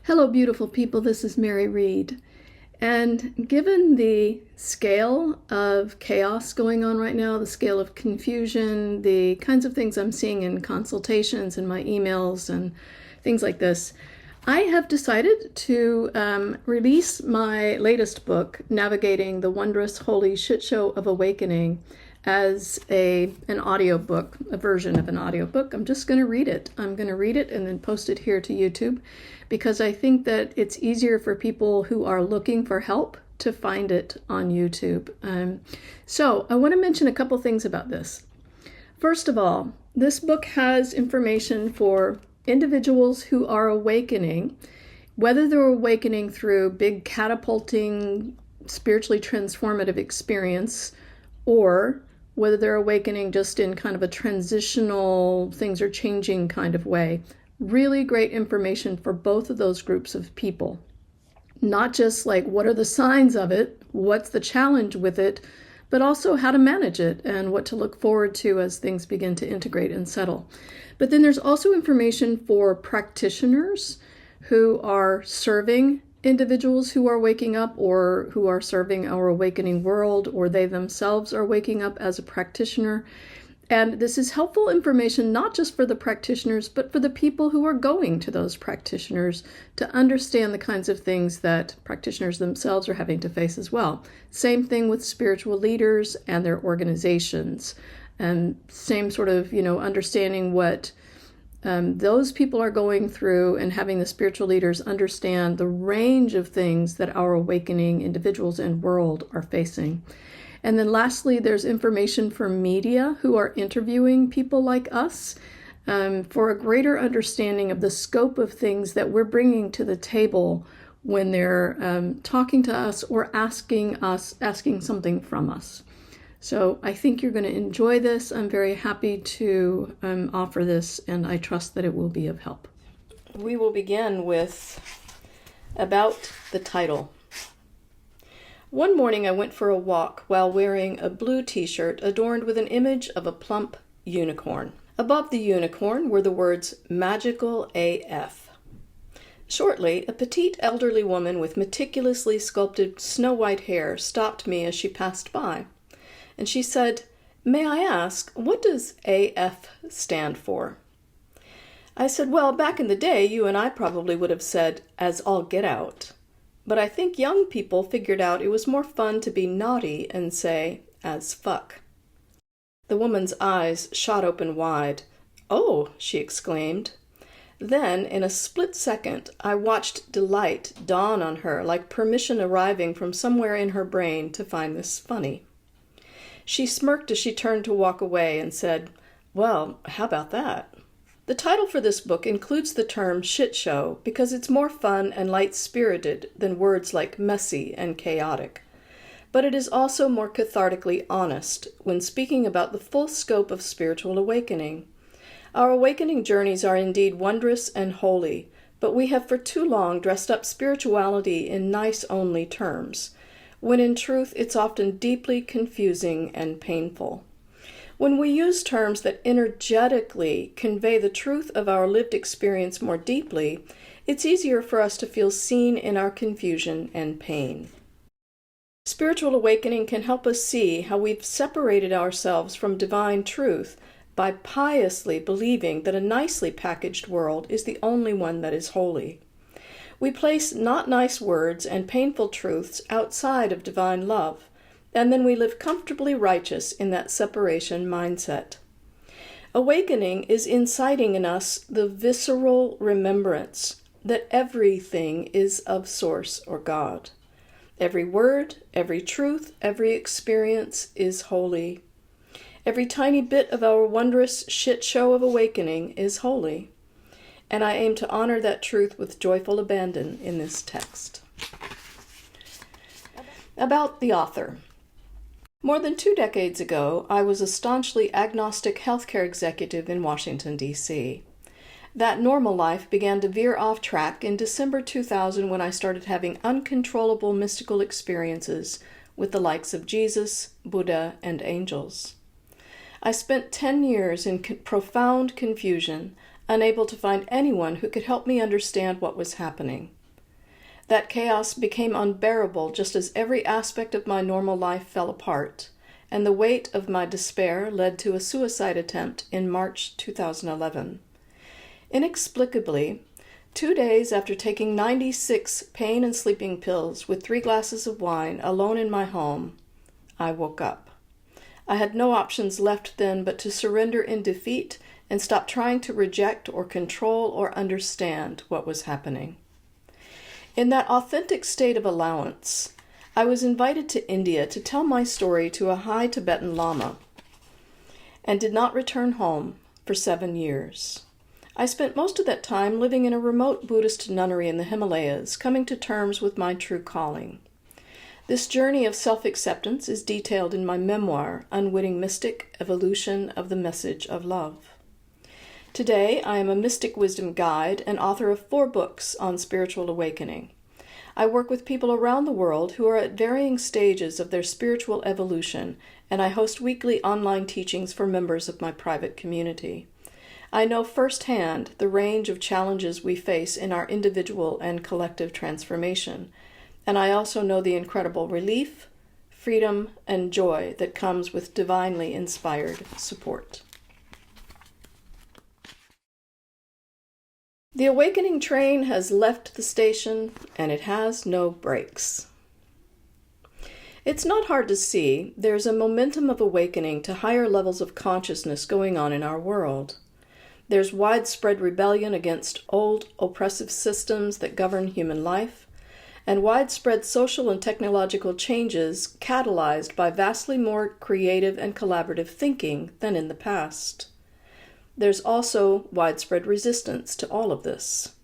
Hello, beautiful people. This is Mary Reed. And given the scale of chaos going on right now, the scale of confusion, the kinds of things I'm seeing in consultations and my emails and things like this, I have decided to release my latest book, Navigating the Wondrous Holy Shit Show of Awakening, as an audiobook, a version of an audiobook. I'm just going to read it. I'm going to read it and then post it here to YouTube because I think that it's easier for people who are looking for help to find it on YouTube. So I want to mention a couple things about this. First of all, this book has information for individuals who are awakening, whether they're awakening through big catapulting, spiritually transformative experience, or whether they're awakening just in kind of a transitional, things are changing kind of way. Really great information for both of those groups of people. Not just like what are the signs of it, what's the challenge with it, but also how to manage it and what to look forward to as things begin to integrate and settle. But then there's also information for practitioners who are serving individuals who are waking up or who are serving our awakening world, or they themselves are waking up as a practitioner. And this is helpful information not just for the practitioners, but for the people who are going to those practitioners to understand the kinds of things that practitioners themselves are having to face as well. Same thing with spiritual leaders and their organizations. And same sort of, understanding what those people are going through and having the spiritual leaders understand the range of things that our awakening individuals and world are facing. And then lastly, there's information for media who are interviewing people like us for a greater understanding of the scope of things that we're bringing to the table when they're talking to us or asking something from us. So I think you're going to enjoy this. I'm very happy to offer this, and I trust that it will be of help. We will begin with about the title. One morning I went for a walk while wearing a blue t-shirt adorned with an image of a plump unicorn. Above the unicorn were the words Magical AF. Shortly, a petite elderly woman with meticulously sculpted snow-white hair stopped me as she passed by. And she said, "May I ask, what does AF stand for?" I said, "Well, back in the day, you and I probably would have said, as all get out. But I think young people figured out it was more fun to be naughty and say, as fuck." The woman's eyes shot open wide. "Oh," she exclaimed. Then, in a split second, I watched delight dawn on her like permission arriving from somewhere in her brain to find this funny. She smirked as she turned to walk away and said, "Well, how about that?" The title for this book includes the term shit show because it's more fun and light-spirited than words like messy and chaotic. But it is also more cathartically honest when speaking about the full scope of spiritual awakening. Our awakening journeys are indeed wondrous and holy, but we have for too long dressed up spirituality in nice-only terms, when in truth it's often deeply confusing and painful. When we use terms that energetically convey the truth of our lived experience more deeply, it's easier for us to feel seen in our confusion and pain. Spiritual awakening can help us see how we've separated ourselves from divine truth by piously believing that a nicely packaged world is the only one that is holy. We place not nice words and painful truths outside of divine love, and then we live comfortably righteous in that separation mindset. Awakening is inciting in us the visceral remembrance that everything is of Source or God. Every word, every truth, every experience is holy. Every tiny bit of our wondrous shit show of awakening is holy. And I aim to honor that truth with joyful abandon in this text. About the author. More than 2 decades ago, I was a staunchly agnostic healthcare executive in Washington, D.C. That normal life began to veer off track in December 2000 when I started having uncontrollable mystical experiences with the likes of Jesus, Buddha, and angels. I spent 10 years in profound confusion, unable to find anyone who could help me understand what was happening. That chaos became unbearable just as every aspect of my normal life fell apart, and the weight of my despair led to a suicide attempt in March 2011. Inexplicably, 2 days after taking 96 pain and sleeping pills with 3 glasses of wine alone in my home, I woke up. I had no options left then but to surrender in defeat and stop trying to reject or control or understand what was happening. In that authentic state of allowance, I was invited to India to tell my story to a high Tibetan Lama and did not return home for 7 years. I spent most of that time living in a remote Buddhist nunnery in the Himalayas, coming to terms with my true calling. This journey of self-acceptance is detailed in my memoir, Unwitting Mystic: Evolution of the Message of Love. Today, I am a mystic wisdom guide and author of 4 books on spiritual awakening. I work with people around the world who are at varying stages of their spiritual evolution, and I host weekly online teachings for members of my private community. I know firsthand the range of challenges we face in our individual and collective transformation, and I also know the incredible relief, freedom, and joy that comes with divinely inspired support. The awakening train has left the station, and it has no brakes. It's not hard to see there's a momentum of awakening to higher levels of consciousness going on in our world. There's widespread rebellion against old, oppressive systems that govern human life, and widespread social and technological changes catalyzed by vastly more creative and collaborative thinking than in the past. There's also widespread resistance to all of this.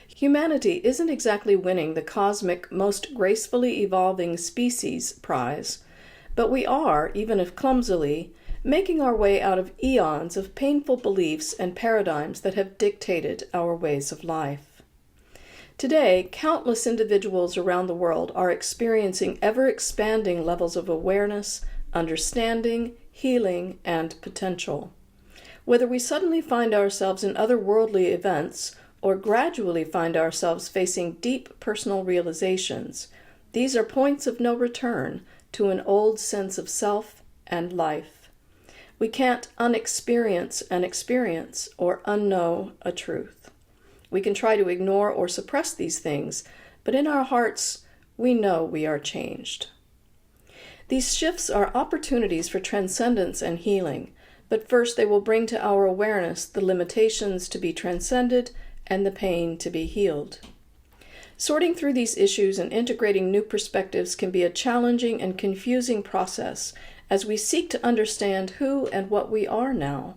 Humanity isn't exactly winning the cosmic most gracefully evolving species prize, but we are, even if clumsily, making our way out of eons of painful beliefs and paradigms that have dictated our ways of life. Today, countless individuals around the world are experiencing ever-expanding levels of awareness, understanding, healing, and potential. Whether we suddenly find ourselves in otherworldly events or gradually find ourselves facing deep personal realizations, these are points of no return to an old sense of self and life. We can't unexperience an experience or unknow a truth. We can try to ignore or suppress these things, but in our hearts, we know we are changed. These shifts are opportunities for transcendence and healing, but first they will bring to our awareness the limitations to be transcended and the pain to be healed. Sorting through these issues and integrating new perspectives can be a challenging and confusing process as we seek to understand who and what we are now.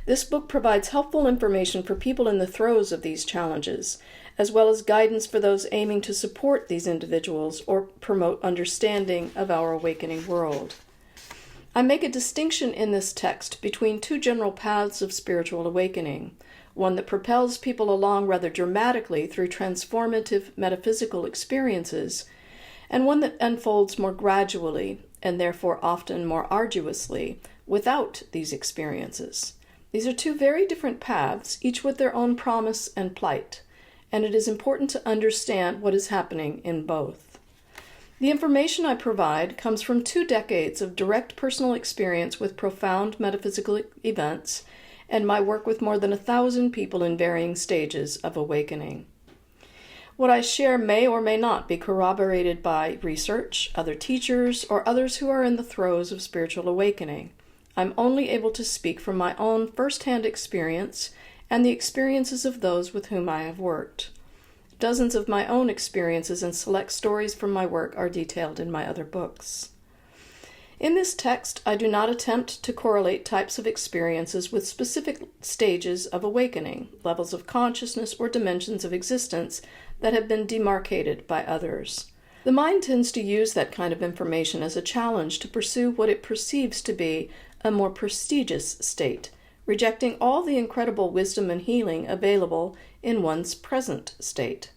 This book provides helpful information for people in the throes of these challenges, as well as guidance for those aiming to support these individuals or promote understanding of our awakening world. I make a distinction in this text between 2 general paths of spiritual awakening, one that propels people along rather dramatically through transformative metaphysical experiences, and one that unfolds more gradually, and therefore often more arduously, without these experiences. These are 2 very different paths, each with their own promise and plight, and it is important to understand what is happening in both. The information I provide comes from 2 decades of direct personal experience with profound metaphysical events and my work with more than 1,000 people in varying stages of awakening. What I share may or may not be corroborated by research, other teachers, or others who are in the throes of spiritual awakening. I'm only able to speak from my own first-hand experience and the experiences of those with whom I have worked. Dozens of my own experiences and select stories from my work are detailed in my other books. In this text, I do not attempt to correlate types of experiences with specific stages of awakening, levels of consciousness, or dimensions of existence that have been demarcated by others. The mind tends to use that kind of information as a challenge to pursue what it perceives to be a more prestigious state, rejecting all the incredible wisdom and healing available in one's present state.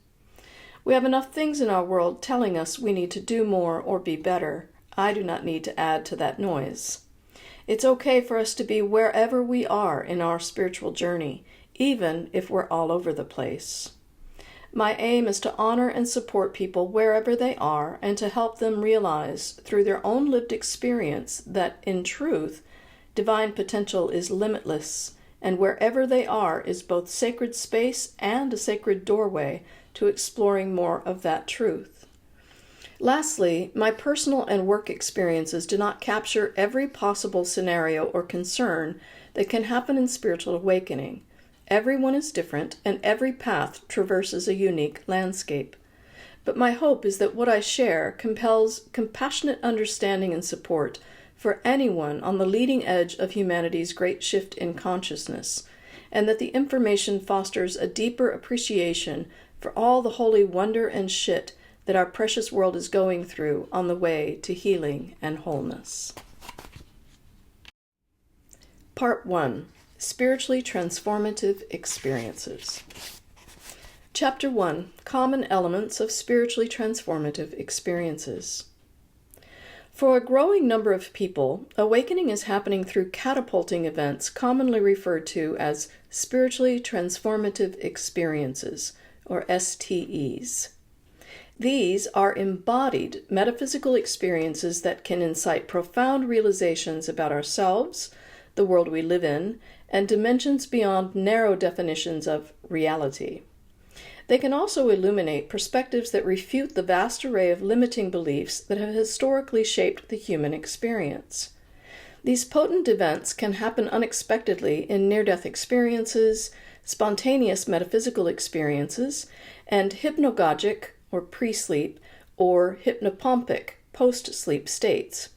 We have enough things in our world telling us we need to do more or be better. I do not need to add to that noise. It's okay for us to be wherever we are in our spiritual journey, even if we're all over the place. My aim is to honor and support people wherever they are and to help them realize through their own lived experience that, in truth, divine potential is limitless, and wherever they are is both sacred space and a sacred doorway to exploring more of that truth. Lastly, my personal and work experiences do not capture every possible scenario or concern that can happen in spiritual awakening. Everyone is different, and every path traverses a unique landscape. But my hope is that what I share compels compassionate understanding and support for anyone on the leading edge of humanity's great shift in consciousness, and that the information fosters a deeper appreciation for all the holy wonder and shit that our precious world is going through on the way to healing and wholeness. Part 1. Spiritually Transformative Experiences. Chapter 1. Common Elements of Spiritually Transformative Experiences. For a growing number of people, awakening is happening through catapulting events commonly referred to as Spiritually Transformative Experiences, or STEs. These are embodied metaphysical experiences that can incite profound realizations about ourselves, the world we live in, and dimensions beyond narrow definitions of reality. They can also illuminate perspectives that refute the vast array of limiting beliefs that have historically shaped the human experience. These potent events can happen unexpectedly in near-death experiences, spontaneous metaphysical experiences, and hypnagogic, or pre-sleep, or hypnopompic, post-sleep states.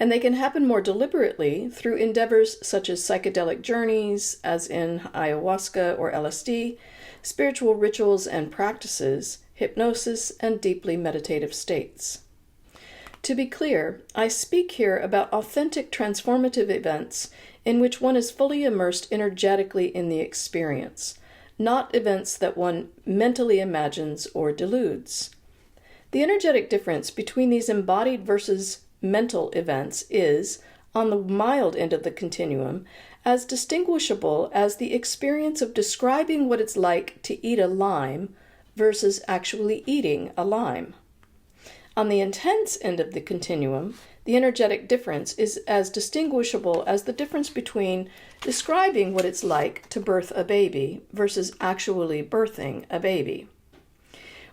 And they can happen more deliberately through endeavors such as psychedelic journeys, as in ayahuasca or LSD, spiritual rituals and practices, hypnosis, and deeply meditative states. To be clear, I speak here about authentic transformative events in which one is fully immersed energetically in the experience, not events that one mentally imagines or deludes. The energetic difference between these embodied versus mental events is, on the mild end of the continuum, as distinguishable as the experience of describing what it's like to eat a lime versus actually eating a lime. On the intense end of the continuum, the energetic difference is as distinguishable as the difference between describing what it's like to birth a baby versus actually birthing a baby.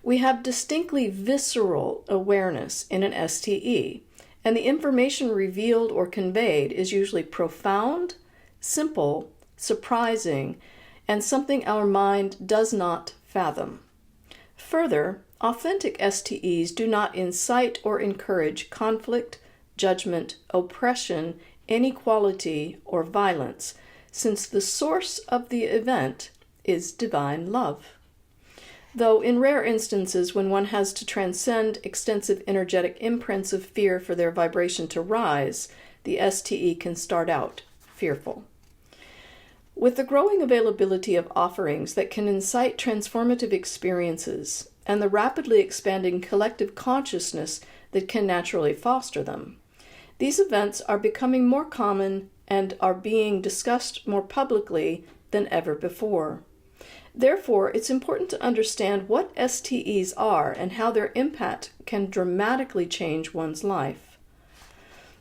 We have distinctly visceral awareness in an STE, and the information revealed or conveyed is usually profound, simple, surprising, and something our mind does not fathom. Further, authentic STEs do not incite or encourage conflict, judgment, oppression, inequality, or violence, since the source of the event is divine love. Though in rare instances when one has to transcend extensive energetic imprints of fear for their vibration to rise, the STE can start out fearful. With the growing availability of offerings that can incite transformative experiences and the rapidly expanding collective consciousness that can naturally foster them, these events are becoming more common and are being discussed more publicly than ever before. Therefore, it's important to understand what STEs are and how their impact can dramatically change one's life.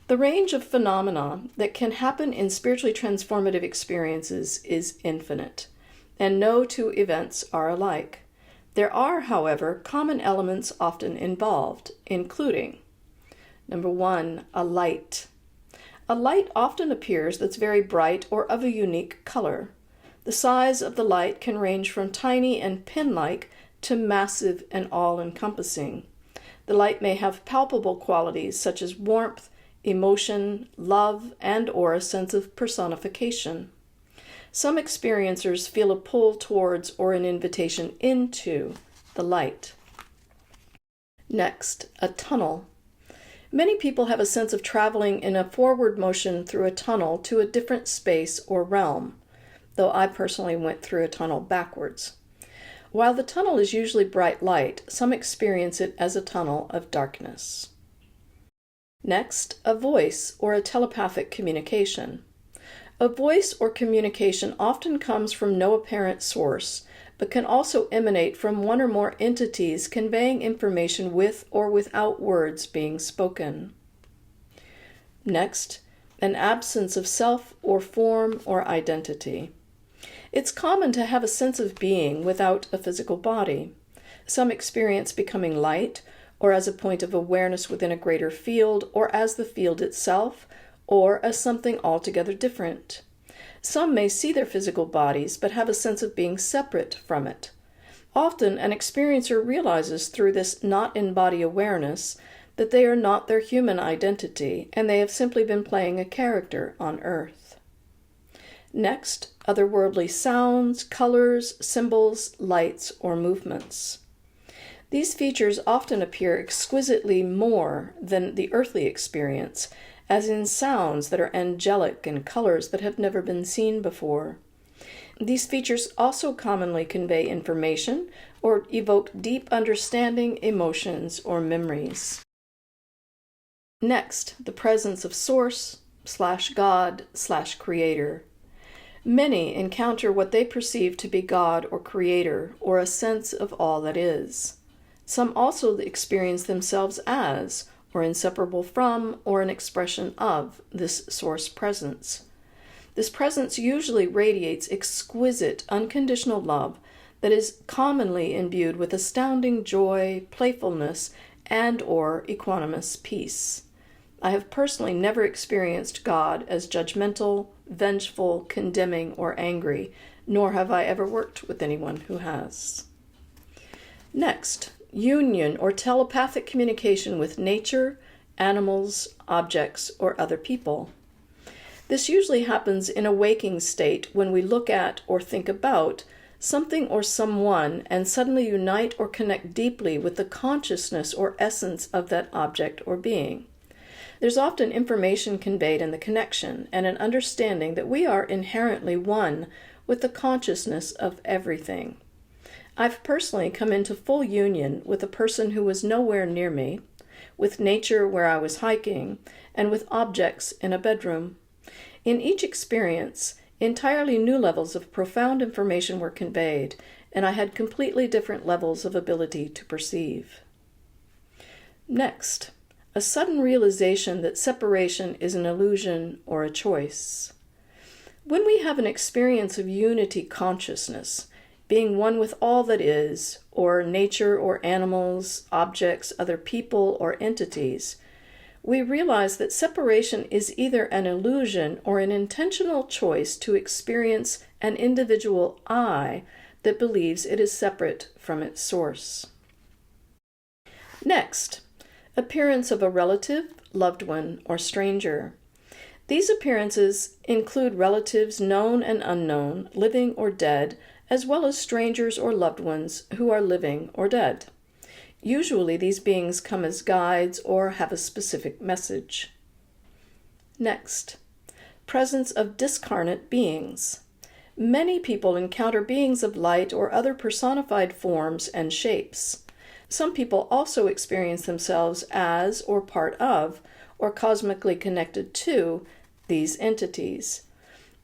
The range of phenomena that can happen in spiritually transformative experiences is infinite, and no two events are alike. There are, however, common elements often involved, including: Number 1, a light. A light often appears that's very bright or of a unique color. The size of the light can range from tiny and pin-like to massive and all-encompassing. The light may have palpable qualities such as warmth, emotion, love, and/or a sense of personification. Some experiencers feel a pull towards or an invitation into the light. Next, a tunnel. Many people have a sense of traveling in a forward motion through a tunnel to a different space or realm, though I personally went through a tunnel backwards. While the tunnel is usually bright light, some experience it as a tunnel of darkness. Next, a voice or a telepathic communication. A voice or communication often comes from no apparent source, but can also emanate from one or more entities conveying information with or without words being spoken. Next, an absence of self or form or identity. It's common to have a sense of being without a physical body. Some experience becoming light, or as a point of awareness within a greater field, or as the field itself, or as something altogether different. Some may see their physical bodies, but have a sense of being separate from it. Often, an experiencer realizes through this not-in-body awareness that they are not their human identity, and they have simply been playing a character on Earth. Next, otherworldly sounds, colors, symbols, lights, or movements. These features often appear exquisitely more than the earthly experience, as in sounds that are angelic and colors that have never been seen before. These features also commonly convey information or evoke deep understanding, emotions, or memories. Next, the presence of Source/God/Creator. Many encounter what they perceive to be God or Creator, or a sense of all that is. Some also experience themselves as, or inseparable from, or an expression of, this source presence. This presence usually radiates exquisite, unconditional love that is commonly imbued with astounding joy, playfulness, and/or equanimous peace. I have personally never experienced God as judgmental, vengeful, condemning, or angry, nor have I ever worked with anyone who has. Next, union or telepathic communication with nature, animals, objects, or other people. This usually happens in a waking state when we look at or think about something or someone and suddenly unite or connect deeply with the consciousness or essence of that object or being. There's often information conveyed in the connection and an understanding that we are inherently one with the consciousness of everything. I've personally come into full union with a person who was nowhere near me, with nature where I was hiking, and with objects in a bedroom. In each experience, entirely new levels of profound information were conveyed, and I had completely different levels of ability to perceive. Next, a sudden realization that separation is an illusion or a choice. When we have an experience of unity consciousness, being one with all that is, or nature or animals, objects, other people, or entities, we realize that separation is either an illusion or an intentional choice to experience an individual I that believes it is separate from its source. Next, appearance of a relative, loved one, or stranger. These appearances include relatives known and unknown, living or dead, as well as strangers or loved ones who are living or dead. Usually these beings come as guides or have a specific message. Next, presence of discarnate beings. Many people encounter beings of light or other personified forms and shapes. Some people also experience themselves as or part of, or cosmically connected to, these entities.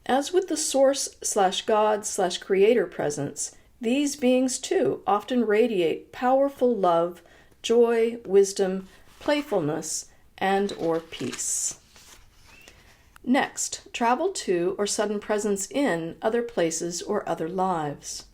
As with the Source/God/Creator presence, these beings too often radiate powerful love, joy, wisdom, playfulness, and/or peace. Next, travel to or sudden presence in other places or other lives.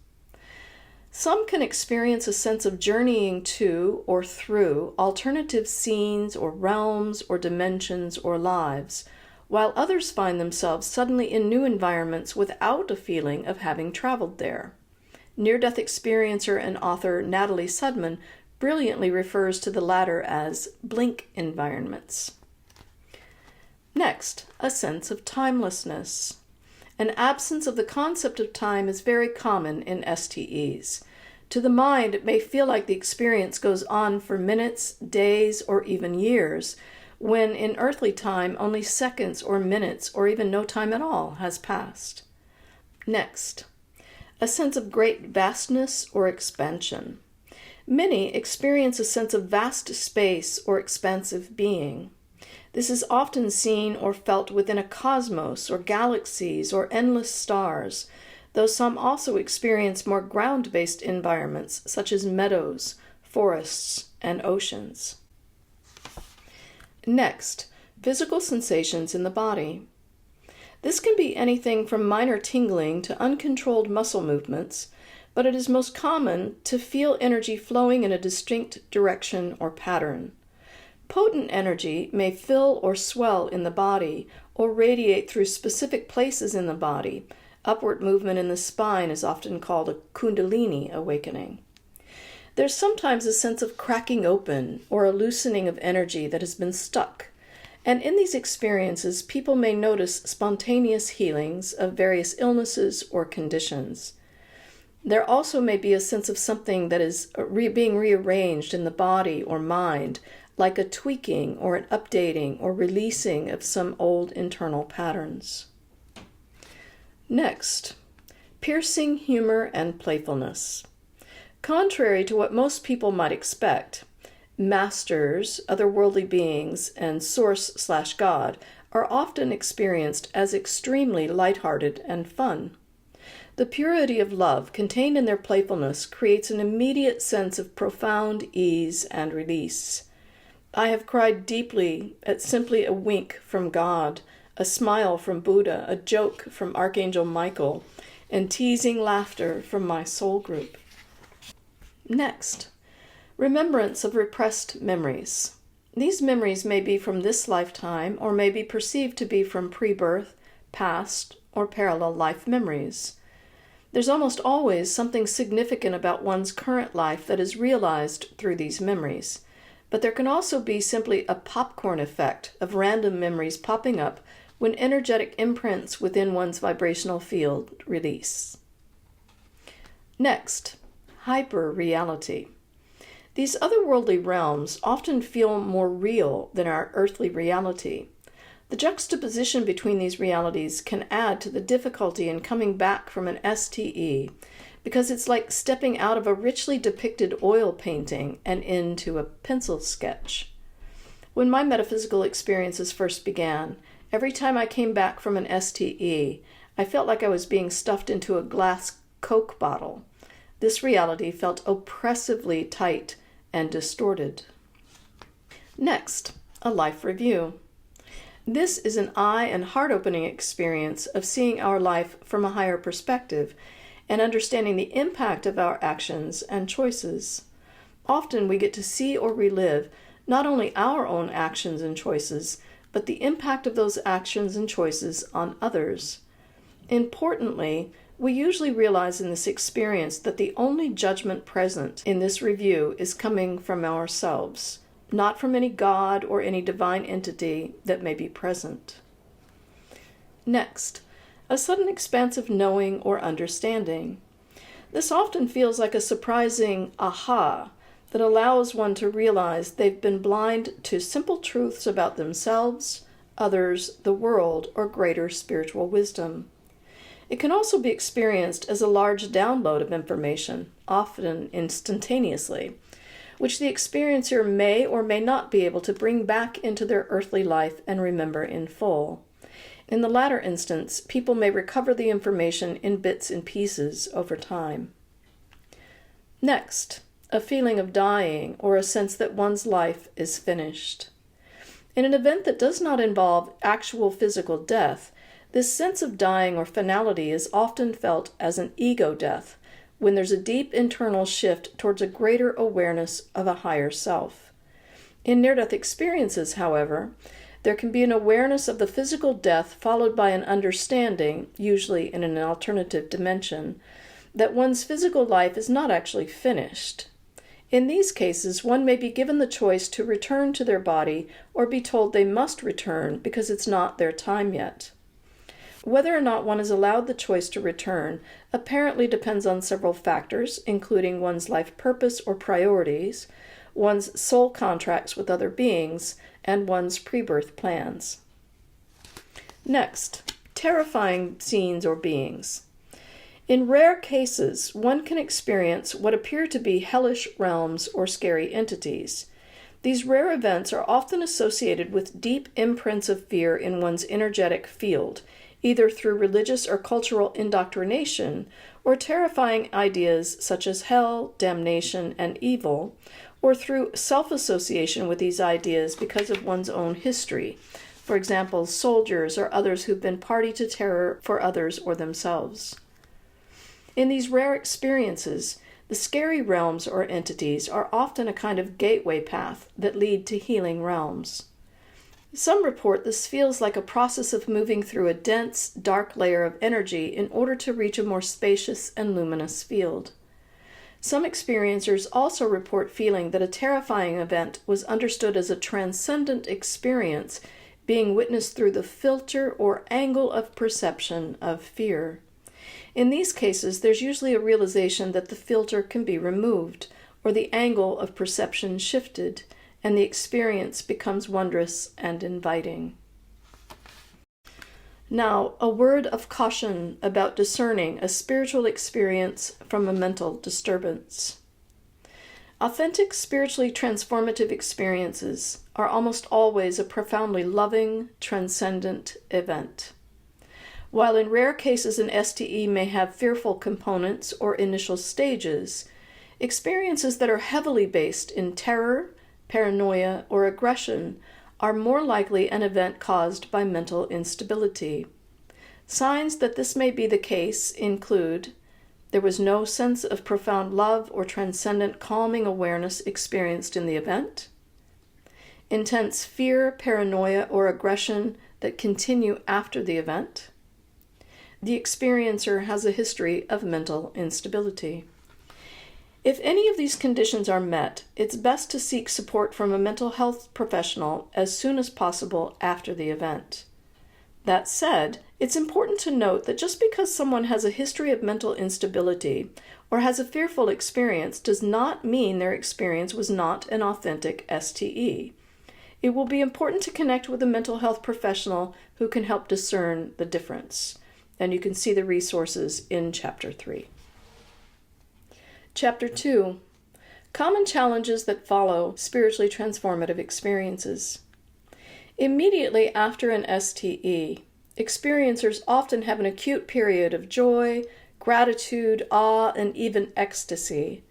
Some can experience a sense of journeying to or through alternative scenes or realms or dimensions or lives, while others find themselves suddenly in new environments without a feeling of having traveled there. Near-death experiencer and author Natalie Sudman brilliantly refers to the latter as blink environments. Next, a sense of timelessness. An absence of the concept of time is very common in STEs. To the mind, it may feel like the experience goes on for minutes, days, or even years, when in earthly time only seconds or minutes or even no time at all has passed. Next, a sense of great vastness or expansion. Many experience a sense of vast space or expansive being. This is often seen or felt within a cosmos or galaxies or endless stars. though some also experience more ground-based environments such as meadows, forests, and oceans. Next, physical sensations in the body. This can be anything from minor tingling to uncontrolled muscle movements, but it is most common to feel energy flowing in a distinct direction or pattern. Potent energy may fill or swell in the body or radiate through specific places in the body. Upward movement in the spine is often called a kundalini awakening. There's sometimes a sense of cracking open or a loosening of energy that has been stuck. And in these experiences, people may notice spontaneous healings of various illnesses or conditions. There also may be a sense of something that is being rearranged in the body or mind, like a tweaking or an updating or releasing of some old internal patterns. Next, piercing humor and playfulness. Contrary to what most people might expect, masters, otherworldly beings, and Source/God are often experienced as extremely lighthearted and fun. The purity of love contained in their playfulness creates an immediate sense of profound ease and release. I have cried deeply at simply a wink from God, a smile from Buddha, a joke from Archangel Michael, and teasing laughter from my soul group. Next, remembrance of repressed memories. These memories may be from this lifetime or may be perceived to be from pre-birth, past, or parallel life memories. There's almost always something significant about one's current life that is realized through these memories, but there can also be simply a popcorn effect of random memories popping up when energetic imprints within one's vibrational field release. Next, hyper-reality. These otherworldly realms often feel more real than our earthly reality. The juxtaposition between these realities can add to the difficulty in coming back from an STE, because it's like stepping out of a richly depicted oil painting and into a pencil sketch. When my metaphysical experiences first began, every time I came back from an STE, I felt like I was being stuffed into a glass Coke bottle. This reality felt oppressively tight and distorted. Next, a life review. This is an eye and heart-opening experience of seeing our life from a higher perspective and understanding the impact of our actions and choices. Often we get to see or relive not only our own actions and choices, but the impact of those actions and choices on others. Importantly, we usually realize in this experience that the only judgment present in this review is coming from ourselves, not from any God or any divine entity that may be present. Next, a sudden expansive knowing or understanding. This often feels like a surprising aha that allows one to realize they've been blind to simple truths about themselves, others, the world, or greater spiritual wisdom. It can also be experienced as a large download of information, often instantaneously, which the experiencer may or may not be able to bring back into their earthly life and remember in full. In the latter instance, people may recover the information in bits and pieces over time. Next, a feeling of dying or a sense that one's life is finished. In an event that does not involve actual physical death, this sense of dying or finality is often felt as an ego death, when there's a deep internal shift towards a greater awareness of a higher self. In near-death experiences, however, there can be an awareness of the physical death followed by an understanding, usually in an alternative dimension, that one's physical life is not actually finished. In these cases, one may be given the choice to return to their body or be told they must return because it's not their time yet. Whether or not one is allowed the choice to return apparently depends on several factors, including one's life purpose or priorities, one's soul contracts with other beings, and one's pre-birth plans. Next, terrifying scenes or beings. In rare cases, one can experience what appear to be hellish realms or scary entities. These rare events are often associated with deep imprints of fear in one's energetic field, either through religious or cultural indoctrination, or terrifying ideas such as hell, damnation, and evil, or through self-association with these ideas because of one's own history. For example, soldiers or others who've been party to terror for others or themselves. In these rare experiences, the scary realms or entities are often a kind of gateway path that lead to healing realms. Some report this feels like a process of moving through a dense, dark layer of energy in order to reach a more spacious and luminous field. Some experiencers also report feeling that a terrifying event was understood as a transcendent experience being witnessed through the filter or angle of perception of fear. In these cases, there's usually a realization that the filter can be removed, or the angle of perception shifted, and the experience becomes wondrous and inviting. Now, a word of caution about discerning a spiritual experience from a mental disturbance. Authentic spiritually transformative experiences are almost always a profoundly loving, transcendent event. While in rare cases an STE may have fearful components or initial stages, experiences that are heavily based in terror, paranoia, or aggression are more likely an event caused by mental instability. Signs that this may be the case include: there was no sense of profound love or transcendent calming awareness experienced in the event, intense fear, paranoia, or aggression that continue after the event, the experiencer has a history of mental instability. If any of these conditions are met, it's best to seek support from a mental health professional as soon as possible after the event. That said, it's important to note that just because someone has a history of mental instability or has a fearful experience does not mean their experience was not an authentic STE. It will be important to connect with a mental health professional who can help discern the difference. And you can see the resources in Chapter 3. Chapter 2. Common challenges that follow spiritually transformative experiences. Immediately after an STE, experiencers often have an acute period of joy, gratitude, awe, and even ecstasy.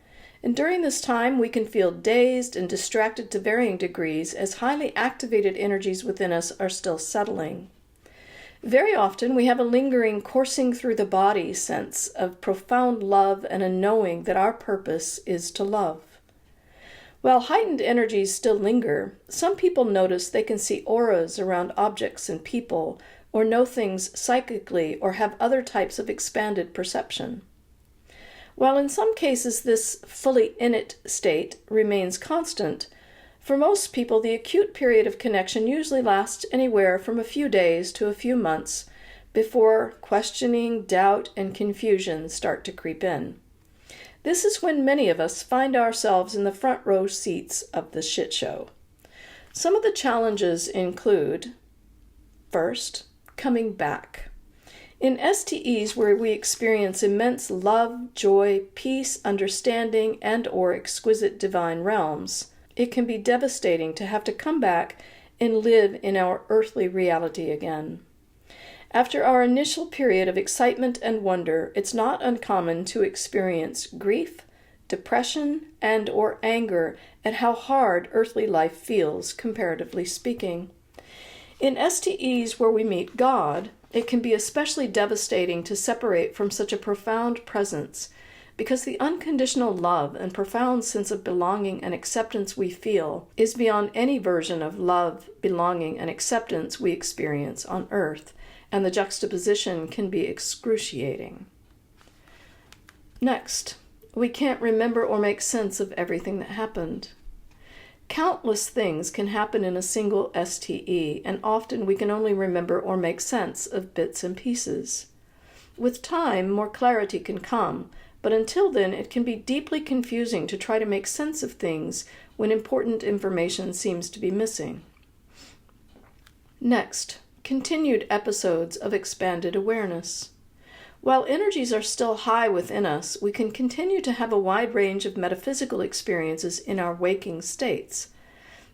And during this time, we can feel dazed and distracted to varying degrees as highly activated energies within us are still settling. Very often, we have a lingering coursing through the body sense of profound love and a knowing that our purpose is to love. While heightened energies still linger, some people notice they can see auras around objects and people, or know things psychically, or have other types of expanded perception. While in some cases this fully innate state remains constant, for most people the acute period of connection usually lasts anywhere from a few days to a few months before questioning, doubt, and confusion start to creep in. This is when many of us find ourselves in the front row seats of the shit show. Some of the challenges include: first, coming back. In STEs where we experience immense love, joy, peace, understanding, and/or exquisite divine realms, it can be devastating to have to come back and live in our earthly reality again. After our initial period of excitement and wonder, it's not uncommon to experience grief, depression, and/or anger at how hard earthly life feels, comparatively speaking. In STEs where we meet God, it can be especially devastating to separate from such a profound presence, because the unconditional love and profound sense of belonging and acceptance we feel is beyond any version of love, belonging, and acceptance we experience on earth, and the juxtaposition can be excruciating. Next, we can't remember or make sense of everything that happened. Countless things can happen in a single STE, and often we can only remember or make sense of bits and pieces. With time, more clarity can come, but until then it can be deeply confusing to try to make sense of things when important information seems to be missing. Next, continued episodes of expanded awareness. While energies are still high within us, we can continue to have a wide range of metaphysical experiences in our waking states.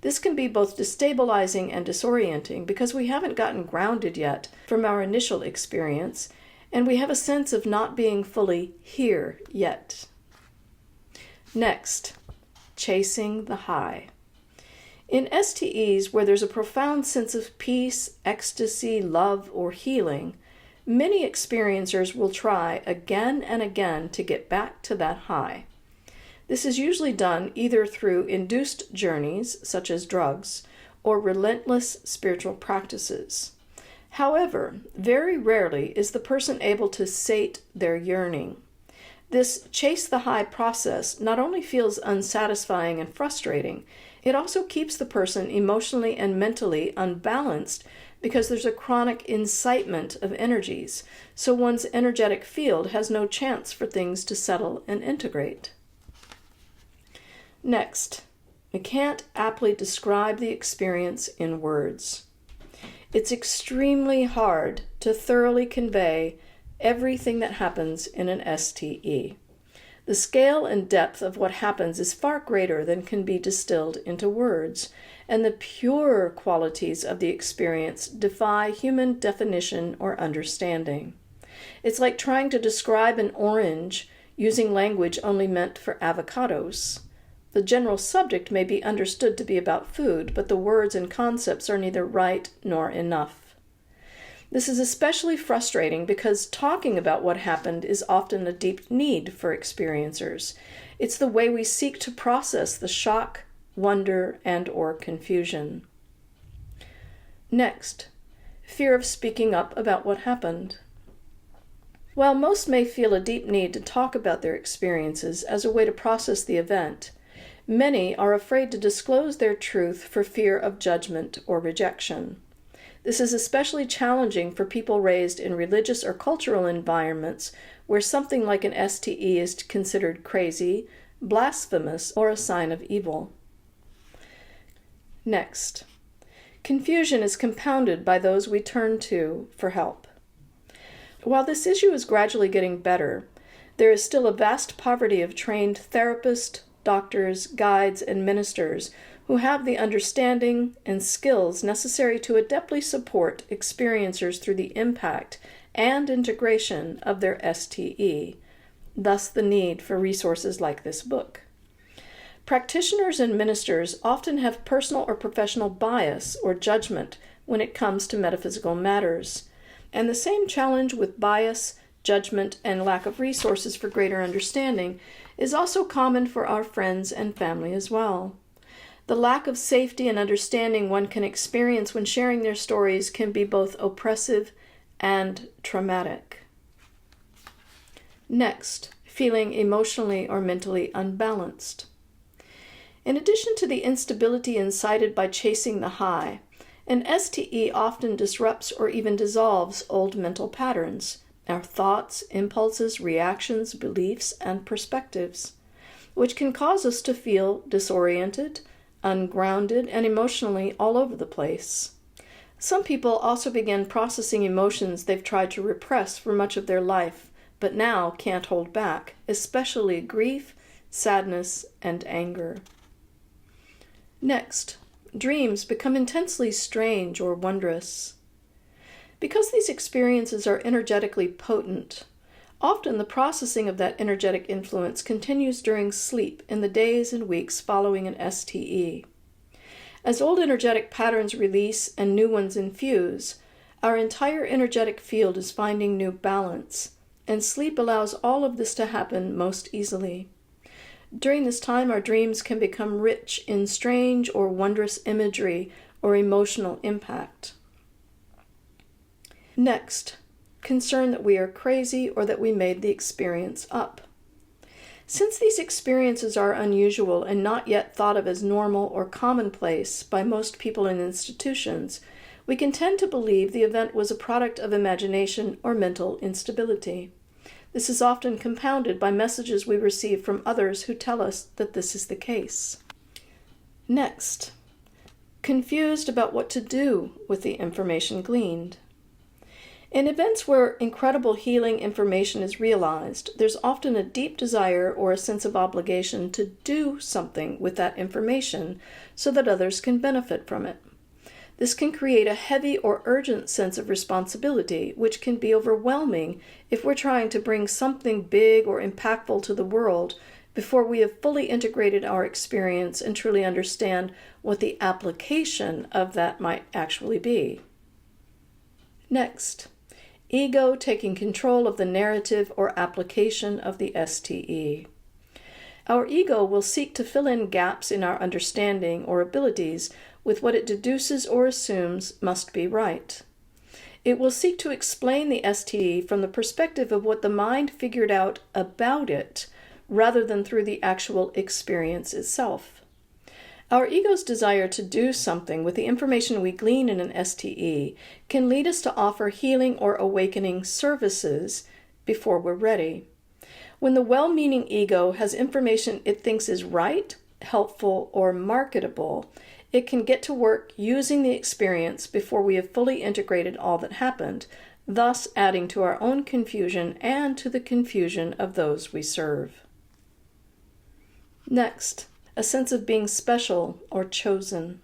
This can be both destabilizing and disorienting because we haven't gotten grounded yet from our initial experience, and we have a sense of not being fully here yet. Next, chasing the high. In STEs where there's a profound sense of peace, ecstasy, love, or healing, many experiencers will try again and again to get back to that high. This is usually done either through induced journeys, such as drugs, or relentless spiritual practices. However, very rarely is the person able to sate their yearning. This chase the high process not only feels unsatisfying and frustrating, it also keeps the person emotionally and mentally unbalanced because there's a chronic incitement of energies, so one's energetic field has no chance for things to settle and integrate. Next, we can't aptly describe the experience in words. It's extremely hard to thoroughly convey everything that happens in an STE. The scale and depth of what happens is far greater than can be distilled into words, and the pure qualities of the experience defy human definition or understanding. It's like trying to describe an orange using language only meant for avocados. The general subject may be understood to be about food, but the words and concepts are neither right nor enough. This is especially frustrating because talking about what happened is often a deep need for experiencers. It's the way we seek to process the shock, wonder, and/or confusion. Next, fear of speaking up about what happened. While most may feel a deep need to talk about their experiences as a way to process the event, many are afraid to disclose their truth for fear of judgment or rejection. This is especially challenging for people raised in religious or cultural environments where something like an STE is considered crazy, blasphemous, or a sign of evil. Next, confusion is compounded by those we turn to for help. While this issue is gradually getting better, there is still a vast poverty of trained therapists, doctors, guides, and ministers who have the understanding and skills necessary to adeptly support experiencers through the impact and integration of their STE, thus the need for resources like this book. Practitioners and ministers often have personal or professional bias or judgment when it comes to metaphysical matters, and the same challenge with bias, judgment, and lack of resources for greater understanding is also common for our friends and family as well. The lack of safety and understanding one can experience when sharing their stories can be both oppressive and traumatic. Next, feeling emotionally or mentally unbalanced. In addition to the instability incited by chasing the high, an STE often disrupts or even dissolves old mental patterns, our thoughts, impulses, reactions, beliefs, and perspectives, which can cause us to feel disoriented, ungrounded, and emotionally all over the place. Some people also begin processing emotions they've tried to repress for much of their life, but now can't hold back, especially grief, sadness, and anger. Next, dreams become intensely strange or wondrous. Because these experiences are energetically potent, often the processing of that energetic influence continues during sleep in the days and weeks following an STE. As old energetic patterns release and new ones infuse, our entire energetic field is finding new balance, and sleep allows all of this to happen most easily. During this time, our dreams can become rich in strange or wondrous imagery or emotional impact. Next, concern that we are crazy or that we made the experience up. Since these experiences are unusual and not yet thought of as normal or commonplace by most people in institutions, we can tend to believe the event was a product of imagination or mental instability. This is often compounded by messages we receive from others who tell us that this is the case. Next, confused about what to do with the information gleaned. In events where incredible healing information is realized, there's often a deep desire or a sense of obligation to do something with that information so that others can benefit from it. This can create a heavy or urgent sense of responsibility, which can be overwhelming if we're trying to bring something big or impactful to the world before we have fully integrated our experience and truly understand what the application of that might actually be. Next, ego taking control of the narrative or application of the STE. Our ego will seek to fill in gaps in our understanding or abilities with what it deduces or assumes must be right. It will seek to explain the STE from the perspective of what the mind figured out about it, rather than through the actual experience itself. Our ego's desire to do something with the information we glean in an STE can lead us to offer healing or awakening services before we're ready. When the well-meaning ego has information it thinks is right, helpful, or marketable, it can get to work using the experience before we have fully integrated all that happened, thus adding to our own confusion and to the confusion of those we serve. Next, a sense of being special or chosen.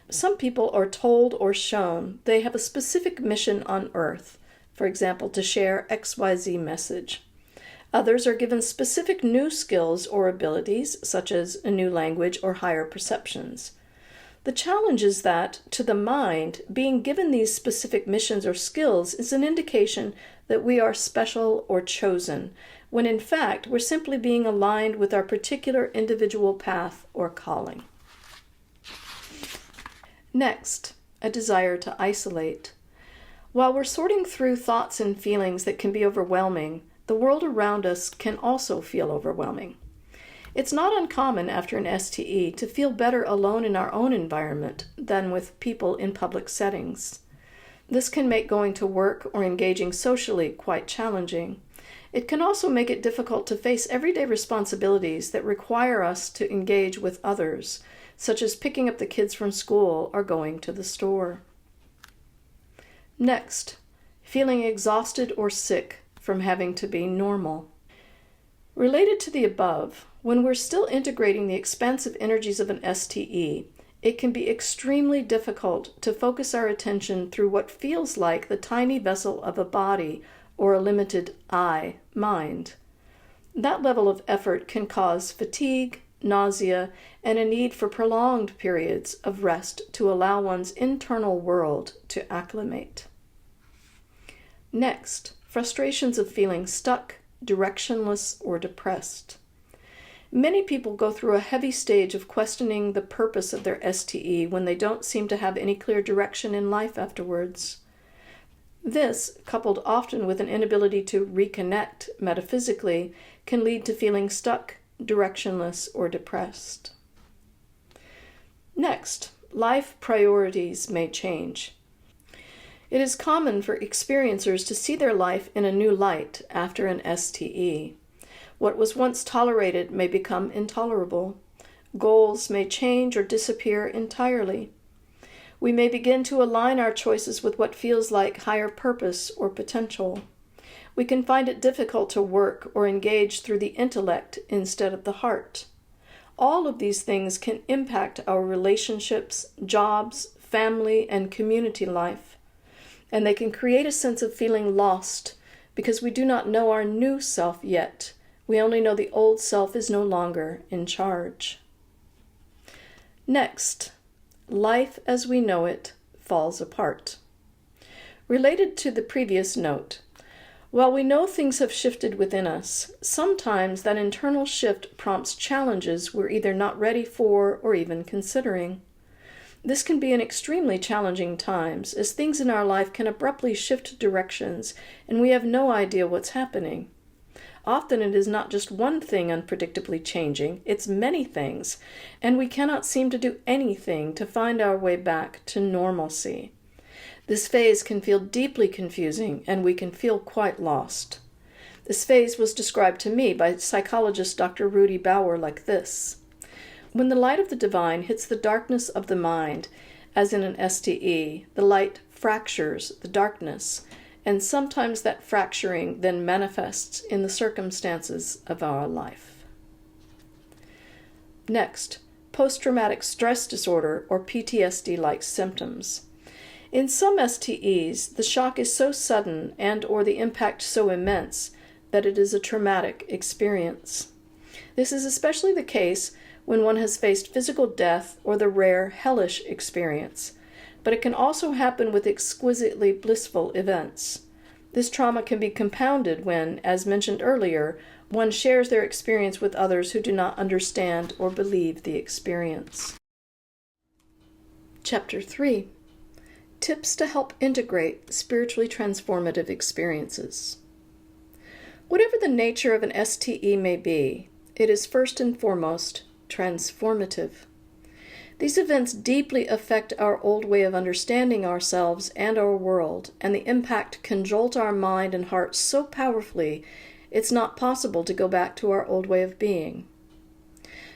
Some people are told or shown they have a specific mission on earth, for example, to share XYZ message. Others are given specific new skills or abilities, such as a new language or higher perceptions. The challenge is that, to the mind, being given these specific missions or skills is an indication that we are special or chosen, when in fact we're simply being aligned with our particular individual path or calling. Next, a desire to isolate. While we're sorting through thoughts and feelings that can be overwhelming, the world around us can also feel overwhelming. It's not uncommon after an STE to feel better alone in our own environment than with people in public settings. This can make going to work or engaging socially quite challenging. It can also make it difficult to face everyday responsibilities that require us to engage with others, such as picking up the kids from school or going to the store. Next, feeling exhausted or sick from having to be normal. Related to the above, when we're still integrating the expansive energies of an STE, it can be extremely difficult to focus our attention through what feels like the tiny vessel of a body or a limited I, mind. That level of effort can cause fatigue, nausea, and a need for prolonged periods of rest to allow one's internal world to acclimate. Next, frustrations of feeling stuck, directionless, or depressed. Many people go through a heavy stage of questioning the purpose of their STE when they don't seem to have any clear direction in life afterwards. This, coupled often with an inability to reconnect metaphysically, can lead to feeling stuck, directionless, or depressed. Next, life priorities may change. It is common for experiencers to see their life in a new light after an STE. What was once tolerated may become intolerable. Goals may change or disappear entirely. We may begin to align our choices with what feels like higher purpose or potential. We can find it difficult to work or engage through the intellect instead of the heart. All of these things can impact our relationships, jobs, family, and community life. And they can create a sense of feeling lost because we do not know our new self yet. We only know the old self is no longer in charge. Next, life as we know it falls apart. Related to the previous note, while we know things have shifted within us, sometimes that internal shift prompts challenges we're either not ready for or even considering. This can be an extremely challenging times, as things in our life can abruptly shift directions, and we have no idea what's happening. Often it is not just one thing unpredictably changing, it's many things, and we cannot seem to do anything to find our way back to normalcy. This phase can feel deeply confusing, and we can feel quite lost. This phase was described to me by psychologist Dr. Rudy Bauer like this. When the light of the divine hits the darkness of the mind, as in an STE, the light fractures the darkness, and sometimes that fracturing then manifests in the circumstances of our life. Next, post-traumatic stress disorder or PTSD-like symptoms. In some STEs, the shock is so sudden and/or the impact so immense that it is a traumatic experience. This is especially the case when one has faced physical death or the rare hellish experience, but it can also happen with exquisitely blissful events. This trauma can be compounded when, as mentioned earlier, one shares their experience with others who do not understand or believe the experience. Chapter 3. Tips to help integrate spiritually transformative experiences. Whatever the nature of an STE may be, it is first and foremost transformative. These events deeply affect our old way of understanding ourselves and our world, and the impact can jolt our mind and heart so powerfully it's not possible to go back to our old way of being.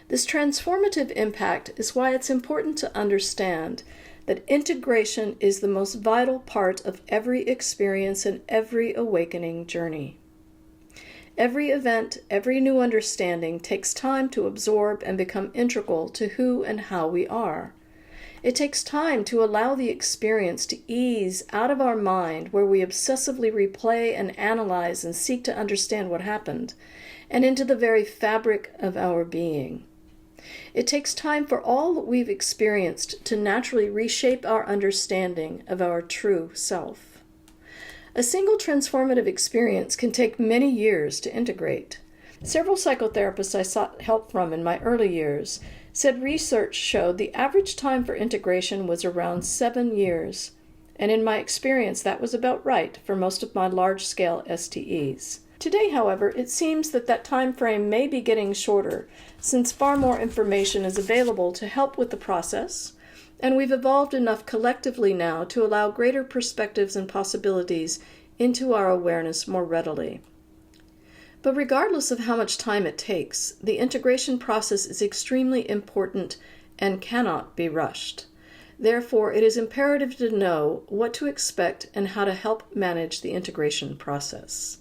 This transformative impact is why it's important to understand that integration is the most vital part of every experience and every awakening journey. Every event, every new understanding takes time to absorb and become integral to who and how we are. It takes time to allow the experience to ease out of our mind where we obsessively replay and analyze and seek to understand what happened, and into the very fabric of our being. It takes time for all that we've experienced to naturally reshape our understanding of our true self. A single transformative experience can take many years to integrate. Several psychotherapists I sought help from in my early years said research showed the average time for integration was around 7 years, and in my experience that was about right for most of my large-scale STEs. Today, however, it seems that time frame may be getting shorter, since far more information is available to help with the process, and we've evolved enough collectively now to allow greater perspectives and possibilities into our awareness more readily. But regardless of how much time it takes, the integration process is extremely important and cannot be rushed. Therefore, it is imperative to know what to expect and how to help manage the integration process.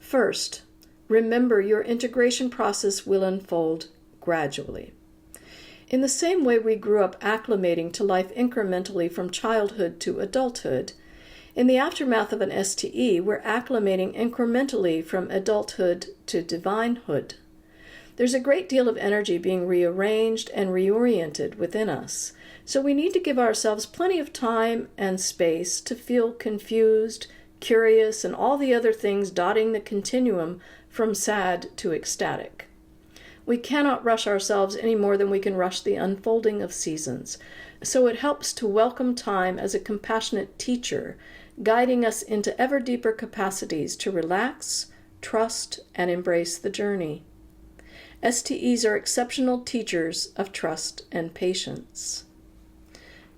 First, remember your integration process will unfold gradually. In the same way we grew up acclimating to life incrementally from childhood to adulthood, in the aftermath of an STE, we're acclimating incrementally from adulthood to divinehood. There's a great deal of energy being rearranged and reoriented within us, so we need to give ourselves plenty of time and space to feel confused, curious, and all the other things dotting the continuum from sad to ecstatic. We cannot rush ourselves any more than we can rush the unfolding of seasons, so it helps to welcome time as a compassionate teacher, guiding us into ever deeper capacities to relax, trust, and embrace the journey. STEs are exceptional teachers of trust and patience.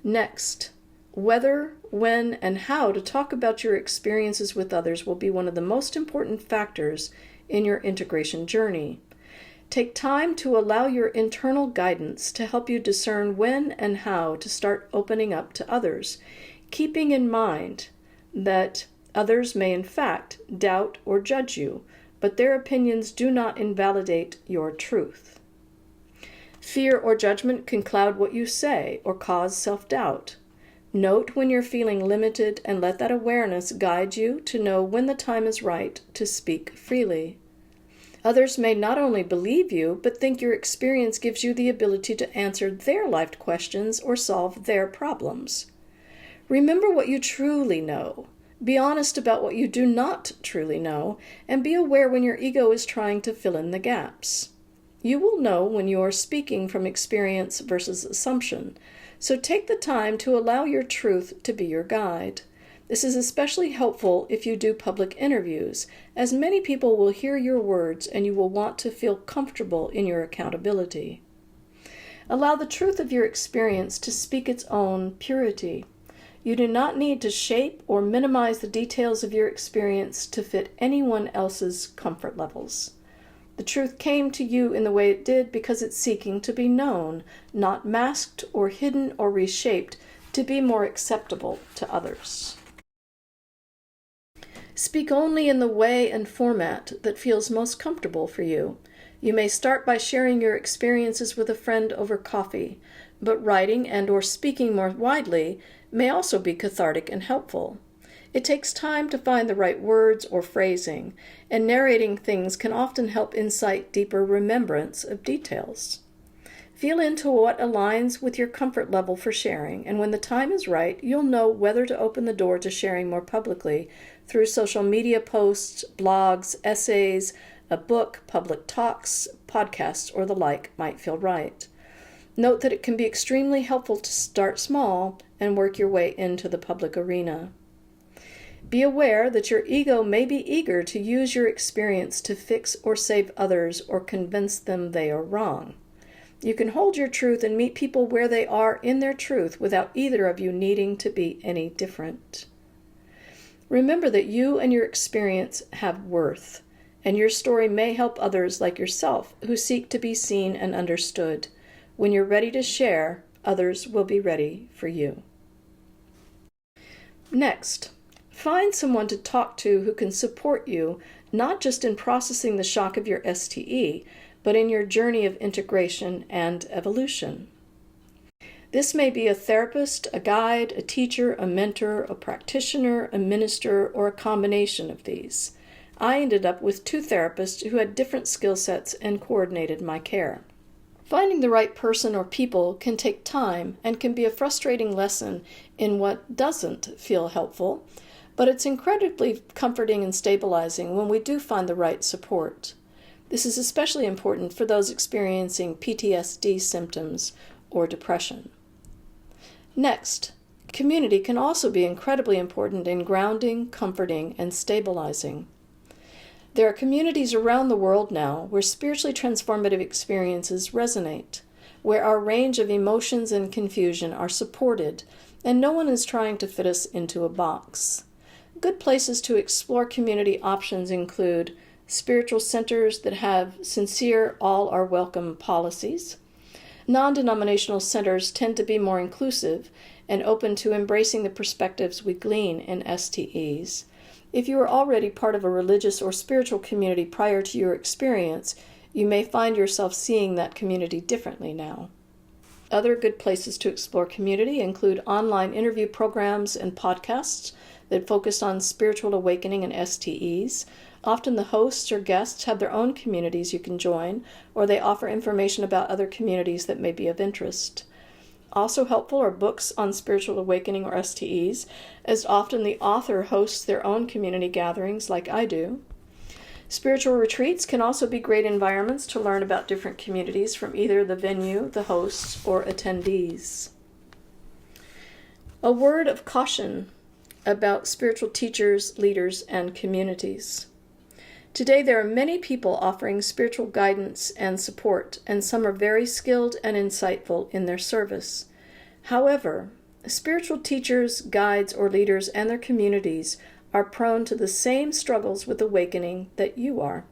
Next, whether, when, and how to talk about your experiences with others will be one of the most important factors in your integration journey. Take time to allow your internal guidance to help you discern when and how to start opening up to others, keeping in mind that others may in fact doubt or judge you, but their opinions do not invalidate your truth. Fear or judgment can cloud what you say or cause self-doubt. Note when you're feeling limited and let that awareness guide you to know when the time is right to speak freely. Others may not only believe you, but think your experience gives you the ability to answer their life questions or solve their problems. Remember what you truly know. Be honest about what you do not truly know, and be aware when your ego is trying to fill in the gaps. You will know when you are speaking from experience versus assumption, so take the time to allow your truth to be your guide. This is especially helpful if you do public interviews, as many people will hear your words and you will want to feel comfortable in your accountability. Allow the truth of your experience to speak its own purity. You do not need to shape or minimize the details of your experience to fit anyone else's comfort levels. The truth came to you in the way it did because it's seeking to be known, not masked or hidden or reshaped to be more acceptable to others. Speak only in the way and format that feels most comfortable for you. You may start by sharing your experiences with a friend over coffee, but writing and/or speaking more widely may also be cathartic and helpful. It takes time to find the right words or phrasing, and narrating things can often help incite deeper remembrance of details. Feel into what aligns with your comfort level for sharing, and when the time is right, you'll know whether to open the door to sharing more publicly through social media posts, blogs, essays, a book, public talks, podcasts, or the like might feel right. Note that it can be extremely helpful to start small and work your way into the public arena. Be aware that your ego may be eager to use your experience to fix or save others or convince them they are wrong. You can hold your truth and meet people where they are in their truth without either of you needing to be any different. Remember that you and your experience have worth, and your story may help others like yourself who seek to be seen and understood. When you're ready to share, others will be ready for you. Next, find someone to talk to who can support you, not just in processing the shock of your STE, but in your journey of integration and evolution. This may be a therapist, a guide, a teacher, a mentor, a practitioner, a minister, or a combination of these. I ended up with 2 therapists who had different skill sets and coordinated my care. Finding the right person or people can take time and can be a frustrating lesson in what doesn't feel helpful, but it's incredibly comforting and stabilizing when we do find the right support. This is especially important for those experiencing PTSD symptoms or depression. Next, community can also be incredibly important in grounding, comforting, and stabilizing. There are communities around the world now where spiritually transformative experiences resonate, where our range of emotions and confusion are supported, and no one is trying to fit us into a box. Good places to explore community options include spiritual centers that have sincere, all are welcome policies. Non-denominational centers tend to be more inclusive and open to embracing the perspectives we glean in STEs. If you are already part of a religious or spiritual community prior to your experience, you may find yourself seeing that community differently now. Other good places to explore community include online interview programs and podcasts that focus on spiritual awakening and STEs. Often the hosts or guests have their own communities you can join, or they offer information about other communities that may be of interest. Also helpful are books on spiritual awakening or STEs, as often the author hosts their own community gatherings like I do. Spiritual retreats can also be great environments to learn about different communities from either the venue, the hosts, or attendees. A word of caution about spiritual teachers, leaders, and communities. Today there are many people offering spiritual guidance and support, and some are very skilled and insightful in their service. However, spiritual teachers, guides, or leaders and their communities are prone to the same struggles with awakening that you are.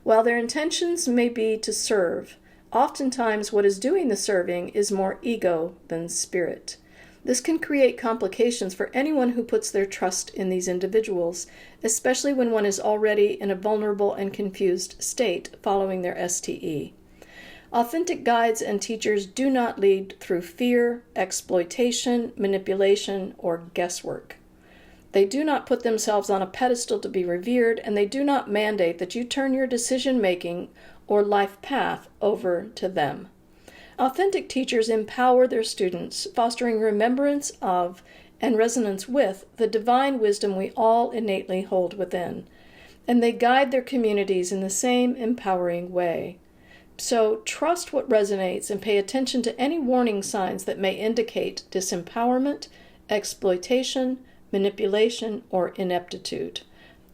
While their intentions may be to serve, oftentimes what is doing the serving is more ego than spirit. This can create complications for anyone who puts their trust in these individuals, especially when one is already in a vulnerable and confused state following their STE. Authentic guides and teachers do not lead through fear, exploitation, manipulation, or guesswork. They do not put themselves on a pedestal to be revered, and they do not mandate that you turn your decision-making or life path over to them. Authentic teachers empower their students, fostering remembrance of and resonance with the divine wisdom we all innately hold within, and they guide their communities in the same empowering way. So trust what resonates and pay attention to any warning signs that may indicate disempowerment, exploitation, manipulation, or ineptitude.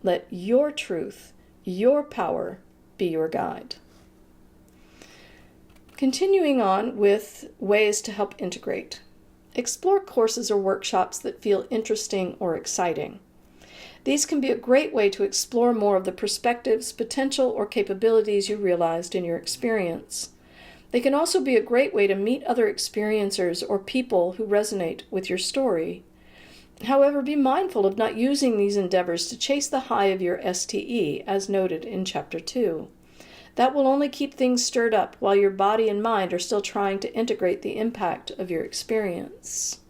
Let your truth, your power, be your guide. Continuing on with ways to help integrate. Explore courses or workshops that feel interesting or exciting. These can be a great way to explore more of the perspectives, potential, or capabilities you realized in your experience. They can also be a great way to meet other experiencers or people who resonate with your story. However, be mindful of not using these endeavors to chase the high of your STE, as noted in Chapter 2. That will only keep things stirred up while your body and mind are still trying to integrate the impact of your experience.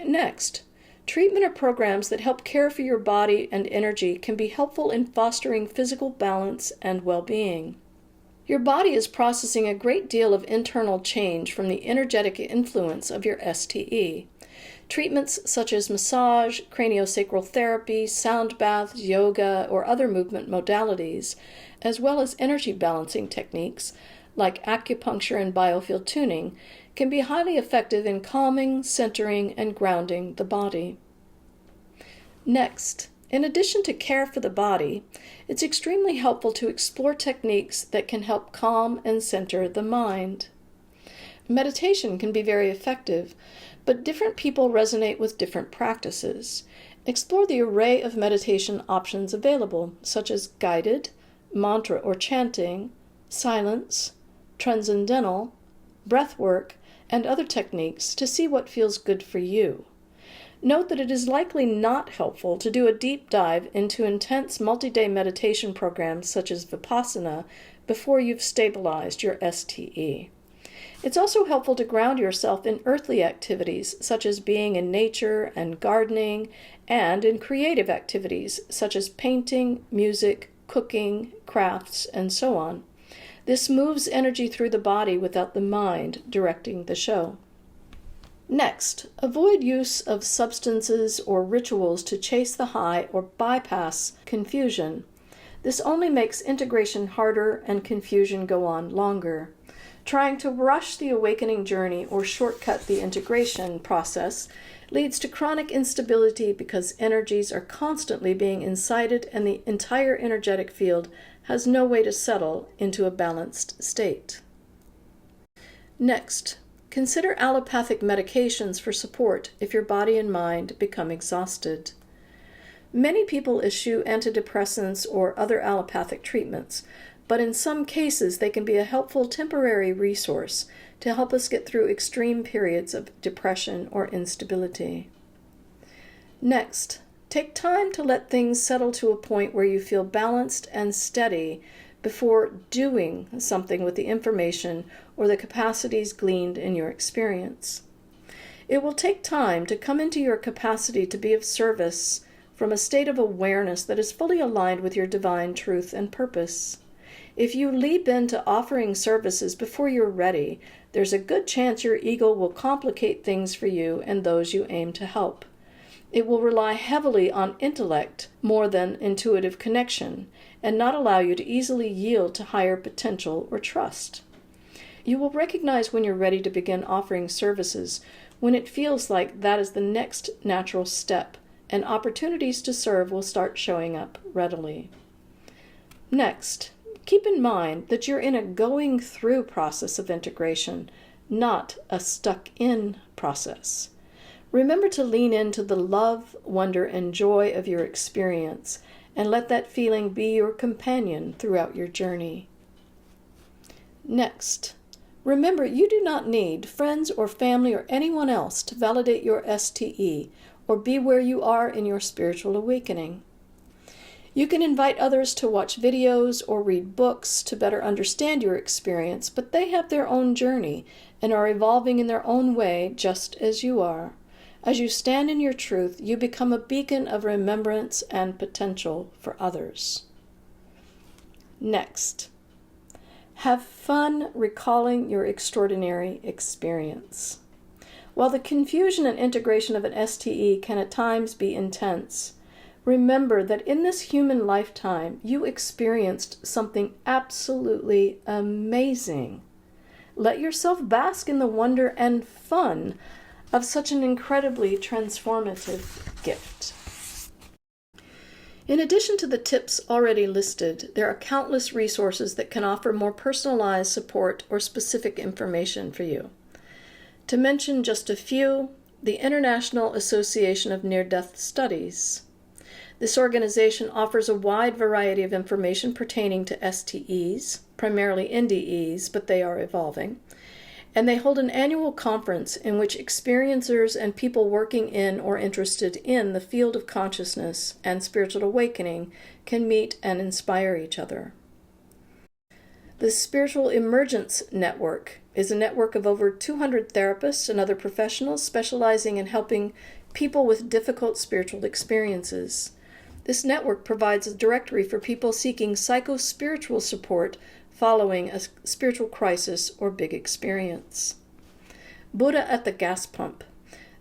Next, treatment or programs that help care for your body and energy can be helpful in fostering physical balance and well-being. Your body is processing a great deal of internal change from the energetic influence of your STE. Treatments such as massage, craniosacral therapy, sound baths, yoga, or other movement modalities, as well as energy balancing techniques like acupuncture and biofield tuning, can be highly effective in calming, centering, and grounding the body. Next, in addition to care for the body, it's extremely helpful to explore techniques that can help calm and center the mind. Meditation can be very effective, but different people resonate with different practices. Explore the array of meditation options available, such as guided, mantra or chanting, silence, transcendental, breath work, and other techniques to see what feels good for you. Note that it is likely not helpful to do a deep dive into intense multi-day meditation programs such as Vipassana before you've stabilized your STE. It's also helpful to ground yourself in earthly activities such as being in nature and gardening, and in creative activities such as painting, music, cooking, crafts, and so on. This moves energy through the body without the mind directing the show. Next, avoid use of substances or rituals to chase the high or bypass confusion. This only makes integration harder and confusion go on longer. Trying to rush the awakening journey or shortcut the integration process leads to chronic instability because energies are constantly being incited and the entire energetic field has no way to settle into a balanced state. Next, consider allopathic medications for support if your body and mind become exhausted. Many people eschew antidepressants or other allopathic treatments, but in some cases they can be a helpful temporary resource to help us get through extreme periods of depression or instability. Next, take time to let things settle to a point where you feel balanced and steady before doing something with the information or the capacities gleaned in your experience. It will take time to come into your capacity to be of service from a state of awareness that is fully aligned with your divine truth and purpose. If you leap into offering services before you're ready, there's a good chance your ego will complicate things for you and those you aim to help. It will rely heavily on intellect more than intuitive connection, and not allow you to easily yield to higher potential or trust. You will recognize when you're ready to begin offering services when it feels like that is the next natural step, and opportunities to serve will start showing up readily. Next, keep in mind that you're in a going through process of integration, not a stuck-in process. Remember to lean into the love, wonder, and joy of your experience, and let that feeling be your companion throughout your journey. Next, remember you do not need friends or family or anyone else to validate your STE or be where you are in your spiritual awakening. You can invite others to watch videos or read books to better understand your experience, but they have their own journey and are evolving in their own way just as you are. As you stand in your truth, you become a beacon of remembrance and potential for others. Next, have fun recalling your extraordinary experience. While the confusion and integration of an STE can at times be intense, remember that in this human lifetime, you experienced something absolutely amazing. Let yourself bask in the wonder and fun of such an incredibly transformative gift. In addition to the tips already listed, there are countless resources that can offer more personalized support or specific information for you. To mention just a few, the International Association of Near-Death Studies, This organization offers a wide variety of information pertaining to STEs, primarily NDEs, but they are evolving. And they hold an annual conference in which experiencers and people working in or interested in the field of consciousness and spiritual awakening can meet and inspire each other. The Spiritual Emergence Network is a network of over 200 therapists and other professionals specializing in helping people with difficult spiritual experiences. This network provides a directory for people seeking psycho-spiritual support following a spiritual crisis or big experience. Buddha at the Gas Pump.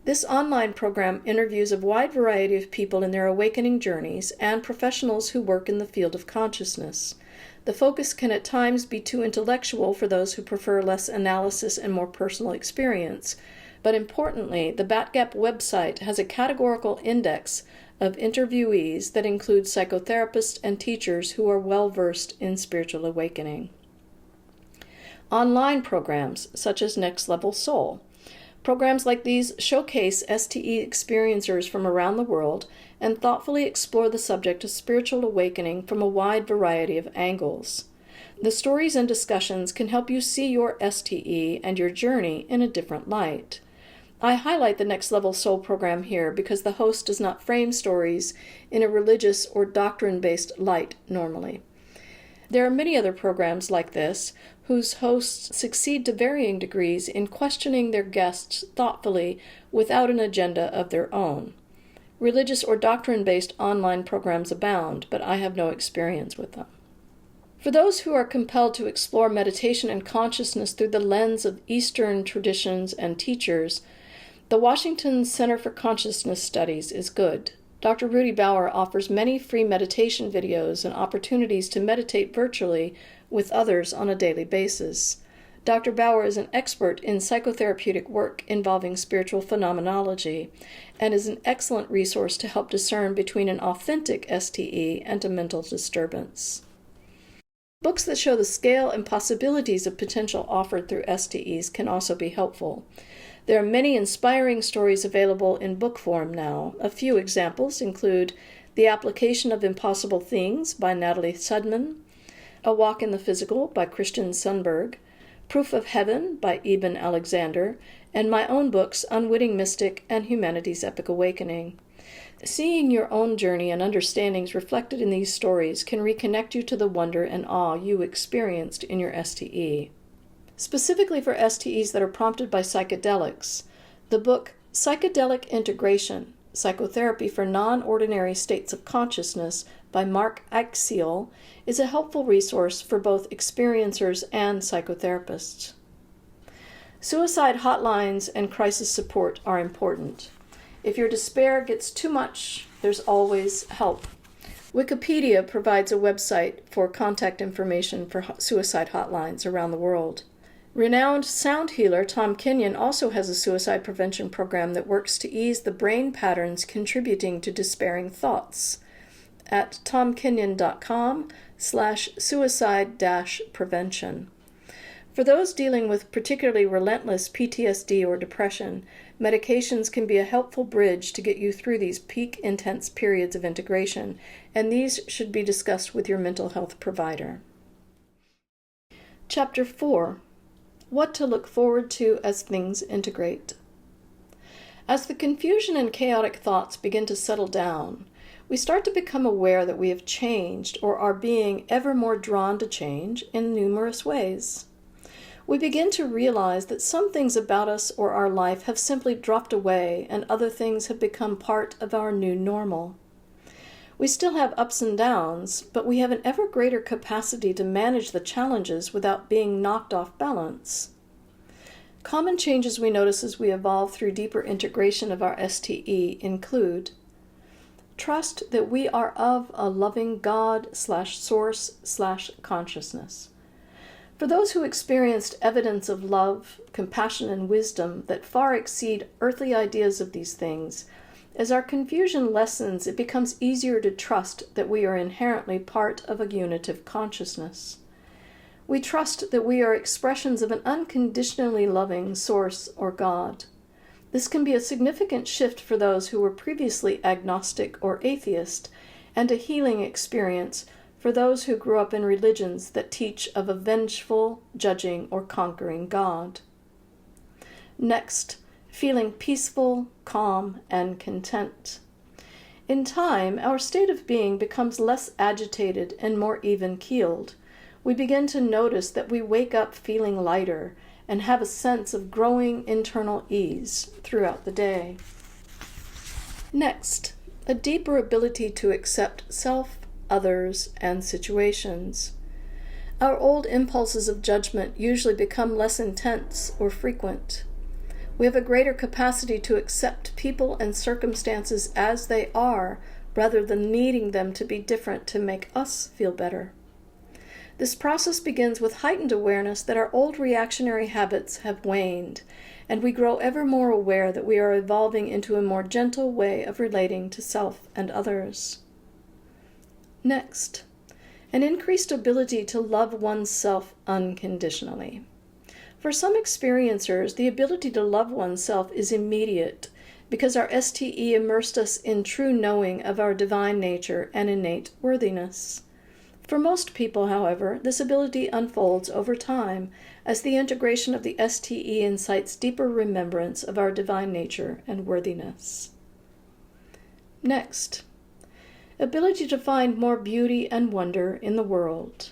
This online program interviews a wide variety of people in their awakening journeys and professionals who work in the field of consciousness. The focus can at times be too intellectual for those who prefer less analysis and more personal experience, but importantly, the BatGap website has a categorical index of interviewees that include psychotherapists and teachers who are well-versed in spiritual awakening. Online programs, such as Next Level Soul. Programs like these showcase STE experiencers from around the world and thoughtfully explore the subject of spiritual awakening from a wide variety of angles. The stories and discussions can help you see your STE and your journey in a different light. I highlight the Next Level Soul program here because the host does not frame stories in a religious or doctrine-based light normally. There are many other programs like this whose hosts succeed to varying degrees in questioning their guests thoughtfully without an agenda of their own. Religious or doctrine-based online programs abound, but I have no experience with them. For those who are compelled to explore meditation and consciousness through the lens of Eastern traditions and teachers, the Washington Center for Consciousness Studies is good. Dr. Rudy Bauer offers many free meditation videos and opportunities to meditate virtually with others on a daily basis. Dr. Bauer is an expert in psychotherapeutic work involving spiritual phenomenology and is an excellent resource to help discern between an authentic STE and a mental disturbance. Books that show the scale and possibilities of potential offered through STEs can also be helpful. There are many inspiring stories available in book form now. A few examples include The Application of Impossible Things by Natalie Sudman, A Walk in the Physical by Christian Sundberg, Proof of Heaven by Eben Alexander, and my own books Unwitting Mystic and Humanity's Epic Awakening. Seeing your own journey and understandings reflected in these stories can reconnect you to the wonder and awe you experienced in your STE. Specifically for STEs that are prompted by psychedelics, the book Psychedelic Integration, Psychotherapy for Non-Ordinary States of Consciousness by Mark Eichsiel is a helpful resource for both experiencers and psychotherapists. Suicide hotlines and crisis support are important. If your despair gets too much, there's always help. Wikipedia provides a website for contact information for suicide hotlines around the world. Renowned sound healer Tom Kenyon also has a suicide prevention program that works to ease the brain patterns contributing to despairing thoughts at tomkenyon.com/suicide-prevention. For those dealing with particularly relentless PTSD or depression, medications can be a helpful bridge to get you through these peak intense periods of integration, and these should be discussed with your mental health provider. Chapter 4. What to look forward to as things integrate. As the confusion and chaotic thoughts begin to settle down, we start to become aware that we have changed or are being ever more drawn to change in numerous ways. We begin to realize that some things about us or our life have simply dropped away and other things have become part of our new normal. We still have ups and downs, but we have an ever greater capacity to manage the challenges without being knocked off balance. Common changes we notice as we evolve through deeper integration of our STE include trust that we are of a loving God/source/consciousness. For those who experienced evidence of love, compassion, and wisdom that far exceed earthly ideas of these things, as our confusion lessens, it becomes easier to trust that we are inherently part of a unitive consciousness. We trust that we are expressions of an unconditionally loving source or God. This can be a significant shift for those who were previously agnostic or atheist, and a healing experience for those who grew up in religions that teach of a vengeful, judging, or conquering God. Next, feeling peaceful, calm, and content. In time, our state of being becomes less agitated and more even-keeled. We begin to notice that we wake up feeling lighter and have a sense of growing internal ease throughout the day. Next, a deeper ability to accept self, others, and situations. Our old impulses of judgment usually become less intense or frequent. We have a greater capacity to accept people and circumstances as they are, rather than needing them to be different to make us feel better. This process begins with heightened awareness that our old reactionary habits have waned, and we grow ever more aware that we are evolving into a more gentle way of relating to self and others. Next, an increased ability to love oneself unconditionally. For some experiencers, the ability to love oneself is immediate because our STE immersed us in true knowing of our divine nature and innate worthiness. For most people, however, this ability unfolds over time as the integration of the STE incites deeper remembrance of our divine nature and worthiness. Next, ability to find more beauty and wonder in the world.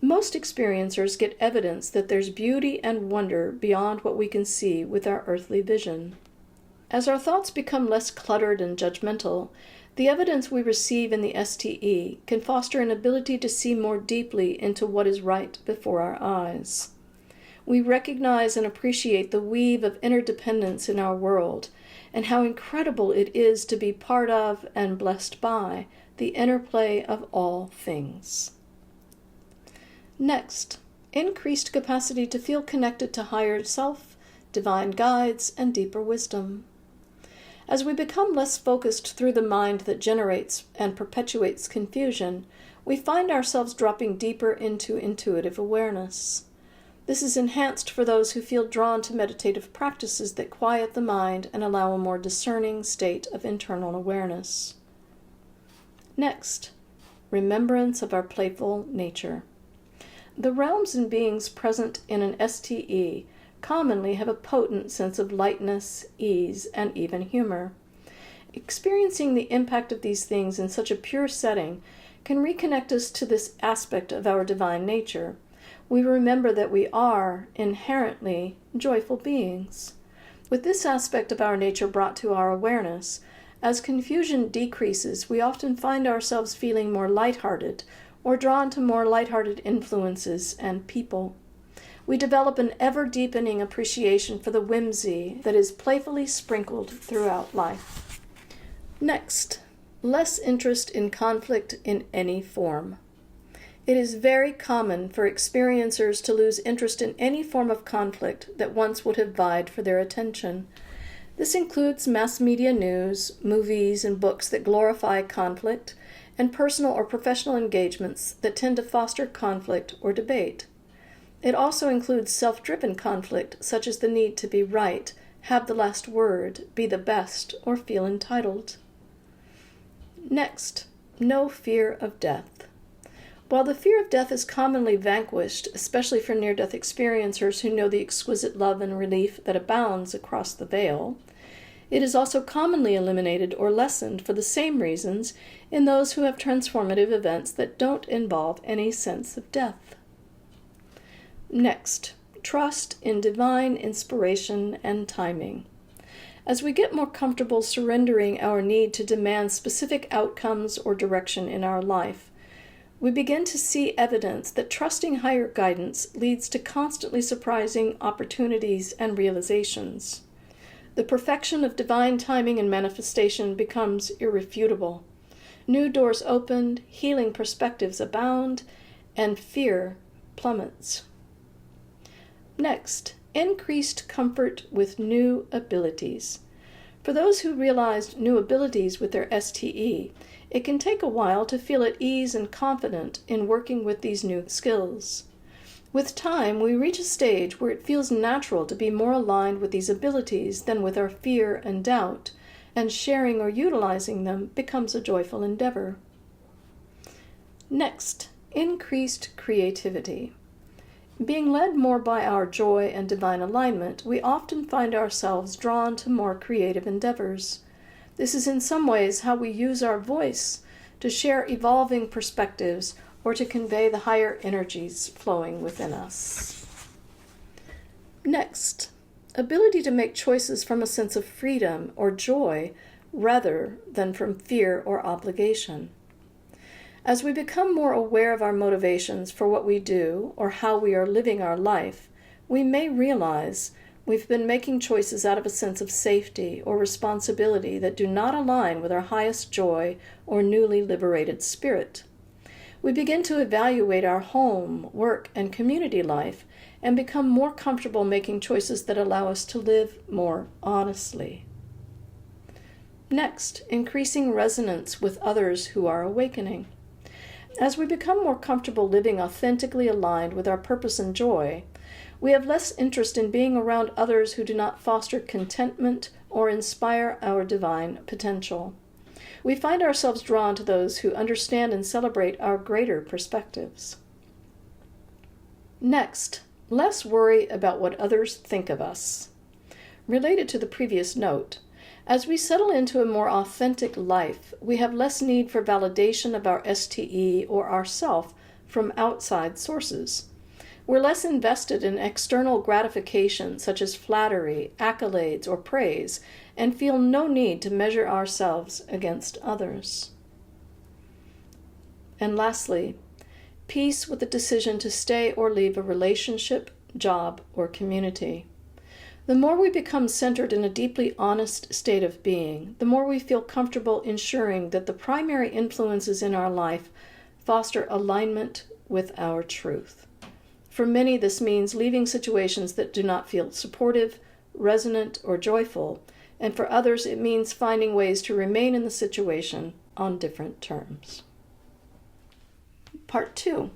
Most experiencers get evidence that there's beauty and wonder beyond what we can see with our earthly vision. As our thoughts become less cluttered and judgmental, the evidence we receive in the STE can foster an ability to see more deeply into what is right before our eyes. We recognize and appreciate the weave of interdependence in our world, and how incredible it is to be part of and blessed by the interplay of all things. Next, increased capacity to feel connected to higher self, divine guides, and deeper wisdom. As we become less focused through the mind that generates and perpetuates confusion, we find ourselves dropping deeper into intuitive awareness. This is enhanced for those who feel drawn to meditative practices that quiet the mind and allow a more discerning state of internal awareness. Next, remembrance of our playful nature. The realms and beings present in an STE commonly have a potent sense of lightness, ease, and even humor. Experiencing the impact of these things in such a pure setting can reconnect us to this aspect of our divine nature. We remember that we are, inherently, joyful beings. With this aspect of our nature brought to our awareness, as confusion decreases, we often find ourselves feeling more lighthearted or drawn to more lighthearted influences and people. We develop an ever-deepening appreciation for the whimsy that is playfully sprinkled throughout life. Next, less interest in conflict in any form. It is very common for experiencers to lose interest in any form of conflict that once would have vied for their attention. This includes mass media news, movies, and books that glorify conflict, and personal or professional engagements that tend to foster conflict or debate. It also includes self-driven conflict, such as the need to be right, have the last word, be the best, or feel entitled. Next, no fear of death. While the fear of death is commonly vanquished, especially for near-death experiencers who know the exquisite love and relief that abounds across the veil, it is also commonly eliminated or lessened for the same reasons in those who have transformative events that don't involve any sense of death. Next, trust in divine inspiration and timing. As we get more comfortable surrendering our need to demand specific outcomes or direction in our life, we begin to see evidence that trusting higher guidance leads to constantly surprising opportunities and realizations. The perfection of divine timing and manifestation becomes irrefutable. New doors opened, healing perspectives abound, and fear plummets. Next, increased comfort with new abilities. For those who realized new abilities with their STE, it can take a while to feel at ease and confident in working with these new skills. With time, we reach a stage where it feels natural to be more aligned with these abilities than with our fear and doubt, and sharing or utilizing them becomes a joyful endeavor. Next, increased creativity. Being led more by our joy and divine alignment, we often find ourselves drawn to more creative endeavors. This is in some ways how we use our voice to share evolving perspectives or to convey the higher energies flowing within us. Next, ability to make choices from a sense of freedom or joy rather than from fear or obligation. As we become more aware of our motivations for what we do or how we are living our life, we may realize we've been making choices out of a sense of safety or responsibility that do not align with our highest joy or newly liberated spirit. We begin to evaluate our home, work, and community life and become more comfortable making choices that allow us to live more honestly. Next, increasing resonance with others who are awakening. As we become more comfortable living authentically aligned with our purpose and joy, we have less interest in being around others who do not foster contentment or inspire our divine potential. We find ourselves drawn to those who understand and celebrate our greater perspectives. Next, less worry about what others think of us. Related to the previous note, as we settle into a more authentic life, we have less need for validation of our STE or ourself from outside sources. We're less invested in external gratification such as flattery, accolades, or praise, and feel no need to measure ourselves against others. And lastly, peace with the decision to stay or leave a relationship, job, or community. The more we become centered in a deeply honest state of being, the more we feel comfortable ensuring that the primary influences in our life foster alignment with our truth. For many, this means leaving situations that do not feel supportive, resonant, or joyful, and for others, it means finding ways to remain in the situation on different terms. Part 2.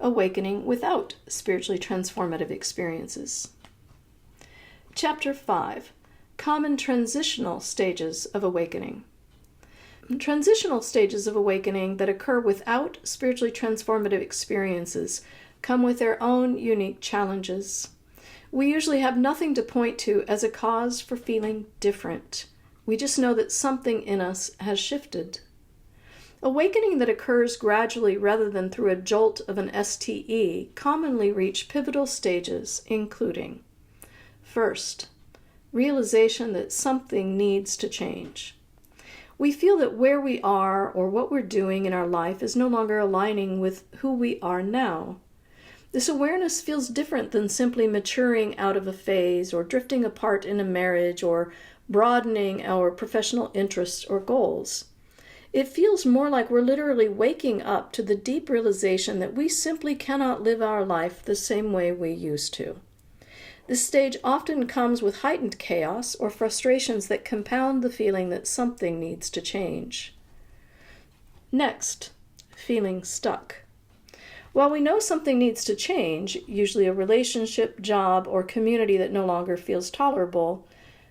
Awakening without spiritually transformative experiences. Chapter 5. Common transitional stages of awakening. Transitional stages of awakening that occur without spiritually transformative experiences come with their own unique challenges. We usually have nothing to point to as a cause for feeling different. We just know that something in us has shifted. Awakening that occurs gradually rather than through a jolt of an STE commonly reach pivotal stages, including: first, realization that something needs to change. We feel that where we are or what we're doing in our life is no longer aligning with who we are now. This awareness feels different than simply maturing out of a phase or drifting apart in a marriage or broadening our professional interests or goals. It feels more like we're literally waking up to the deep realization that we simply cannot live our life the same way we used to. This stage often comes with heightened chaos or frustrations that compound the feeling that something needs to change. Next, feeling stuck. While we know something needs to change, usually a relationship, job, or community that no longer feels tolerable,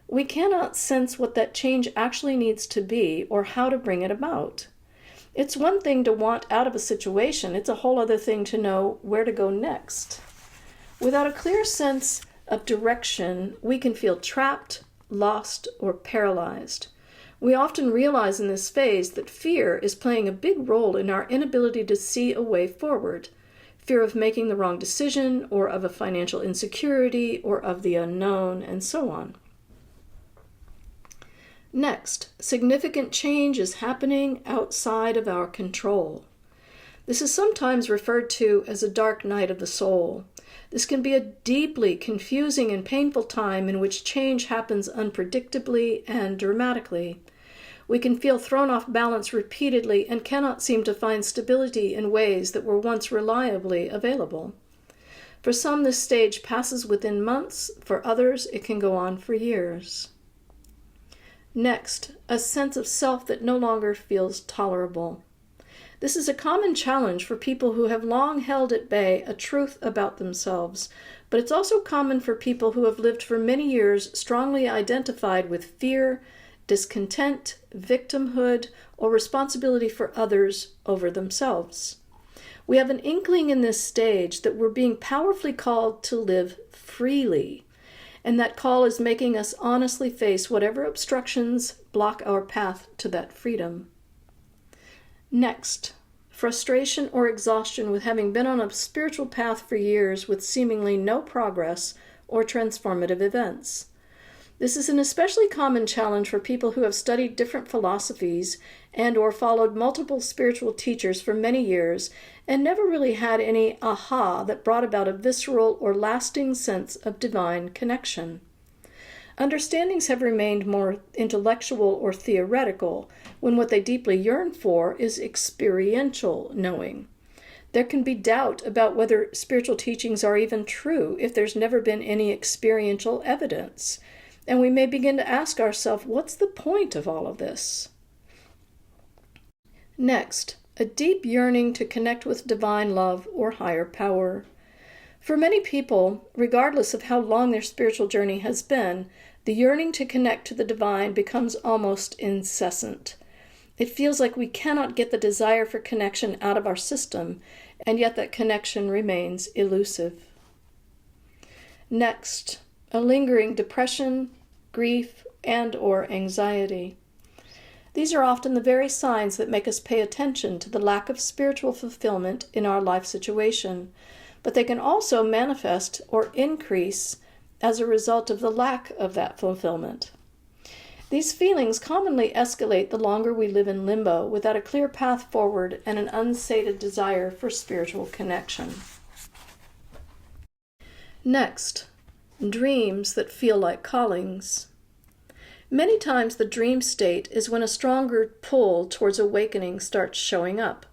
we cannot sense what that change actually needs to be or how to bring it about. It's one thing to want out of a situation, it's a whole other thing to know where to go next. Without a clear sense of direction, we can feel trapped, lost, or paralyzed. We often realize in this phase that fear is playing a big role in our inability to see a way forward. Fear of making the wrong decision, or of a financial insecurity, or of the unknown, and so on. Next, significant change is happening outside of our control. This is sometimes referred to as a dark night of the soul. This can be a deeply confusing and painful time in which change happens unpredictably and dramatically. We can feel thrown off balance repeatedly and cannot seem to find stability in ways that were once reliably available. For some, this stage passes within months. For others, it can go on for years. Next, a sense of self that no longer feels tolerable. This is a common challenge for people who have long held at bay a truth about themselves, but it's also common for people who have lived for many years strongly identified with fear, discontent, victimhood, or responsibility for others over themselves. We have an inkling in this stage that we're being powerfully called to live freely, and that call is making us honestly face whatever obstructions block our path to that freedom. Next, frustration or exhaustion with having been on a spiritual path for years with seemingly no progress or transformative events. This is an especially common challenge for people who have studied different philosophies and or followed multiple spiritual teachers for many years and never really had any aha that brought about a visceral or lasting sense of divine connection. Understandings have remained more intellectual or theoretical when what they deeply yearn for is experiential knowing. There can be doubt about whether spiritual teachings are even true if there's never been any experiential evidence. And we may begin to ask ourselves, what's the point of all of this? Next, a deep yearning to connect with divine love or higher power. For many people, regardless of how long their spiritual journey has been, the yearning to connect to the divine becomes almost incessant. It feels like we cannot get the desire for connection out of our system, and yet that connection remains elusive. Next, a lingering depression, grief, and or anxiety. These are often the very signs that make us pay attention to the lack of spiritual fulfillment in our life situation, but they can also manifest or increase as a result of the lack of that fulfillment. These feelings commonly escalate the longer we live in limbo without a clear path forward and an unsated desire for spiritual connection. Next, dreams that feel like callings. Many times the dream state is when a stronger pull towards awakening starts showing up.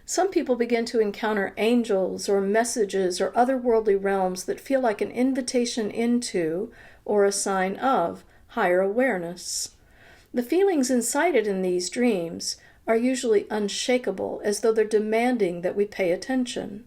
Some people begin to encounter angels or messages or otherworldly realms that feel like an invitation into or a sign of higher awareness. The feelings incited in these dreams are usually unshakable, as though they're demanding that we pay attention.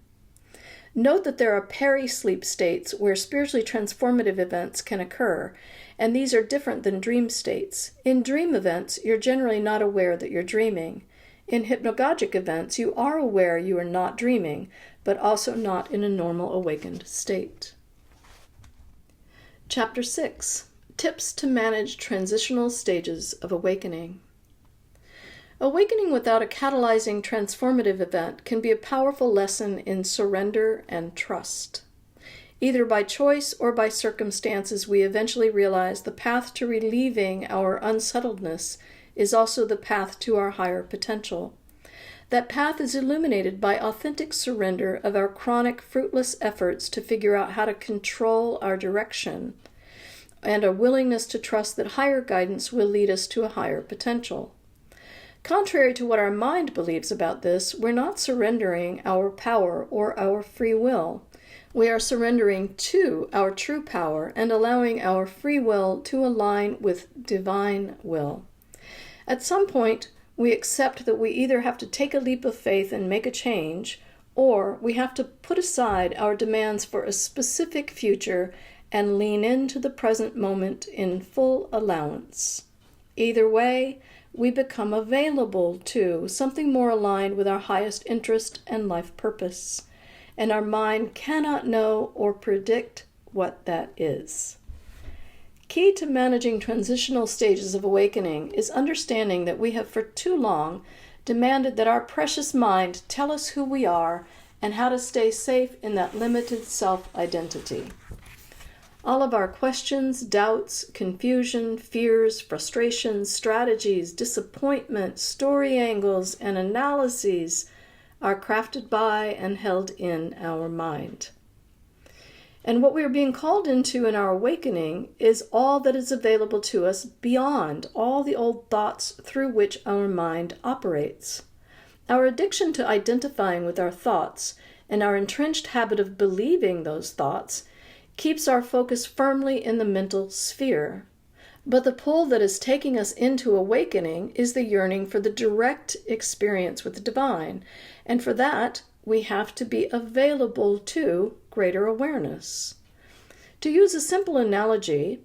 Note that there are peri-sleep states where spiritually transformative events can occur, and these are different than dream states. In dream events, you're generally not aware that you're dreaming. In hypnagogic events, you are aware you are not dreaming, but also not in a normal awakened state. Chapter 6. Tips to manage transitional stages of awakening. Awakening without a catalyzing transformative event can be a powerful lesson in surrender and trust. Either by choice or by circumstances, we eventually realize the path to relieving our unsettledness is also the path to our higher potential. That path is illuminated by authentic surrender of our chronic, fruitless efforts to figure out how to control our direction, and a willingness to trust that higher guidance will lead us to a higher potential. Contrary to what our mind believes about this, we're not surrendering our power or our free will. We are surrendering to our true power and allowing our free will to align with divine will. At some point, we accept that we either have to take a leap of faith and make a change, or we have to put aside our demands for a specific future and lean into the present moment in full allowance. Either way, we become available to something more aligned with our highest interest and life purpose, and our mind cannot know or predict what that is. Key to managing transitional stages of awakening is understanding that we have for too long demanded that our precious mind tell us who we are and how to stay safe in that limited self-identity. All of our questions, doubts, confusion, fears, frustrations, strategies, disappointment, story angles, and analyses are crafted by and held in our mind. And what we are being called into in our awakening is all that is available to us beyond all the old thoughts through which our mind operates. Our addiction to identifying with our thoughts and our entrenched habit of believing those thoughts keeps our focus firmly in the mental sphere. But the pull that is taking us into awakening is the yearning for the direct experience with the divine, and for that, we have to be available to greater awareness. To use a simple analogy,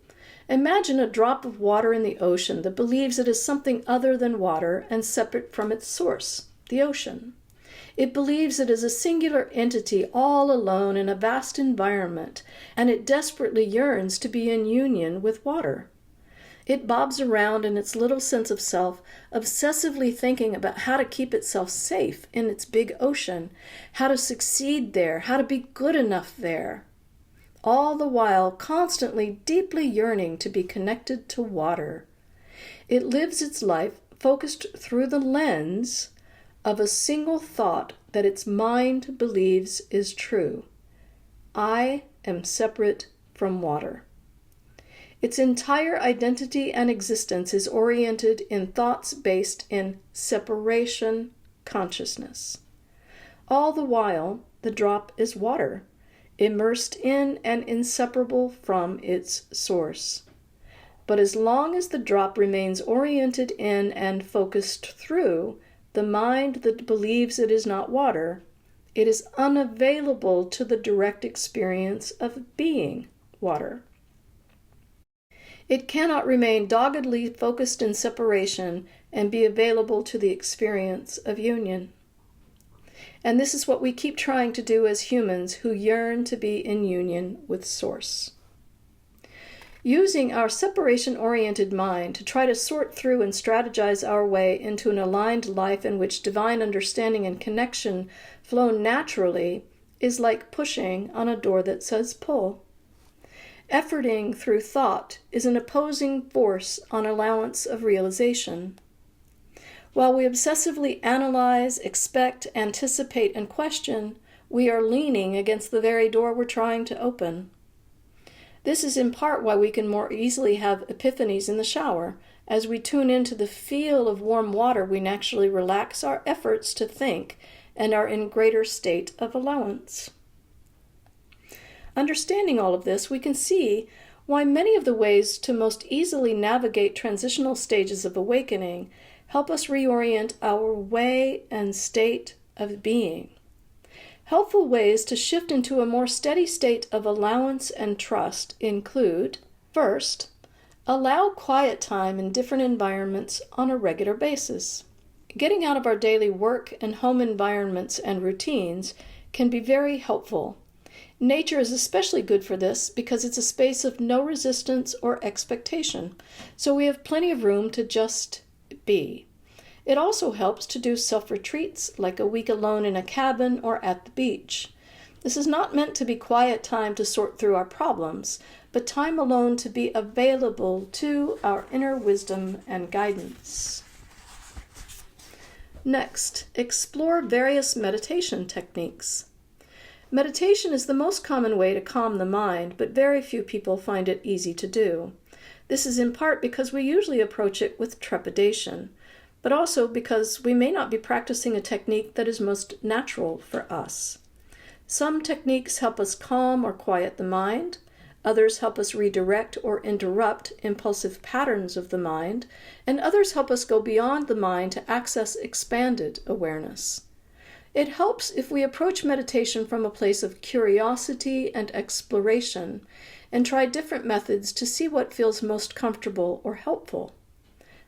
Imagine a drop of water in the ocean that believes it is something other than water and separate from its source, the ocean. It believes it is a singular entity all alone in a vast environment, and it desperately yearns to be in union with water. It bobs around in its little sense of self, obsessively thinking about how to keep itself safe in its big ocean, how to succeed there, how to be good enough there. All the while constantly deeply yearning to be connected to water. It lives its life focused through the lens of a single thought that its mind believes is true. I am separate from water. Its entire identity and existence is oriented in thoughts based in separation consciousness. All the while, the drop is water, immersed in and inseparable from its source. But as long as the drop remains oriented in and focused through the mind that believes it is not water, it is unavailable to the direct experience of being water. It cannot remain doggedly focused in separation and be available to the experience of union. And this is what we keep trying to do as humans who yearn to be in union with Source. Using our separation-oriented mind to try to sort through and strategize our way into an aligned life in which divine understanding and connection flow naturally is like pushing on a door that says pull. Efforting through thought is an opposing force on allowance of realization. While we obsessively analyze, expect, anticipate, and question, we are leaning against the very door we're trying to open. This is in part why we can more easily have epiphanies in the shower. As we tune into the feel of warm water, we naturally relax our efforts to think and are in greater state of allowance. Understanding all of this, we can see why many of the ways to most easily navigate transitional stages of awakening help us reorient our way and state of being. Helpful ways to shift into a more steady state of allowance and trust include, first, allow quiet time in different environments on a regular basis. Getting out of our daily work and home environments and routines can be very helpful. Nature is especially good for this because it's a space of no resistance or expectation, so we have plenty of room to just be. It also helps to do self-retreats like a week alone in a cabin or at the beach. This is not meant to be quiet time to sort through our problems, but time alone to be available to our inner wisdom and guidance. Next, explore various meditation techniques. Meditation is the most common way to calm the mind, but very few people find it easy to do. This is in part because we usually approach it with trepidation, but also because we may not be practicing a technique that is most natural for us. Some techniques help us calm or quiet the mind. Others help us redirect or interrupt impulsive patterns of the mind, and others help us go beyond the mind to access expanded awareness. It helps if we approach meditation from a place of curiosity and exploration and try different methods to see what feels most comfortable or helpful.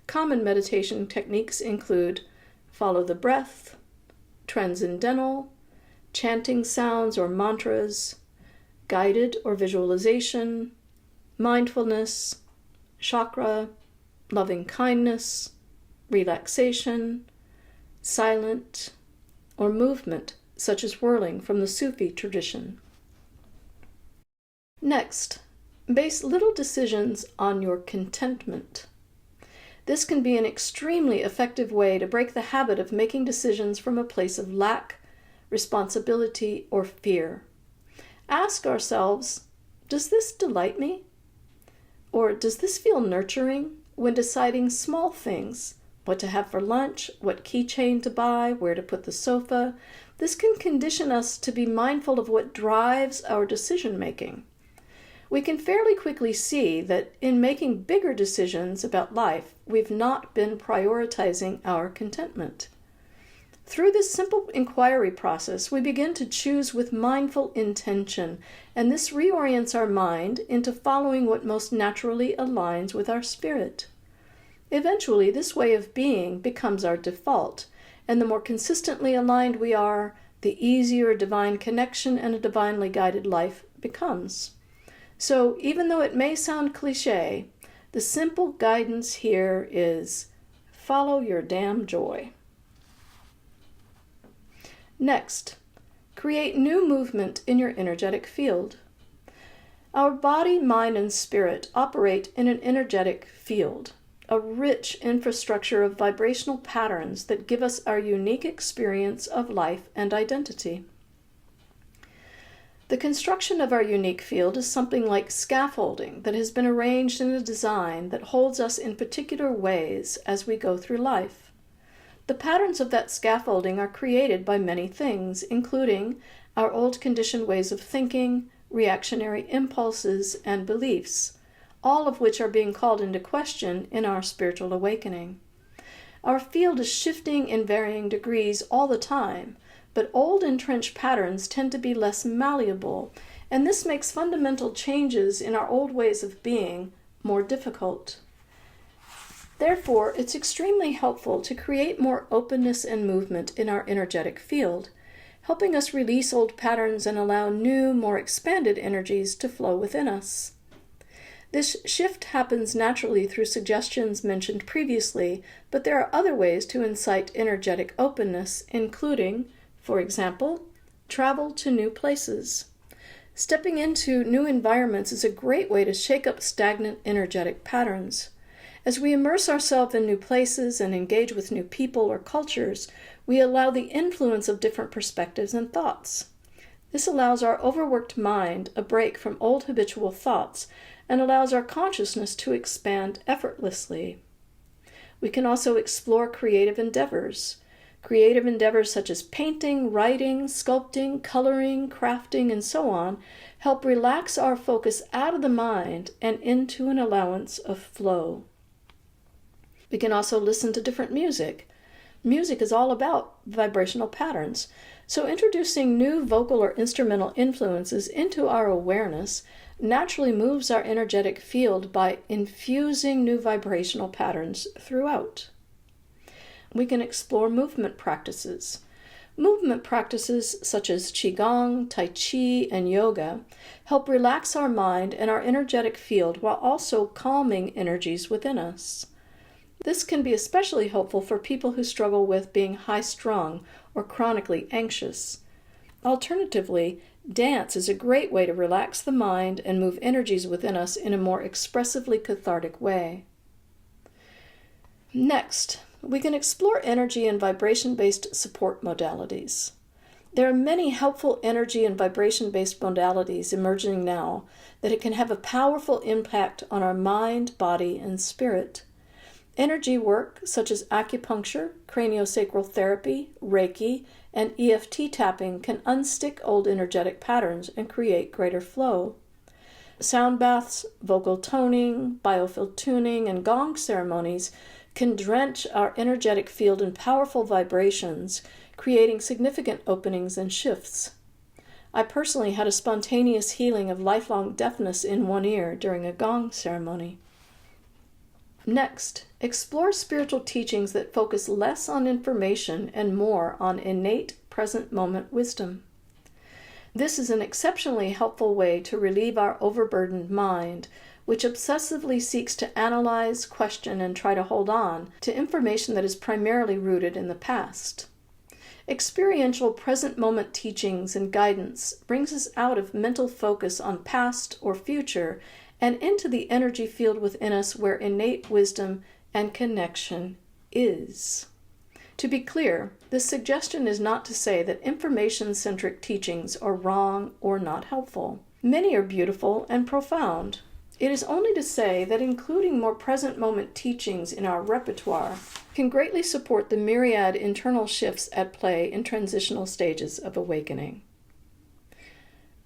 Common meditation techniques include follow the breath, transcendental, chanting sounds or mantras, guided or visualization, mindfulness, chakra, loving kindness, relaxation, silent, or movement, such as whirling from the Sufi tradition. Next, base little decisions on your contentment. This can be an extremely effective way to break the habit of making decisions from a place of lack, responsibility, or fear. Ask ourselves, does this delight me? Or does this feel nurturing when deciding small things? What to have for lunch, what keychain to buy, where to put the sofa. This can condition us to be mindful of what drives our decision-making. We can fairly quickly see that in making bigger decisions about life, we've not been prioritizing our contentment. Through this simple inquiry process, we begin to choose with mindful intention, and this reorients our mind into following what most naturally aligns with our spirit. Eventually, this way of being becomes our default, and the more consistently aligned we are, the easier a divine connection and a divinely guided life becomes. So, even though it may sound cliche, the simple guidance here is follow your damn joy. Next, create new movement in your energetic field. Our body, mind, and spirit operate in an energetic field, a rich infrastructure of vibrational patterns that give us our unique experience of life and identity. The construction of our unique field is something like scaffolding that has been arranged in a design that holds us in particular ways as we go through life. The patterns of that scaffolding are created by many things, including our old conditioned ways of thinking, reactionary impulses, and beliefs, all of which are being called into question in our spiritual awakening. Our field is shifting in varying degrees all the time, but old entrenched patterns tend to be less malleable, and this makes fundamental changes in our old ways of being more difficult. Therefore, it's extremely helpful to create more openness and movement in our energetic field, helping us release old patterns and allow new, more expanded energies to flow within us. This shift happens naturally through suggestions mentioned previously, but there are other ways to incite energetic openness, including, for example, travel to new places. Stepping into new environments is a great way to shake up stagnant energetic patterns. As we immerse ourselves in new places and engage with new people or cultures, we allow the influence of different perspectives and thoughts. This allows our overworked mind a break from old habitual thoughts and allows our consciousness to expand effortlessly. We can also explore creative endeavors. Creative endeavors such as painting, writing, sculpting, coloring, crafting, and so on help relax our focus out of the mind and into an allowance of flow. We can also listen to different music. Music is all about vibrational patterns, so introducing new vocal or instrumental influences into our awareness naturally moves our energetic field by infusing new vibrational patterns throughout. We can explore movement practices. Movement practices such as Qigong, Tai Chi, and yoga help relax our mind and our energetic field while also calming energies within us. This can be especially helpful for people who struggle with being high-strung or chronically anxious. Alternatively, dance is a great way to relax the mind and move energies within us in a more expressively cathartic way. Next, we can explore energy and vibration-based support modalities. There are many helpful energy and vibration-based modalities emerging now that it can have a powerful impact on our mind, body, and spirit. Energy work such as acupuncture, craniosacral therapy, Reiki, and EFT tapping can unstick old energetic patterns and create greater flow. Sound baths, vocal toning, biofield tuning, and gong ceremonies can drench our energetic field in powerful vibrations, creating significant openings and shifts. I personally had a spontaneous healing of lifelong deafness in one ear during a gong ceremony. Next, explore spiritual teachings that focus less on information and more on innate present moment wisdom. This is an exceptionally helpful way to relieve our overburdened mind, which obsessively seeks to analyze, question, and try to hold on to information that is primarily rooted in the past. Experiential present moment teachings and guidance brings us out of mental focus on past or future and into the energy field within us where innate wisdom and connection is. To be clear, this suggestion is not to say that information-centric teachings are wrong or not helpful. Many are beautiful and profound. It is only to say that including more present moment teachings in our repertoire can greatly support the myriad internal shifts at play in transitional stages of awakening.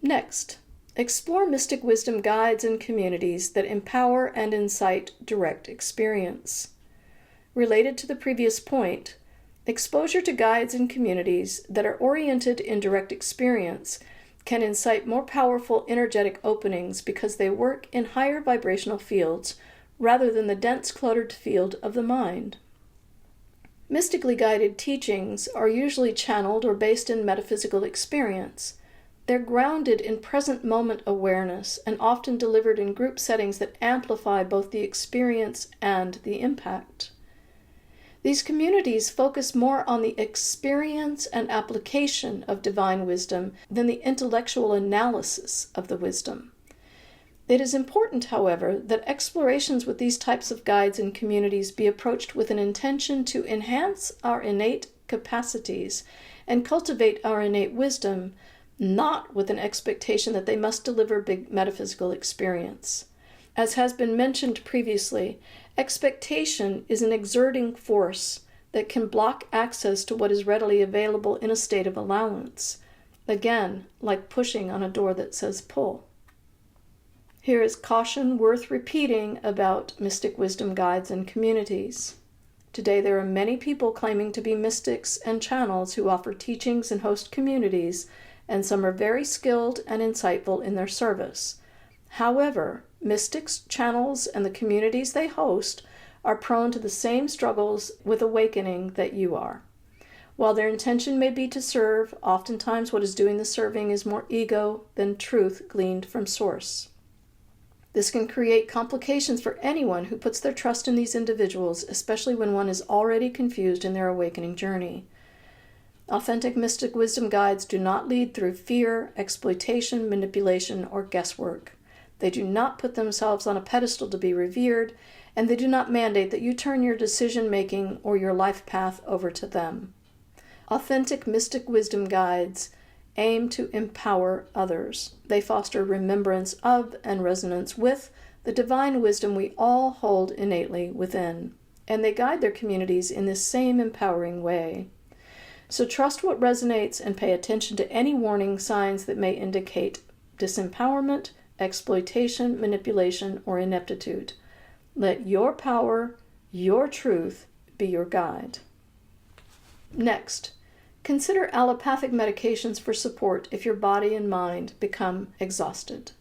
Next, explore mystic wisdom guides and communities that empower and incite direct experience. Related to the previous point, Exposure to guides and communities that are oriented in direct experience can incite more powerful energetic openings because they work in higher vibrational fields rather than the dense, cluttered field of the mind. Mystically guided teachings are usually channeled or based in metaphysical experience. They're grounded in present moment awareness and often delivered in group settings that amplify both the experience and the impact. These communities focus more on the experience and application of divine wisdom than the intellectual analysis of the wisdom. It is important, however, that explorations with these types of guides and communities be approached with an intention to enhance our innate capacities and cultivate our innate wisdom, not with an expectation that they must deliver big metaphysical experience. As has been mentioned previously, expectation is an exerting force that can block access to what is readily available in a state of allowance. Again, like pushing on a door that says pull. Here is caution worth repeating about mystic wisdom guides and communities. Today there are many people claiming to be mystics and channels who offer teachings and host communities, and some are very skilled and insightful in their service. However, mystics, channels, and the communities they host are prone to the same struggles with awakening that you are. While their intention may be to serve, oftentimes what is doing the serving is more ego than truth gleaned from source. This can create complications for anyone who puts their trust in these individuals, especially when one is already confused in their awakening journey. Authentic mystic wisdom guides do not lead through fear, exploitation, manipulation, or guesswork. They do not put themselves on a pedestal to be revered, and they do not mandate that you turn your decision-making or your life path over to them. Authentic mystic wisdom guides aim to empower others. They foster remembrance of and resonance with the divine wisdom we all hold innately within, and they guide their communities in this same empowering way. So trust what resonates and pay attention to any warning signs that may indicate disempowerment, exploitation, manipulation, or ineptitude. Let your power, your truth, be your guide. Next, consider allopathic medications for support if your body and mind become exhausted.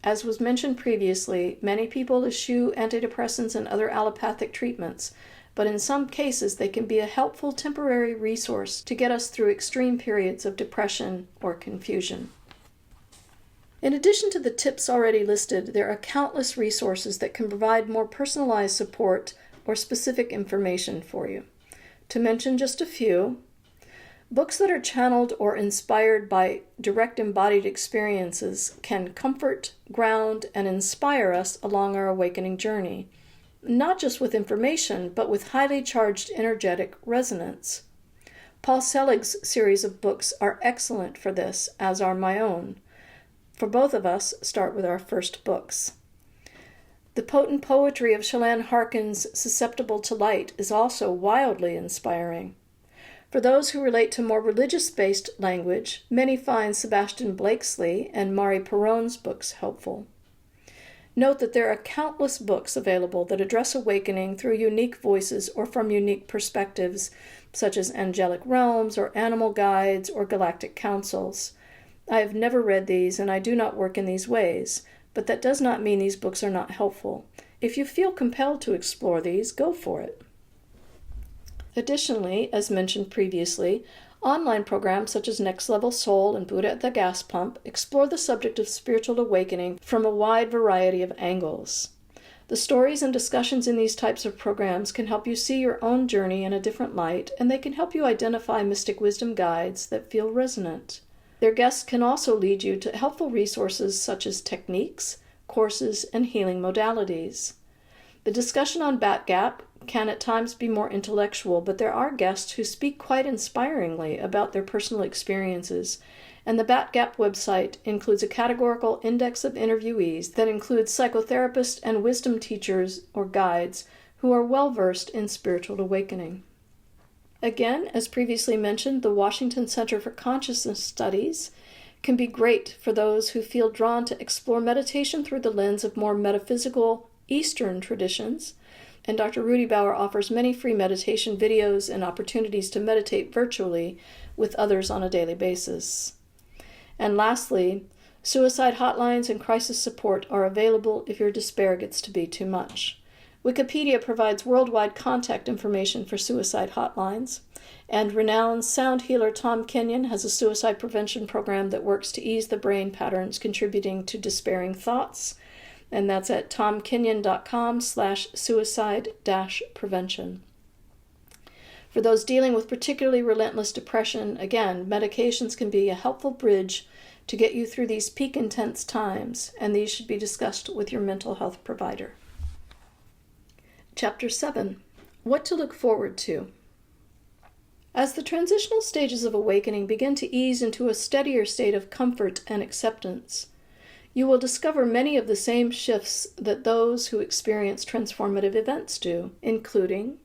As was mentioned previously, many people eschew antidepressants and other allopathic treatments, but in some cases they can be a helpful temporary resource to get us through extreme periods of depression or confusion. In addition to the tips already listed, there are countless resources that can provide more personalized support or specific information for you. To mention just a few, books that are channeled or inspired by direct embodied experiences can comfort, ground, and inspire us along our awakening journey, not just with information, but with highly charged energetic resonance. Paul Selig's series of books are excellent for this, as are my own. For both of us, start with our first books. The potent poetry of Shalane Harkin's Susceptible to Light is also wildly inspiring. For those who relate to more religious-based language, many find Sebastian Blakesley and Mari Perron's books helpful. Note that there are countless books available that address awakening through unique voices or from unique perspectives, such as Angelic Realms or Animal Guides or Galactic Councils. I have never read these, and I do not work in these ways, but that does not mean these books are not helpful. If you feel compelled to explore these, go for it. Additionally, as mentioned previously, online programs such as Next Level Soul and Buddha at the Gas Pump explore the subject of spiritual awakening from a wide variety of angles. The stories and discussions in these types of programs can help you see your own journey in a different light, and they can help you identify mystic wisdom guides that feel resonant. Their guests can also lead you to helpful resources such as techniques, courses, and healing modalities. The discussion on Bat Gap can at times be more intellectual, but there are guests who speak quite inspiringly about their personal experiences, and the Bat Gap website includes a categorical index of interviewees that includes psychotherapists and wisdom teachers or guides who are well-versed in spiritual awakening. Again, as previously mentioned, the Washington Center for Consciousness Studies can be great for those who feel drawn to explore meditation through the lens of more metaphysical Eastern traditions, And Dr. Rudy Bauer offers many free meditation videos and opportunities to meditate virtually with others on a daily basis. And lastly, suicide hotlines and crisis support are available if your despair gets to be too much. Wikipedia provides worldwide contact information for suicide hotlines, and renowned sound healer Tom Kenyon has a suicide prevention program that works to ease the brain patterns contributing to despairing thoughts, and that's at tomkenyon.com/suicide-prevention. For those dealing with particularly relentless depression, again, medications can be a helpful bridge to get you through these peak intense times, and these should be discussed with your mental health provider. Chapter 7. What to look forward to. As the transitional stages of awakening begin to ease into a steadier state of comfort and acceptance, you will discover many of the same shifts that those who experience transformative events do, including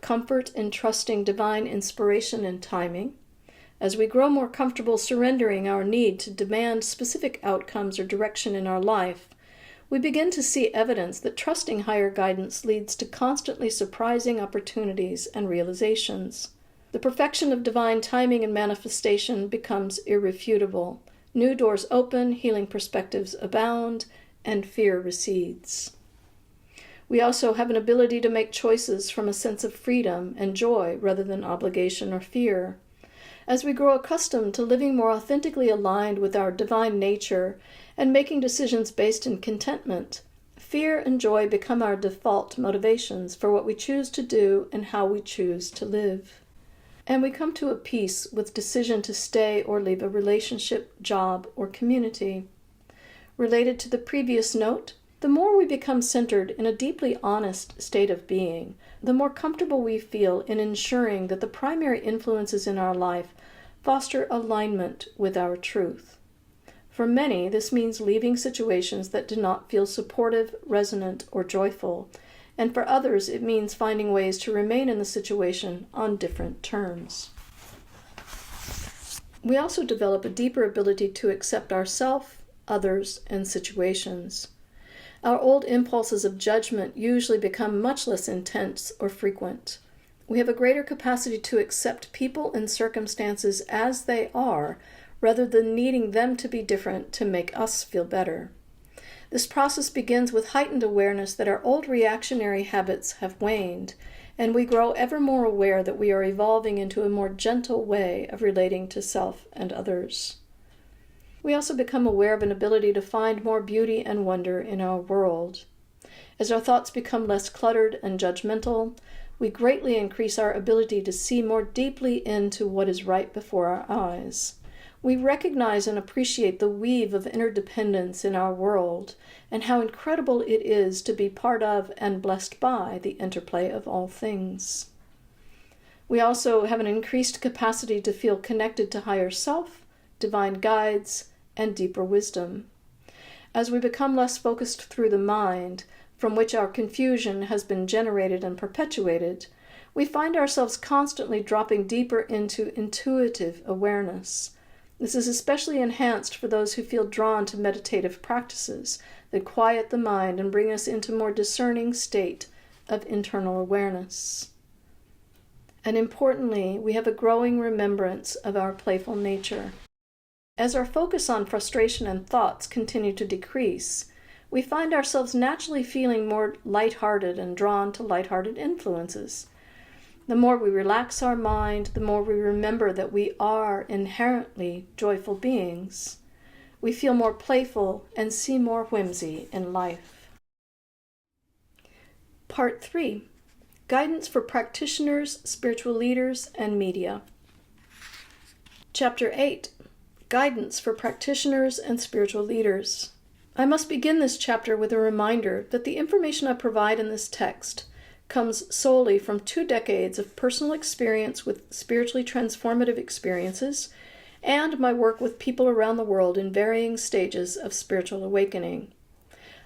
comfort in trusting divine inspiration and timing. As we grow more comfortable surrendering our need to demand specific outcomes or direction in our life, we begin to see evidence that trusting higher guidance leads to constantly surprising opportunities and realizations. The perfection of divine timing and manifestation becomes irrefutable. New doors open, healing perspectives abound, and fear recedes. We also have an ability to make choices from a sense of freedom and joy rather than obligation or fear. As we grow accustomed to living more authentically aligned with our divine nature and making decisions based in contentment, fear and joy become our default motivations for what we choose to do and how we choose to live. And we come to a peace with decision to stay or leave a relationship, job, or community. Related to the previous note, the more we become centered in a deeply honest state of being, the more comfortable we feel in ensuring that the primary influences in our life foster alignment with our truth. For many, this means leaving situations that do not feel supportive, resonant, or joyful, and for others it means finding ways to remain in the situation on different terms. We also develop a deeper ability to accept ourselves, others, and situations. Our old impulses of judgment usually become much less intense or frequent. We have a greater capacity to accept people and circumstances as they are, rather than needing them to be different to make us feel better. This process begins with heightened awareness that our old reactionary habits have waned, and we grow ever more aware that we are evolving into a more gentle way of relating to self and others. We also become aware of an ability to find more beauty and wonder in our world. As our thoughts become less cluttered and judgmental, we greatly increase our ability to see more deeply into what is right before our eyes. We recognize and appreciate the weave of interdependence in our world and how incredible it is to be part of and blessed by the interplay of all things. We also have an increased capacity to feel connected to higher self, divine guides, and deeper wisdom. As we become less focused through the mind, from which our confusion has been generated and perpetuated, we find ourselves constantly dropping deeper into intuitive awareness. This is especially enhanced for those who feel drawn to meditative practices that quiet the mind and bring us into a more discerning state of internal awareness. And importantly, we have a growing remembrance of our playful nature. As our focus on frustration and thoughts continue to decrease, we find ourselves naturally feeling more lighthearted and drawn to lighthearted influences. The more we relax our mind, the more we remember that we are inherently joyful beings. We feel more playful and see more whimsy in life. Part 3. Guidance for Practitioners, Spiritual Leaders, and Media. Chapter 8. Guidance for Practitioners and Spiritual Leaders. I must begin this chapter with a reminder that the information I provide in this text comes solely from 2 decades of personal experience with spiritually transformative experiences and my work with people around the world in varying stages of spiritual awakening.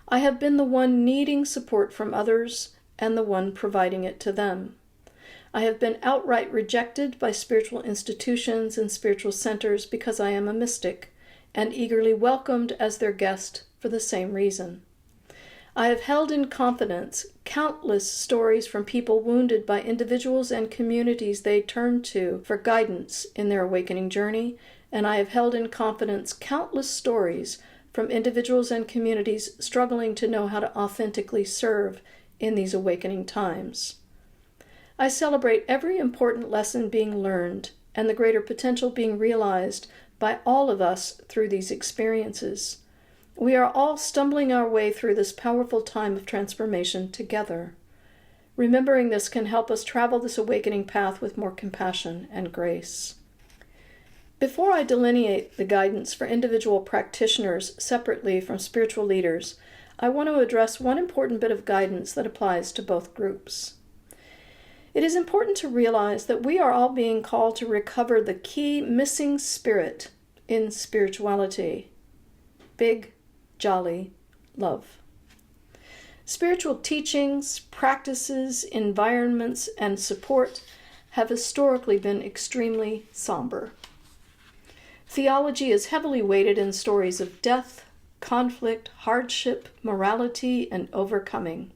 I have been the one needing support from others and the one providing it to them. I have been outright rejected by spiritual institutions and spiritual centers because I am a mystic, and eagerly welcomed as their guest for the same reason. I have held in confidence countless stories from people wounded by individuals and communities they turned to for guidance in their awakening journey, and I have held in confidence countless stories from individuals and communities struggling to know how to authentically serve in these awakening times. I celebrate every important lesson being learned and the greater potential being realized by all of us through these experiences. We are all stumbling our way through this powerful time of transformation together. Remembering this can help us travel this awakening path with more compassion and grace. Before I delineate the guidance for individual practitioners separately from spiritual leaders, I want to address one important bit of guidance that applies to both groups. It is important to realize that we are all being called to recover the key missing spirit in spirituality: big, jolly love. Spiritual teachings, practices, environments, and support have historically been extremely somber. Theology is heavily weighted in stories of death, conflict, hardship, morality, and overcoming.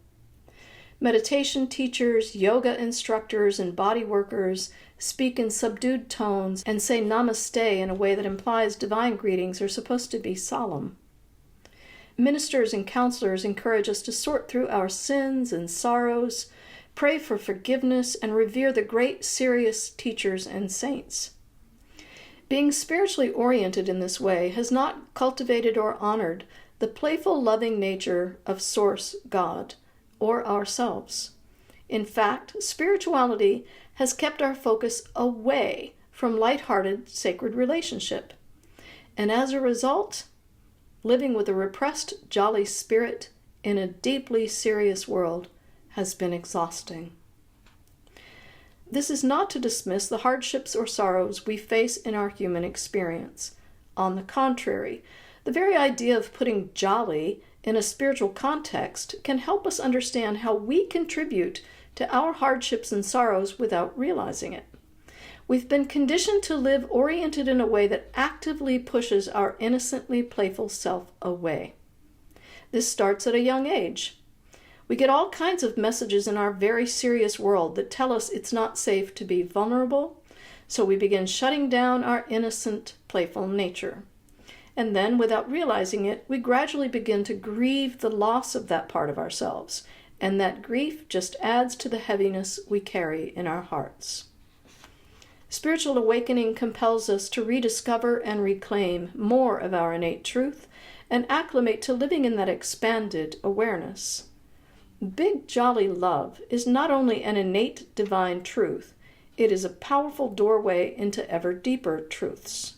Meditation teachers, yoga instructors, and body workers speak in subdued tones and say namaste in a way that implies divine greetings are supposed to be solemn. Ministers and counselors encourage us to sort through our sins and sorrows, pray for forgiveness, and revere the great serious teachers and saints. Being spiritually oriented in this way has not cultivated or honored the playful, loving nature of Source God or ourselves. In fact, spirituality has kept our focus away from light-hearted, sacred relationship. And as a result, living with a repressed, jolly spirit in a deeply serious world has been exhausting. This is not to dismiss the hardships or sorrows we face in our human experience. On the contrary, the very idea of putting jolly in a spiritual context can help us understand how we contribute to our hardships and sorrows without realizing it. We've been conditioned to live oriented in a way that actively pushes our innocently playful self away. This starts at a young age. We get all kinds of messages in our very serious world that tell us it's not safe to be vulnerable, so we begin shutting down our innocent, playful nature. And then, without realizing it, we gradually begin to grieve the loss of that part of ourselves, and that grief just adds to the heaviness we carry in our hearts. Spiritual awakening compels us to rediscover and reclaim more of our innate truth and acclimate to living in that expanded awareness. Big jolly love is not only an innate divine truth, it is a powerful doorway into ever deeper truths.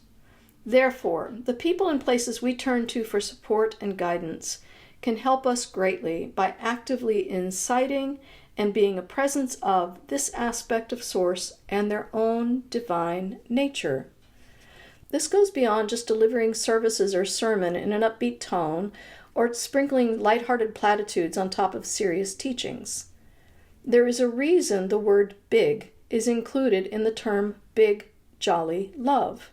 Therefore, the people and places we turn to for support and guidance can help us greatly by actively inciting and being a presence of this aspect of Source and their own divine nature. This goes beyond just delivering services or sermon in an upbeat tone or sprinkling lighthearted platitudes on top of serious teachings. There is a reason the word big is included in the term big, jolly love.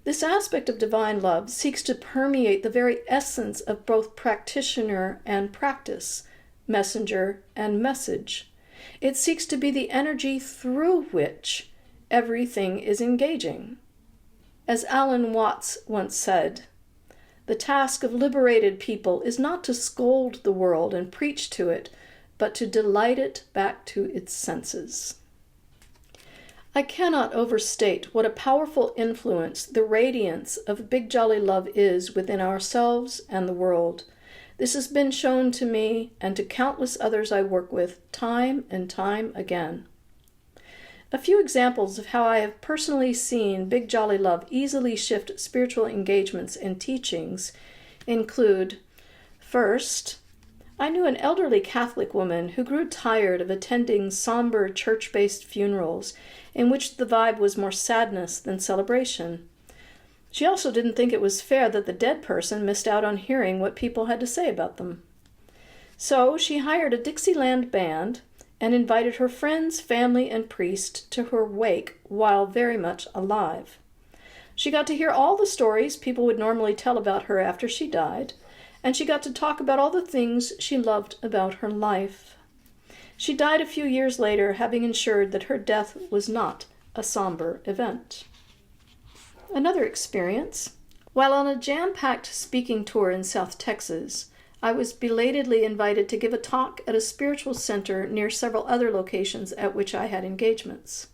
This aspect of divine love seeks to permeate the very essence of both practitioner and practice, messenger and message. It seeks to be the energy through which everything is engaging. As Alan Watts once said, the task of liberated people is not to scold the world and preach to it, but to delight it back to its senses. I cannot overstate what a powerful influence the radiance of Big Jolly Love is within ourselves and the world. This has been shown to me and to countless others I work with time and time again. A few examples of how I have personally seen Big Jolly Love easily shift spiritual engagements and teachings include: first, I knew an elderly Catholic woman who grew tired of attending somber church-based funerals in which the vibe was more sadness than celebration. She also didn't think it was fair that the dead person missed out on hearing what people had to say about them. So she hired a Dixieland band and invited her friends, family, and priest to her wake while very much alive. She got to hear all the stories people would normally tell about her after she died, and she got to talk about all the things she loved about her life. She died a few years later, having ensured that her death was not a somber event. Another experience. While on a jam-packed speaking tour in South Texas, I was belatedly invited to give a talk at a spiritual center near several other locations at which I had engagements.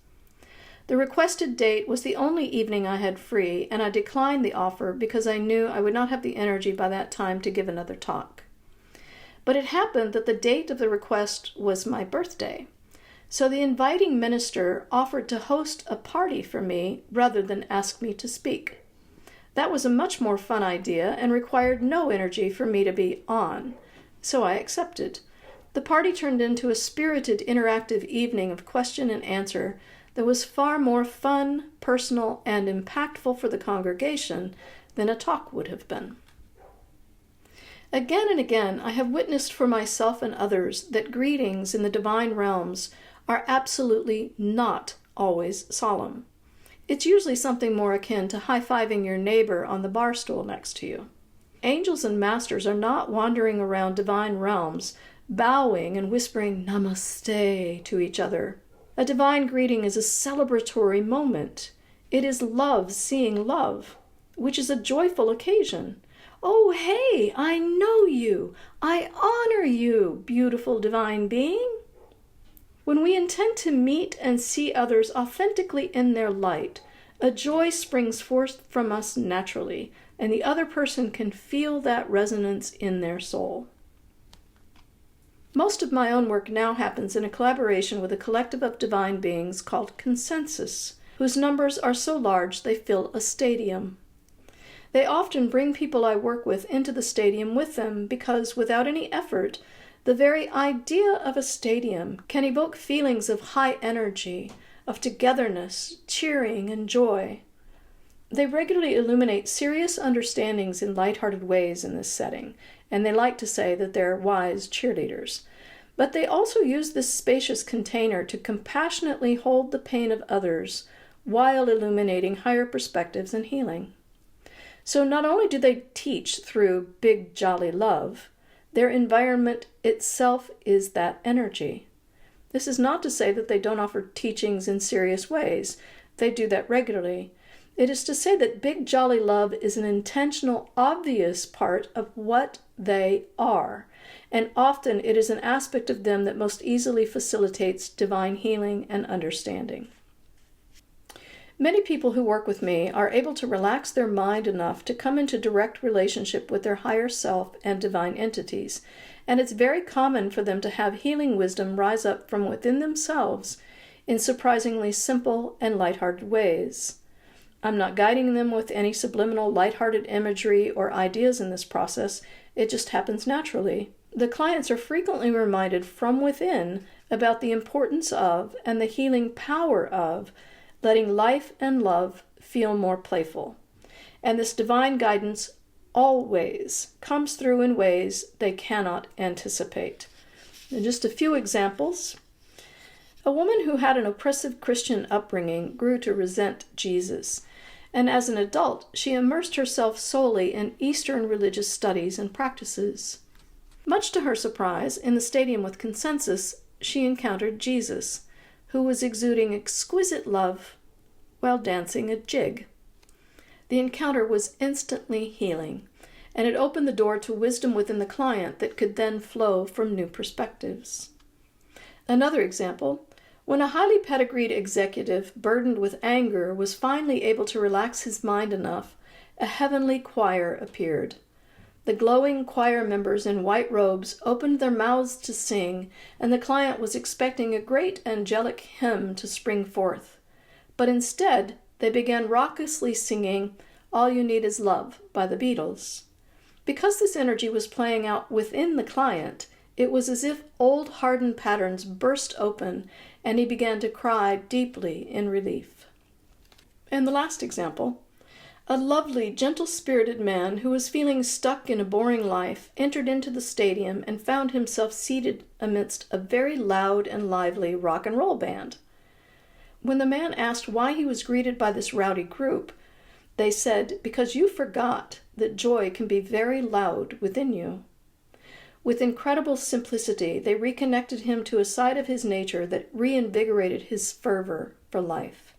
The requested date was the only evening I had free, and I declined the offer because I knew I would not have the energy by that time to give another talk. But it happened that the date of the request was my birthday, so the inviting minister offered to host a party for me rather than ask me to speak. That was a much more fun idea and required no energy for me to be on, so I accepted. The party turned into a spirited, interactive evening of question and answer that was far more fun, personal, and impactful for the congregation than a talk would have been. Again and again, I have witnessed for myself and others that greetings in the divine realms are absolutely not always solemn. It's usually something more akin to high-fiving your neighbor on the bar stool next to you. Angels and masters are not wandering around divine realms, bowing and whispering namaste to each other. A divine greeting is a celebratory moment. It is love seeing love, which is a joyful occasion. Oh, hey, I know you. I honor you, beautiful divine being. When we intend to meet and see others authentically in their light, a joy springs forth from us naturally, and the other person can feel that resonance in their soul. Most of my own work now happens in a collaboration with a collective of divine beings called Consensus, whose numbers are so large they fill a stadium. They often bring people I work with into the stadium with them because, without any effort, the very idea of a stadium can evoke feelings of high energy, of togetherness, cheering, and joy. They regularly illuminate serious understandings in lighthearted ways in this setting, and they like to say that they're wise cheerleaders. But they also use this spacious container to compassionately hold the pain of others while illuminating higher perspectives and healing. So not only do they teach through big jolly love, their environment itself is that energy. This is not to say that they don't offer teachings in serious ways. They do that regularly. It is to say that big jolly love is an intentional, obvious part of what they are, and often it is an aspect of them that most easily facilitates divine healing and understanding. Many people who work with me are able to relax their mind enough to come into direct relationship with their higher self and divine entities, and it's very common for them to have healing wisdom rise up from within themselves in surprisingly simple and lighthearted ways. I'm not guiding them with any subliminal lighthearted imagery or ideas in this process. It just happens naturally. The clients are frequently reminded from within about the importance of and the healing power of letting life and love feel more playful. And this divine guidance always comes through in ways they cannot anticipate. And just a few examples. A woman who had an oppressive Christian upbringing grew to resent Jesus, and as an adult, she immersed herself solely in Eastern religious studies and practices. Much to her surprise, in the stadium with Consensus, she encountered Jesus, who was exuding exquisite love while dancing a jig. The encounter was instantly healing, and it opened the door to wisdom within the client that could then flow from new perspectives. Another example, when a highly pedigreed executive burdened with anger was finally able to relax his mind enough, a heavenly choir appeared. The glowing choir members in white robes opened their mouths to sing, and the client was expecting a great angelic hymn to spring forth. But instead, they began raucously singing All You Need Is Love by the Beatles. Because this energy was playing out within the client, it was as if old hardened patterns burst open, and he began to cry deeply in relief. And the last example, a lovely, gentle-spirited man who was feeling stuck in a boring life entered into the stadium and found himself seated amidst a very loud and lively rock and roll band. When the man asked why he was greeted by this rowdy group, They said, because you forgot that joy can be very loud within you. With incredible simplicity, they reconnected him to a side of his nature that reinvigorated his fervor for life.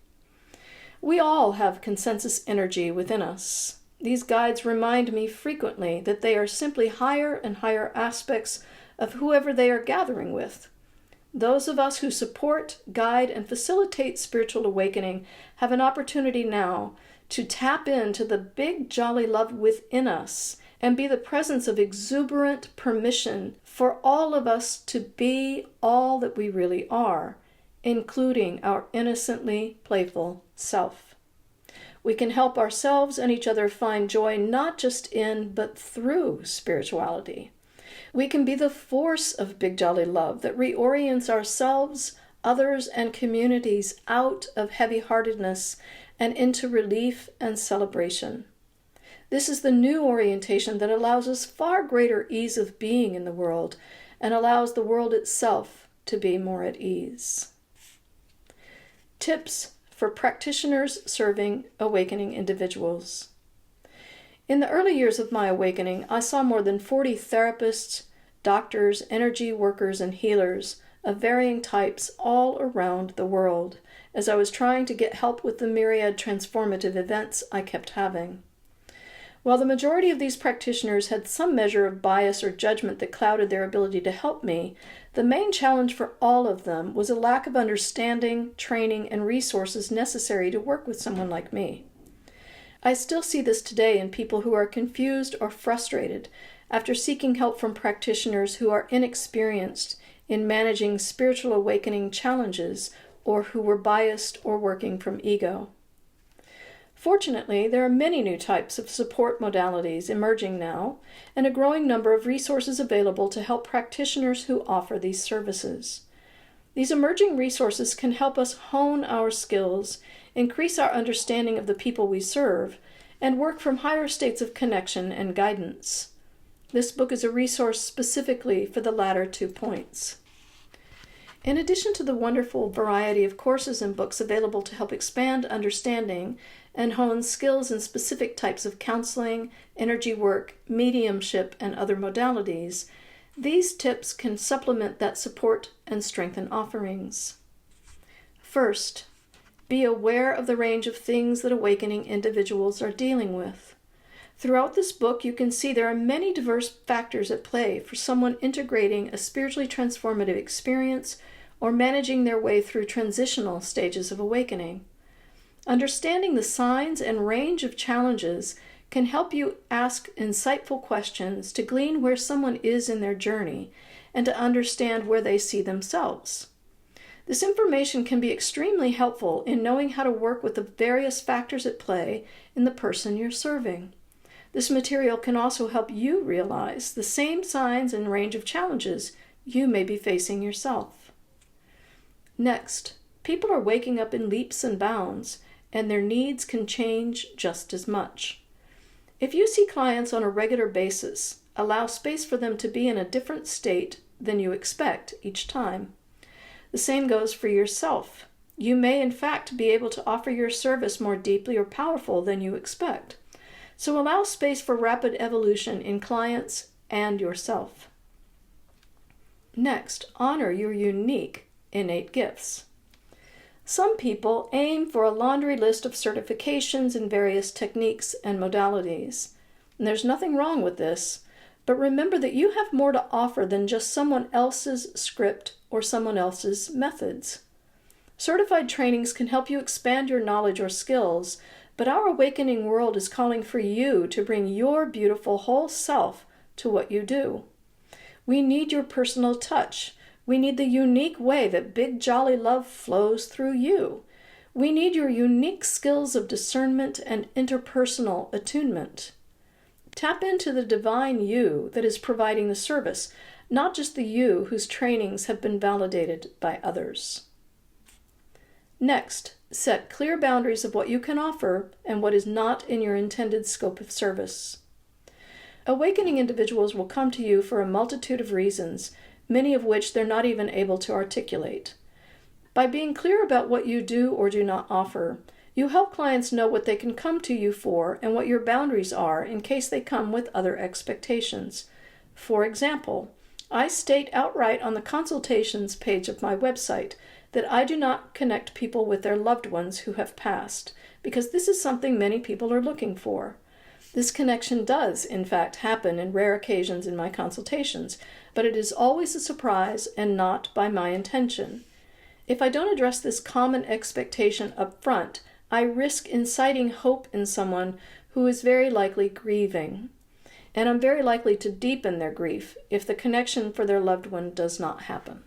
We all have consensus energy within us. These guides remind me frequently that they are simply higher and higher aspects of whoever they are gathering with. Those of us who support, guide, and facilitate spiritual awakening have an opportunity now to tap into the big jolly love within us and be the presence of exuberant permission for all of us to be all that we really are, including our innocently playful self. We can help ourselves and each other find joy not just in, but through spirituality. We can be the force of big jolly love that reorients ourselves, others, and communities out of heavy-heartedness and into relief and celebration. This is the new orientation that allows us far greater ease of being in the world and allows the world itself to be more at ease. Tips for practitioners serving awakening individuals. In the early years of my awakening, I saw more than 40 therapists, doctors, energy workers, and healers of varying types all around the world as I was trying to get help with the myriad transformative events I kept having. While the majority of these practitioners had some measure of bias or judgment that clouded their ability to help me, the main challenge for all of them was a lack of understanding, training, and resources necessary to work with someone like me. I still see this today in people who are confused or frustrated after seeking help from practitioners who are inexperienced in managing spiritual awakening challenges or who were biased or working from ego. Fortunately, there are many new types of support modalities emerging now, and a growing number of resources available to help practitioners who offer these services. These emerging resources can help us hone our skills, increase our understanding of the people we serve, and work from higher states of connection and guidance. This book is a resource specifically for the latter 2 points. In addition to the wonderful variety of courses and books available to help expand understanding and hone skills in specific types of counseling, energy work, mediumship, and other modalities, these tips can supplement that support and strengthen offerings. First, be aware of the range of things that awakening individuals are dealing with. Throughout this book, you can see there are many diverse factors at play for someone integrating a spiritually transformative experience or managing their way through transitional stages of awakening. Understanding the signs and range of challenges can help you ask insightful questions to glean where someone is in their journey and to understand where they see themselves. This information can be extremely helpful in knowing how to work with the various factors at play in the person you're serving. This material can also help you realize the same signs and range of challenges you may be facing yourself. Next, people are waking up in leaps and bounds, and their needs can change just as much. If you see clients on a regular basis, allow space for them to be in a different state than you expect each time. The same goes for yourself. You may in fact be able to offer your service more deeply or powerful than you expect. So allow space for rapid evolution in clients and yourself. Next, honor your unique, innate gifts. Some people aim for a laundry list of certifications in various techniques and modalities. And there's nothing wrong with this, but remember that you have more to offer than just someone else's script or someone else's methods. Certified trainings can help you expand your knowledge or skills, but our awakening world is calling for you to bring your beautiful whole self to what you do. We need your personal touch. We need the unique way that big jolly love flows through you. We need your unique skills of discernment and interpersonal attunement. Tap into the divine you that is providing the service, not just the you whose trainings have been validated by others. Next, set clear boundaries of what you can offer and what is not in your intended scope of service. Awakening individuals will come to you for a multitude of reasons, many of which they're not even able to articulate. By being clear about what you do or do not offer, You help clients know what they can come to you for and what your boundaries are in case they come with other expectations. For example, I state outright on the consultations page of my website that I do not connect people with their loved ones who have passed, because this is something many people are looking for. This connection does, in fact, happen in rare occasions in my consultations, but it is always a surprise and not by my intention. If I don't address this common expectation up front, I risk inciting hope in someone who is very likely grieving, and I'm very likely to deepen their grief if the connection for their loved one does not happen.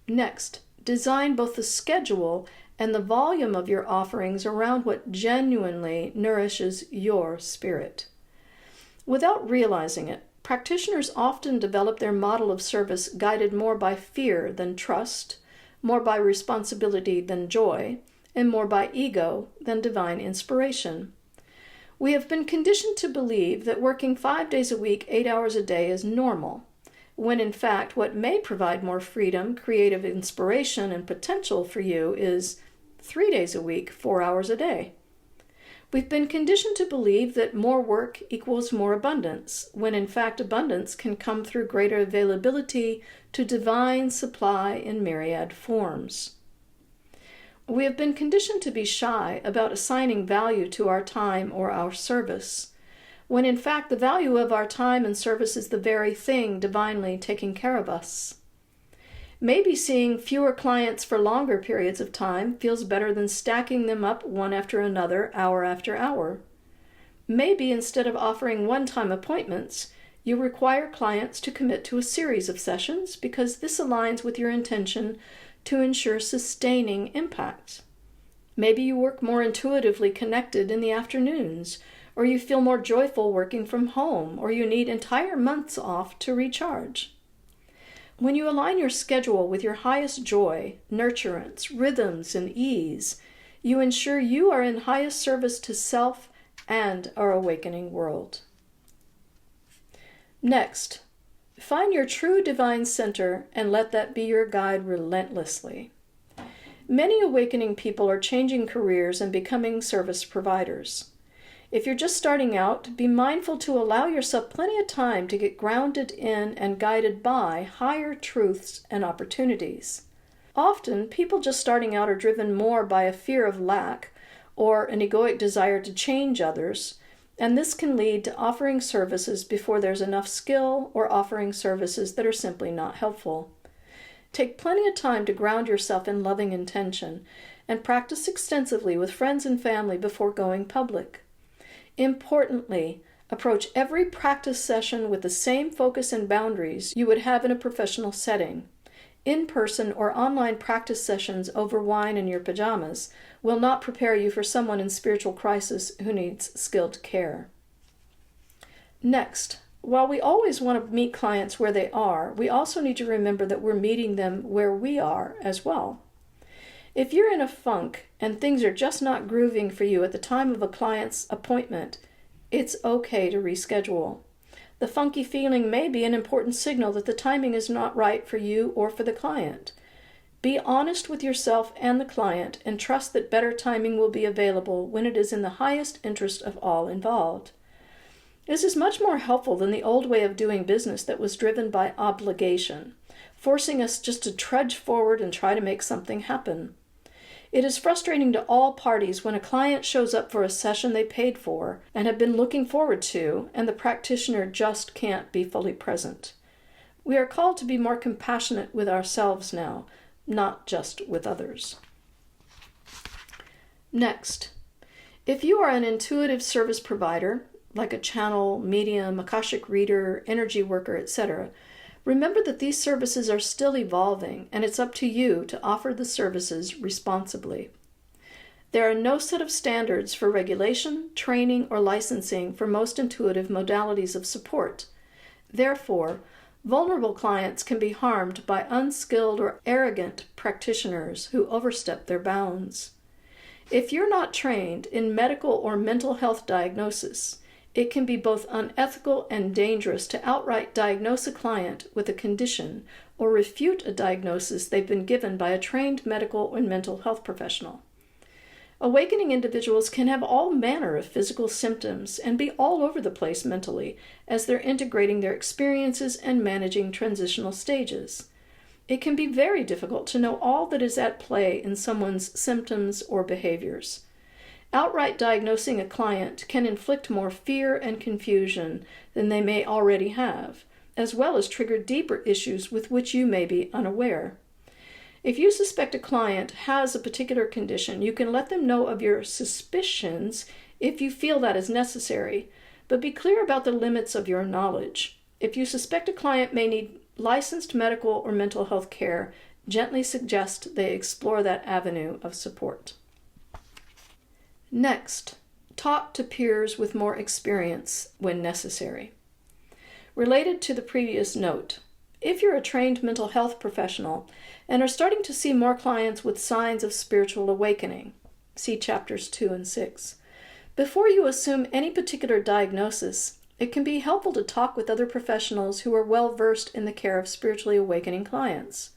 Next, design both the schedule and the volume of your offerings around what genuinely nourishes your spirit. Without realizing it, practitioners often develop their model of service guided more by fear than trust, more by responsibility than joy, and more by ego than divine inspiration. We have been conditioned to believe that working 5 days a week, 8 hours a day is normal, when in fact what may provide more freedom, creative inspiration, and potential for you is 3 days a week, 4 hours a day. We've been conditioned to believe that more work equals more abundance, when in fact abundance can come through greater availability to divine supply in myriad forms. We have been conditioned to be shy about assigning value to our time or our service, when in fact the value of our time and service is the very thing divinely taking care of us. Maybe seeing fewer clients for longer periods of time feels better than stacking them up one after another, hour after hour. Maybe instead of offering one-time appointments, you require clients to commit to a series of sessions because this aligns with your intention to ensure sustaining impact. Maybe you work more intuitively connected in the afternoons, or you feel more joyful working from home, or you need entire months off to recharge. When you align your schedule with your highest joy, nurturance, rhythms, and ease, you ensure you are in highest service to self and our awakening world. Next, find your true divine center and let that be your guide relentlessly. Many awakening people are changing careers and becoming service providers. If you're just starting out, be mindful to allow yourself plenty of time to get grounded in and guided by higher truths and opportunities. Often, people just starting out are driven more by a fear of lack or an egoic desire to change others, and this can lead to offering services before there's enough skill or offering services that are simply not helpful. Take plenty of time to ground yourself in loving intention and practice extensively with friends and family before going public. Importantly, approach every practice session with the same focus and boundaries you would have in a professional setting. In-person or online practice sessions over wine in your pajamas will not prepare you for someone in spiritual crisis who needs skilled care. Next, while we always want to meet clients where they are, we also need to remember that we're meeting them where we are as well. If you're in a funk and things are just not grooving for you at the time of a client's appointment, it's okay to reschedule. The funky feeling may be an important signal that the timing is not right for you or for the client. Be honest with yourself and the client and trust that better timing will be available when it is in the highest interest of all involved. This is much more helpful than the old way of doing business that was driven by obligation, forcing us just to trudge forward and try to make something happen. It is frustrating to all parties when a client shows up for a session they paid for and have been looking forward to, and the practitioner just can't be fully present. We are called to be more compassionate with ourselves now, not just with others. Next, if you are an intuitive service provider, like a channel, medium, Akashic reader, energy worker, etc., remember that these services are still evolving, and it's up to you to offer the services responsibly. There are no set of standards for regulation, training, or licensing for most intuitive modalities of support. Therefore, vulnerable clients can be harmed by unskilled or arrogant practitioners who overstep their bounds. If you're not trained in medical or mental health diagnosis, it can be both unethical and dangerous to outright diagnose a client with a condition or refute a diagnosis they've been given by a trained medical or mental health professional. Awakening individuals can have all manner of physical symptoms and be all over the place mentally as they're integrating their experiences and managing transitional stages. It can be very difficult to know all that is at play in someone's symptoms or behaviors. Outright diagnosing a client can inflict more fear and confusion than they may already have, as well as trigger deeper issues with which you may be unaware. If you suspect a client has a particular condition, you can let them know of your suspicions if you feel that is necessary, but be clear about the limits of your knowledge. If you suspect a client may need licensed medical or mental health care, gently suggest they explore that avenue of support. Next, talk to peers with more experience when necessary. Related to the previous note, if you're a trained mental health professional and are starting to see more clients with signs of spiritual awakening, see chapters 2 and 6, before you assume any particular diagnosis, it can be helpful to talk with other professionals who are well versed in the care of spiritually awakening clients.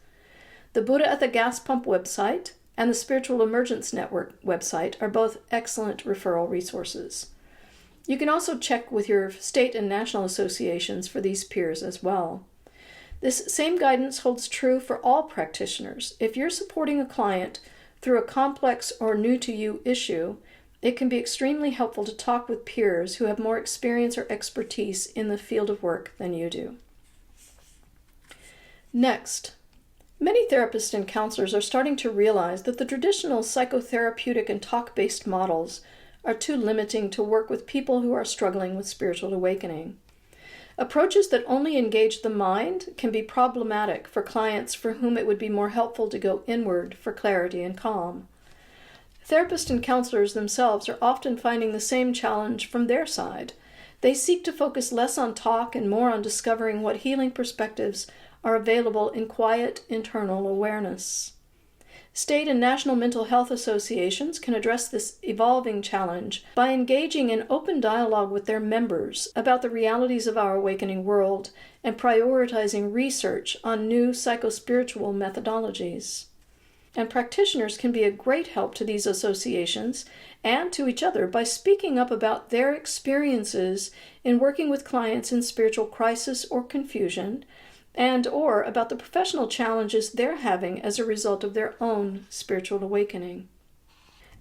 The Buddha at the Gas Pump website and the Spiritual Emergence Network website are both excellent referral resources. You can also check with your state and national associations for these peers as well. This same guidance holds true for all practitioners. If you're supporting a client through a complex or new-to-you issue, it can be extremely helpful to talk with peers who have more experience or expertise in the field of work than you do. Next, many therapists and counselors are starting to realize that the traditional psychotherapeutic and talk-based models are too limiting to work with people who are struggling with spiritual awakening. Approaches that only engage the mind can be problematic for clients for whom it would be more helpful to go inward for clarity and calm. Therapists and counselors themselves are often finding the same challenge from their side. They seek to focus less on talk and more on discovering what healing perspectives are available in quiet internal awareness. State and national mental health associations can address this evolving challenge by engaging in open dialogue with their members about the realities of our awakening world and prioritizing research on new psychospiritual methodologies. And practitioners can be a great help to these associations and to each other by speaking up about their experiences in working with clients in spiritual crisis or confusion, and/or about the professional challenges they're having as a result of their own spiritual awakening.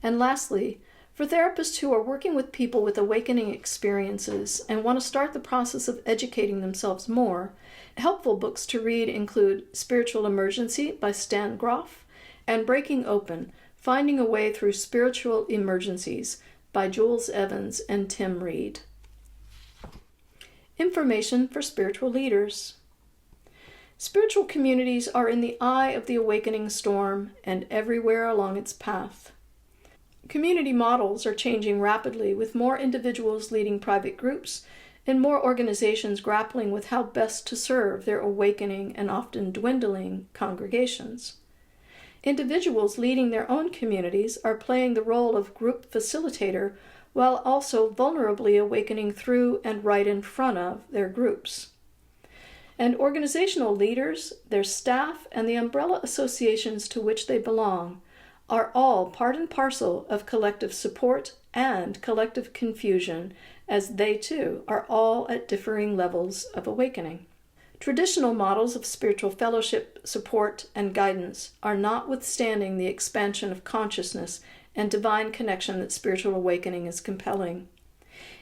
And lastly, for therapists who are working with people with awakening experiences and want to start the process of educating themselves more, helpful books to read include Spiritual Emergency by Stan Groff and Breaking Open, Finding a Way Through Spiritual Emergencies by Jules Evans and Tim Reed. Information for spiritual leaders. Spiritual communities are in the eye of the awakening storm and everywhere along its path. Community models are changing rapidly, with more individuals leading private groups and more organizations grappling with how best to serve their awakening and often dwindling congregations. Individuals leading their own communities are playing the role of group facilitator while also vulnerably awakening through and right in front of their groups. And organizational leaders, their staff, and the umbrella associations to which they belong are all part and parcel of collective support and collective confusion, as they too are all at differing levels of awakening. Traditional models of spiritual fellowship, support, and guidance are notwithstanding the expansion of consciousness and divine connection that spiritual awakening is compelling.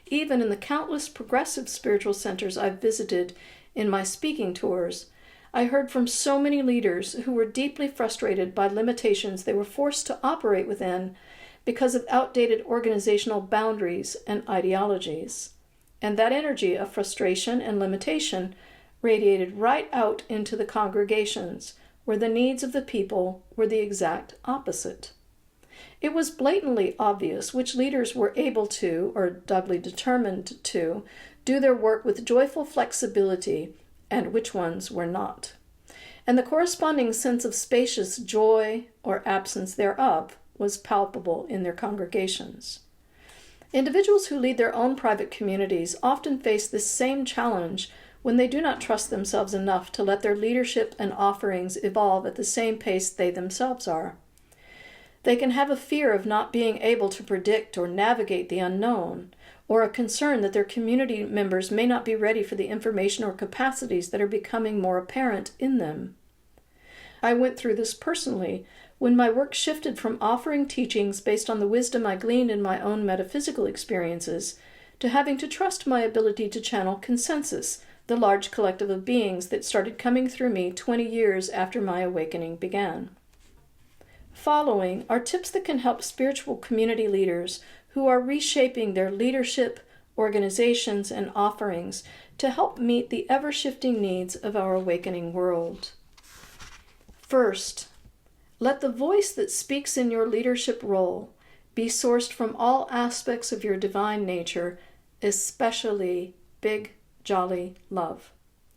Even in the countless progressive spiritual centers I've visited in my speaking tours, I heard from so many leaders who were deeply frustrated by limitations they were forced to operate within because of outdated organizational boundaries and ideologies. And that energy of frustration and limitation radiated right out into the congregations, where the needs of the people were the exact opposite. It was blatantly obvious which leaders were able to, or doubly determined to, do their work with joyful flexibility, and which ones were not. And the corresponding sense of spacious joy, or absence thereof, was palpable in their congregations. Individuals who lead their own private communities often face this same challenge when they do not trust themselves enough to let their leadership and offerings evolve at the same pace they themselves are. They can have a fear of not being able to predict or navigate the unknown, or a concern that their community members may not be ready for the information or capacities that are becoming more apparent in them. I went through this personally when my work shifted from offering teachings based on the wisdom I gleaned in my own metaphysical experiences to having to trust my ability to channel consensus, the large collective of beings that started coming through me 20 years after my awakening began. Following are tips that can help spiritual community leaders who are reshaping their leadership, organizations, and offerings to help meet the ever-shifting needs of our awakening world. First, let the voice that speaks in your leadership role be sourced from all aspects of your divine nature, especially big, jolly love.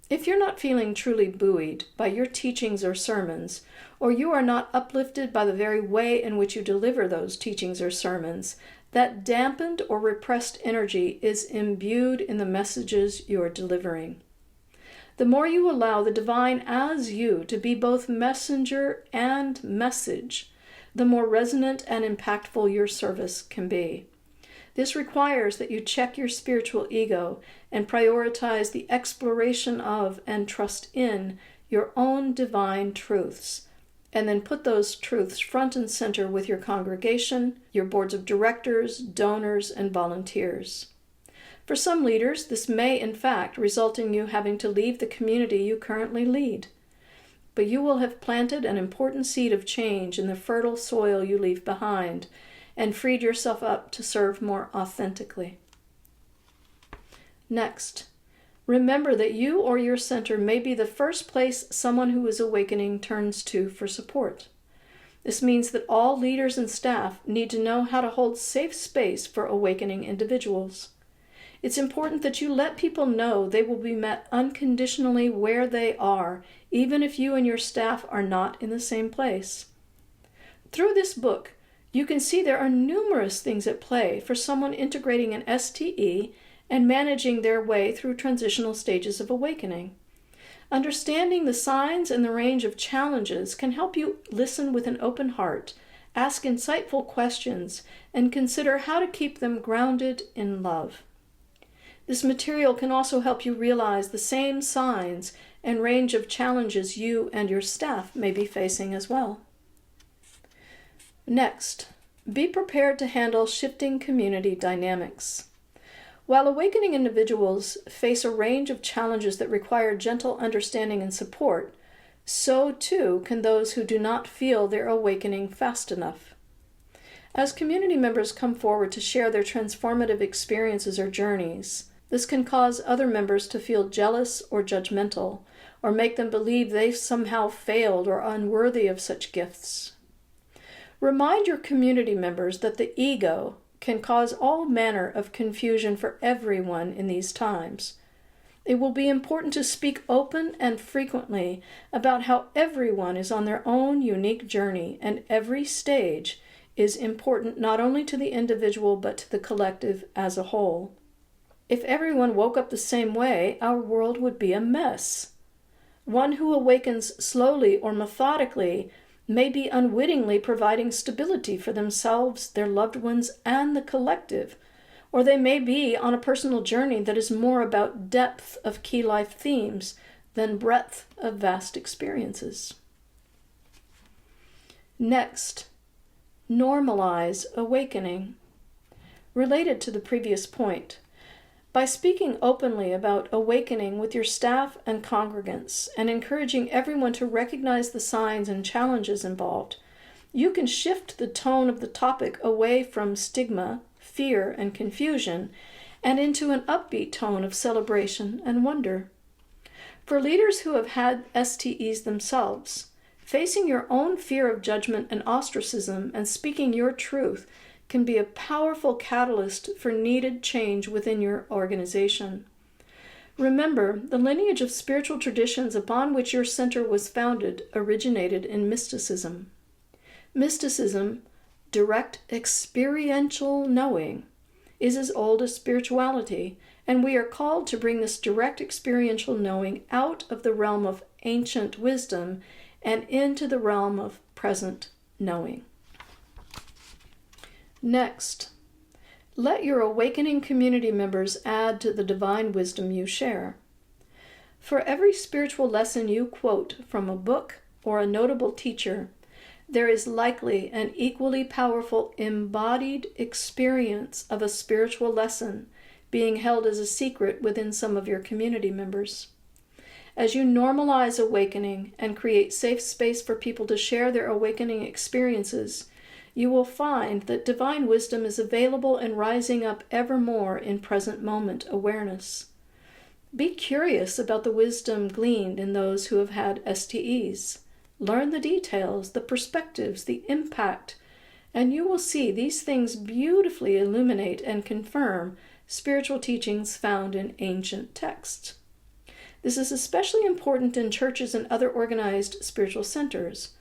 If you're not feeling truly buoyed by your teachings or sermons, or you are not uplifted by the very way in which you deliver those teachings or sermons, that dampened or repressed energy is imbued in the messages you are delivering. The more you allow the divine as you to be both messenger and message, the more resonant and impactful your service can be. This requires that you check your spiritual ego and prioritize the exploration of and trust in your own divine truths, and then put those truths front and center with your congregation, your boards of directors, donors, and volunteers. For some leaders, this may in fact result in you having to leave the community you currently lead, but you will have planted an important seed of change in the fertile soil you leave behind, and freed yourself up to serve more authentically. Next, remember that you or your center may be the first place someone who is awakening turns to for support. This means that all leaders and staff need to know how to hold safe space for awakening individuals. It's important that you let people know they will be met unconditionally where they are, even if you and your staff are not in the same place. Through this book, you can see there are numerous things at play for someone integrating an STE and managing their way through transitional stages of awakening. Understanding the signs and the range of challenges can help you listen with an open heart, ask insightful questions, and consider how to keep them grounded in love. This material can also help you realize the same signs and range of challenges you and your staff may be facing as well. Next, be prepared to handle shifting community dynamics. While awakening individuals face a range of challenges that require gentle understanding and support, so too can those who do not feel their awakening fast enough. As community members come forward to share their transformative experiences or journeys, this can cause other members to feel jealous or judgmental, or make them believe they've somehow failed or are unworthy of such gifts. Remind your community members that the ego can cause all manner of confusion for everyone in these times. It will be important to speak open and frequently about how everyone is on their own unique journey, and every stage is important not only to the individual but to the collective as a whole. If everyone woke up the same way, our world would be a mess. One who awakens slowly or methodically may be unwittingly providing stability for themselves, their loved ones, and the collective, or they may be on a personal journey that is more about depth of key life themes than breadth of vast experiences. Next, normalize awakening. Related to the previous point, by speaking openly about awakening with your staff and congregants and encouraging everyone to recognize the signs and challenges involved, you can shift the tone of the topic away from stigma, fear, and confusion and into an upbeat tone of celebration and wonder. For leaders who have had STEs themselves, facing your own fear of judgment and ostracism and speaking your truth can be a powerful catalyst for needed change within your organization. Remember, the lineage of spiritual traditions upon which your center was founded originated in mysticism. Mysticism, direct experiential knowing, is as old as spirituality, and we are called to bring this direct experiential knowing out of the realm of ancient wisdom and into the realm of present knowing. Next, let your awakening community members add to the divine wisdom you share. For every spiritual lesson you quote from a book or a notable teacher, there is likely an equally powerful embodied experience of a spiritual lesson being held as a secret within some of your community members. As you normalize awakening and create safe space for people to share their awakening experiences, you will find that divine wisdom is available and rising up ever more in present moment awareness. Be curious about the wisdom gleaned in those who have had STEs. Learn the details, the perspectives, the impact, and you will see these things beautifully illuminate and confirm spiritual teachings found in ancient texts. This is especially important in churches and other organized spiritual centers.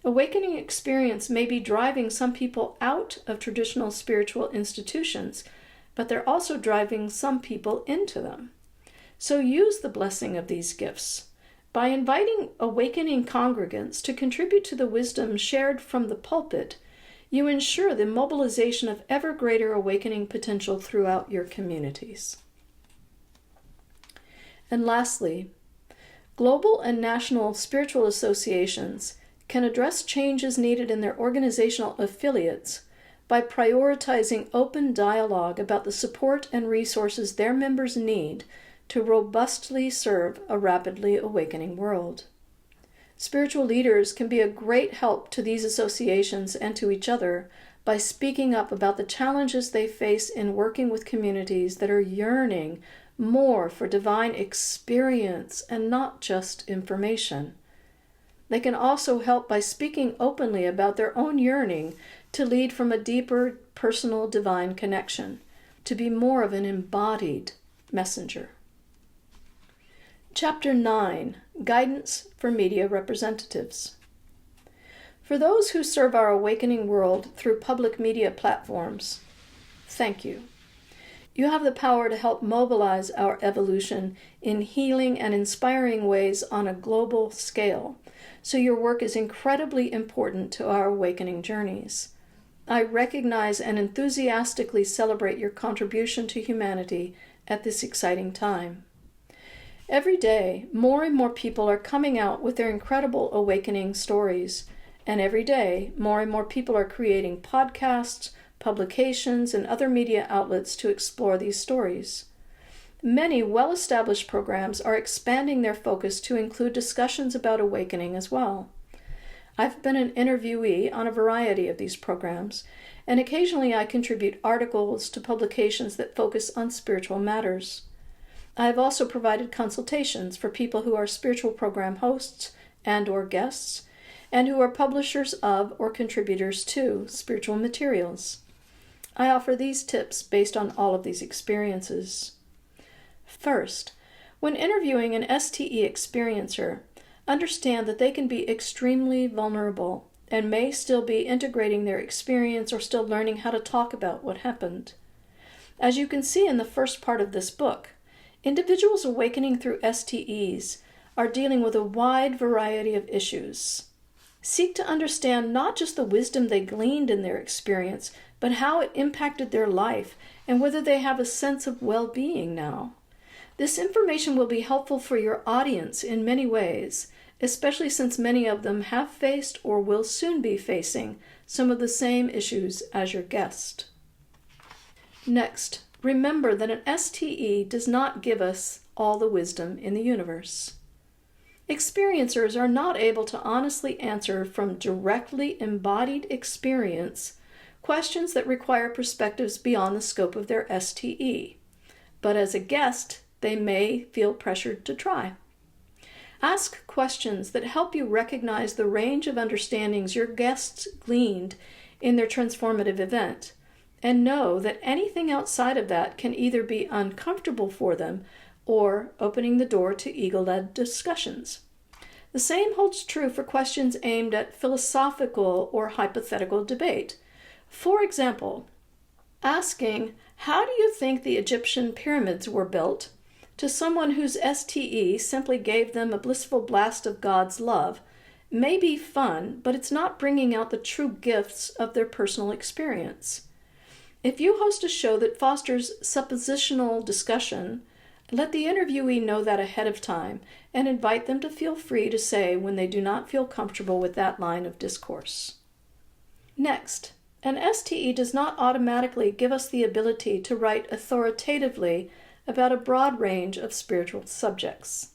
Awakening experience may be driving some people out of traditional spiritual institutions, but they're also driving some people into them. So use the blessing of these gifts. By inviting awakening congregants to contribute to the wisdom shared from the pulpit, you ensure the mobilization of ever greater awakening potential throughout your communities. And lastly, global and national spiritual associations can address changes needed in their organizational affiliates by prioritizing open dialogue about the support and resources their members need to robustly serve a rapidly awakening world. Spiritual leaders can be a great help to these associations and to each other by speaking up about the challenges they face in working with communities that are yearning more for divine experience and not just information. They can also help by speaking openly about their own yearning to lead from a deeper personal divine connection, to be more of an embodied messenger. Chapter 9, Guidance for Media Representatives. For those who serve our awakening world through public media platforms, thank you. You have the power to help mobilize our evolution in healing and inspiring ways on a global scale, so your work is incredibly important to our awakening journeys. I recognize and enthusiastically celebrate your contribution to humanity at this exciting time. Every day, more and more people are coming out with their incredible awakening stories, and every day, more and more people are creating podcasts, publications, and other media outlets to explore these stories. Many well-established programs are expanding their focus to include discussions about awakening as well. I've been an interviewee on a variety of these programs, and occasionally I contribute articles to publications that focus on spiritual matters. I have also provided consultations for people who are spiritual program hosts and/or guests, and who are publishers of or contributors to spiritual materials. I offer these tips based on all of these experiences. First, when interviewing an STE experiencer, understand that they can be extremely vulnerable and may still be integrating their experience or still learning how to talk about what happened. As you can see in the first part of this book, individuals awakening through STEs are dealing with a wide variety of issues. Seek to understand not just the wisdom they gleaned in their experience, but how it impacted their life and whether they have a sense of well-being now. This information will be helpful for your audience in many ways, especially since many of them have faced or will soon be facing some of the same issues as your guest. Next, remember that an STE does not give us all the wisdom in the universe. Experiencers are not able to honestly answer from directly embodied experience questions that require perspectives beyond the scope of their STE. But as a guest, they may feel pressured to try. Ask questions that help you recognize the range of understandings your guests gleaned in their transformative event, and know that anything outside of that can either be uncomfortable for them or opening the door to ego-led discussions. The same holds true for questions aimed at philosophical or hypothetical debate. For example, asking, "How do you think the Egyptian pyramids were built?" to someone whose STE simply gave them a blissful blast of God's love may be fun, but it's not bringing out the true gifts of their personal experience. If you host a show that fosters suppositional discussion, let the interviewee know that ahead of time and invite them to feel free to say when they do not feel comfortable with that line of discourse. Next, an STE does not automatically give us the ability to write authoritatively about a broad range of spiritual subjects.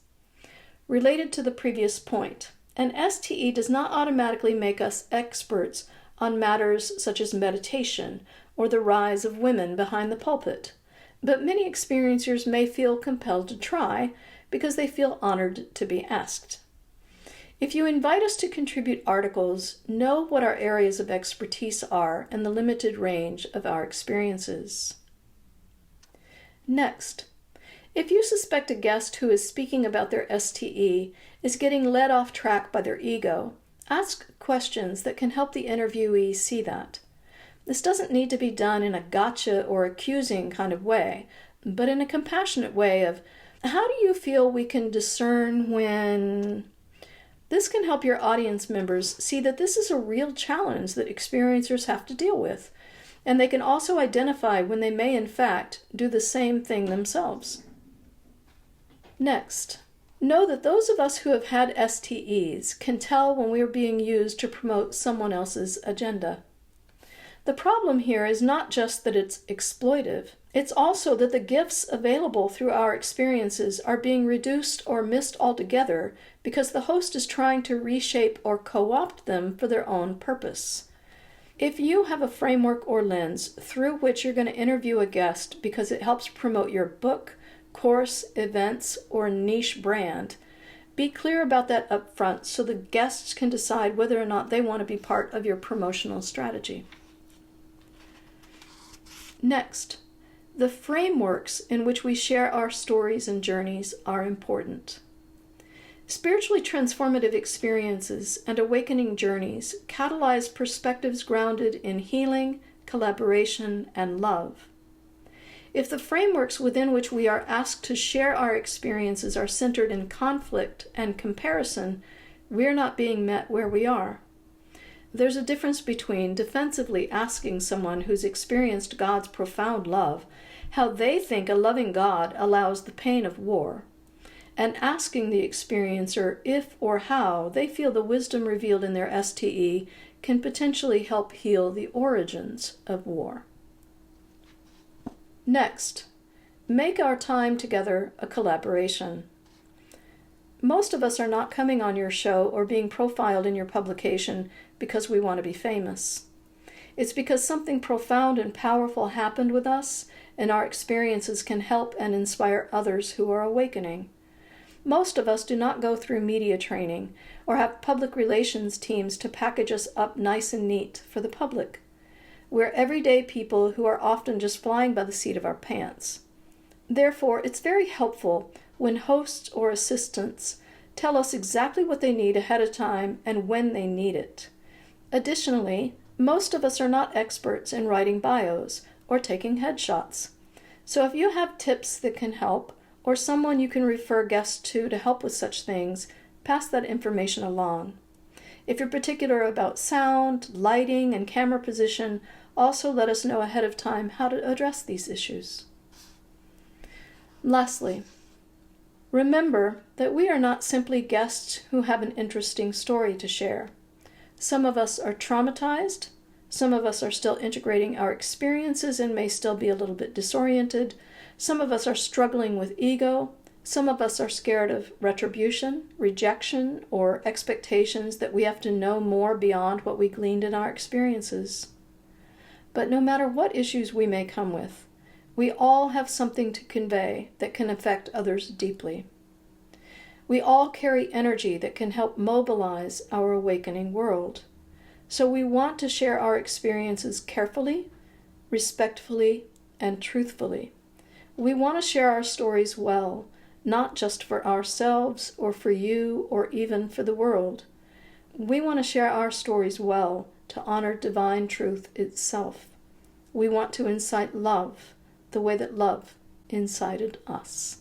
Related to the previous point, an STE does not automatically make us experts on matters such as meditation or the rise of women behind the pulpit, but many experiencers may feel compelled to try because they feel honored to be asked. If you invite us to contribute articles, know what our areas of expertise are and the limited range of our experiences. Next, if you suspect a guest who is speaking about their STE is getting led off track by their ego, ask questions that can help the interviewee see that. This doesn't need to be done in a gotcha or accusing kind of way, but in a compassionate way of, how do you feel we can discern when... This can help your audience members see that this is a real challenge that experiencers have to deal with, and they can also identify when they may in fact do the same thing themselves. Next, know that those of us who have had STEs can tell when we are being used to promote someone else's agenda. The problem here is not just that it's exploitive, it's also that the gifts available through our experiences are being reduced or missed altogether because the host is trying to reshape or co-opt them for their own purpose. If you have a framework or lens through which you're going to interview a guest because it helps promote your book, course, events, or niche brand, be clear about that up front so the guests can decide whether or not they want to be part of your promotional strategy. Next, the frameworks in which we share our stories and journeys are important. Spiritually transformative experiences and awakening journeys catalyze perspectives grounded in healing, collaboration, and love. If the frameworks within which we are asked to share our experiences are centered in conflict and comparison, we're not being met where we are. There's a difference between defensively asking someone who's experienced God's profound love how they think a loving God allows the pain of war, and asking the experiencer if or how they feel the wisdom revealed in their STE can potentially help heal the origins of war. Next, make our time together a collaboration. Most of us are not coming on your show or being profiled in your publication because we want to be famous. It's because something profound and powerful happened with us, and our experiences can help and inspire others who are awakening. Most of us do not go through media training or have public relations teams to package us up nice and neat for the public. We're everyday people who are often just flying by the seat of our pants. Therefore, it's very helpful when hosts or assistants tell us exactly what they need ahead of time and when they need it. Additionally, most of us are not experts in writing bios or taking headshots. So if you have tips that can help, or someone you can refer guests to help with such things, pass that information along. If you're particular about sound, lighting, and camera position, also let us know ahead of time how to address these issues. Lastly, remember that we are not simply guests who have an interesting story to share. Some of us are traumatized, some of us are still integrating our experiences and may still be a little bit disoriented, some of us are struggling with ego, some of us are scared of retribution, rejection, or expectations that we have to know more beyond what we gleaned in our experiences. But no matter what issues we may come with, we all have something to convey that can affect others deeply. We all carry energy that can help mobilize our awakening world. So we want to share our experiences carefully, respectfully, and truthfully. We want to share our stories well, not just for ourselves or for you or even for the world. We want to share our stories well to honor divine truth itself. We want to incite love the way that love incited us.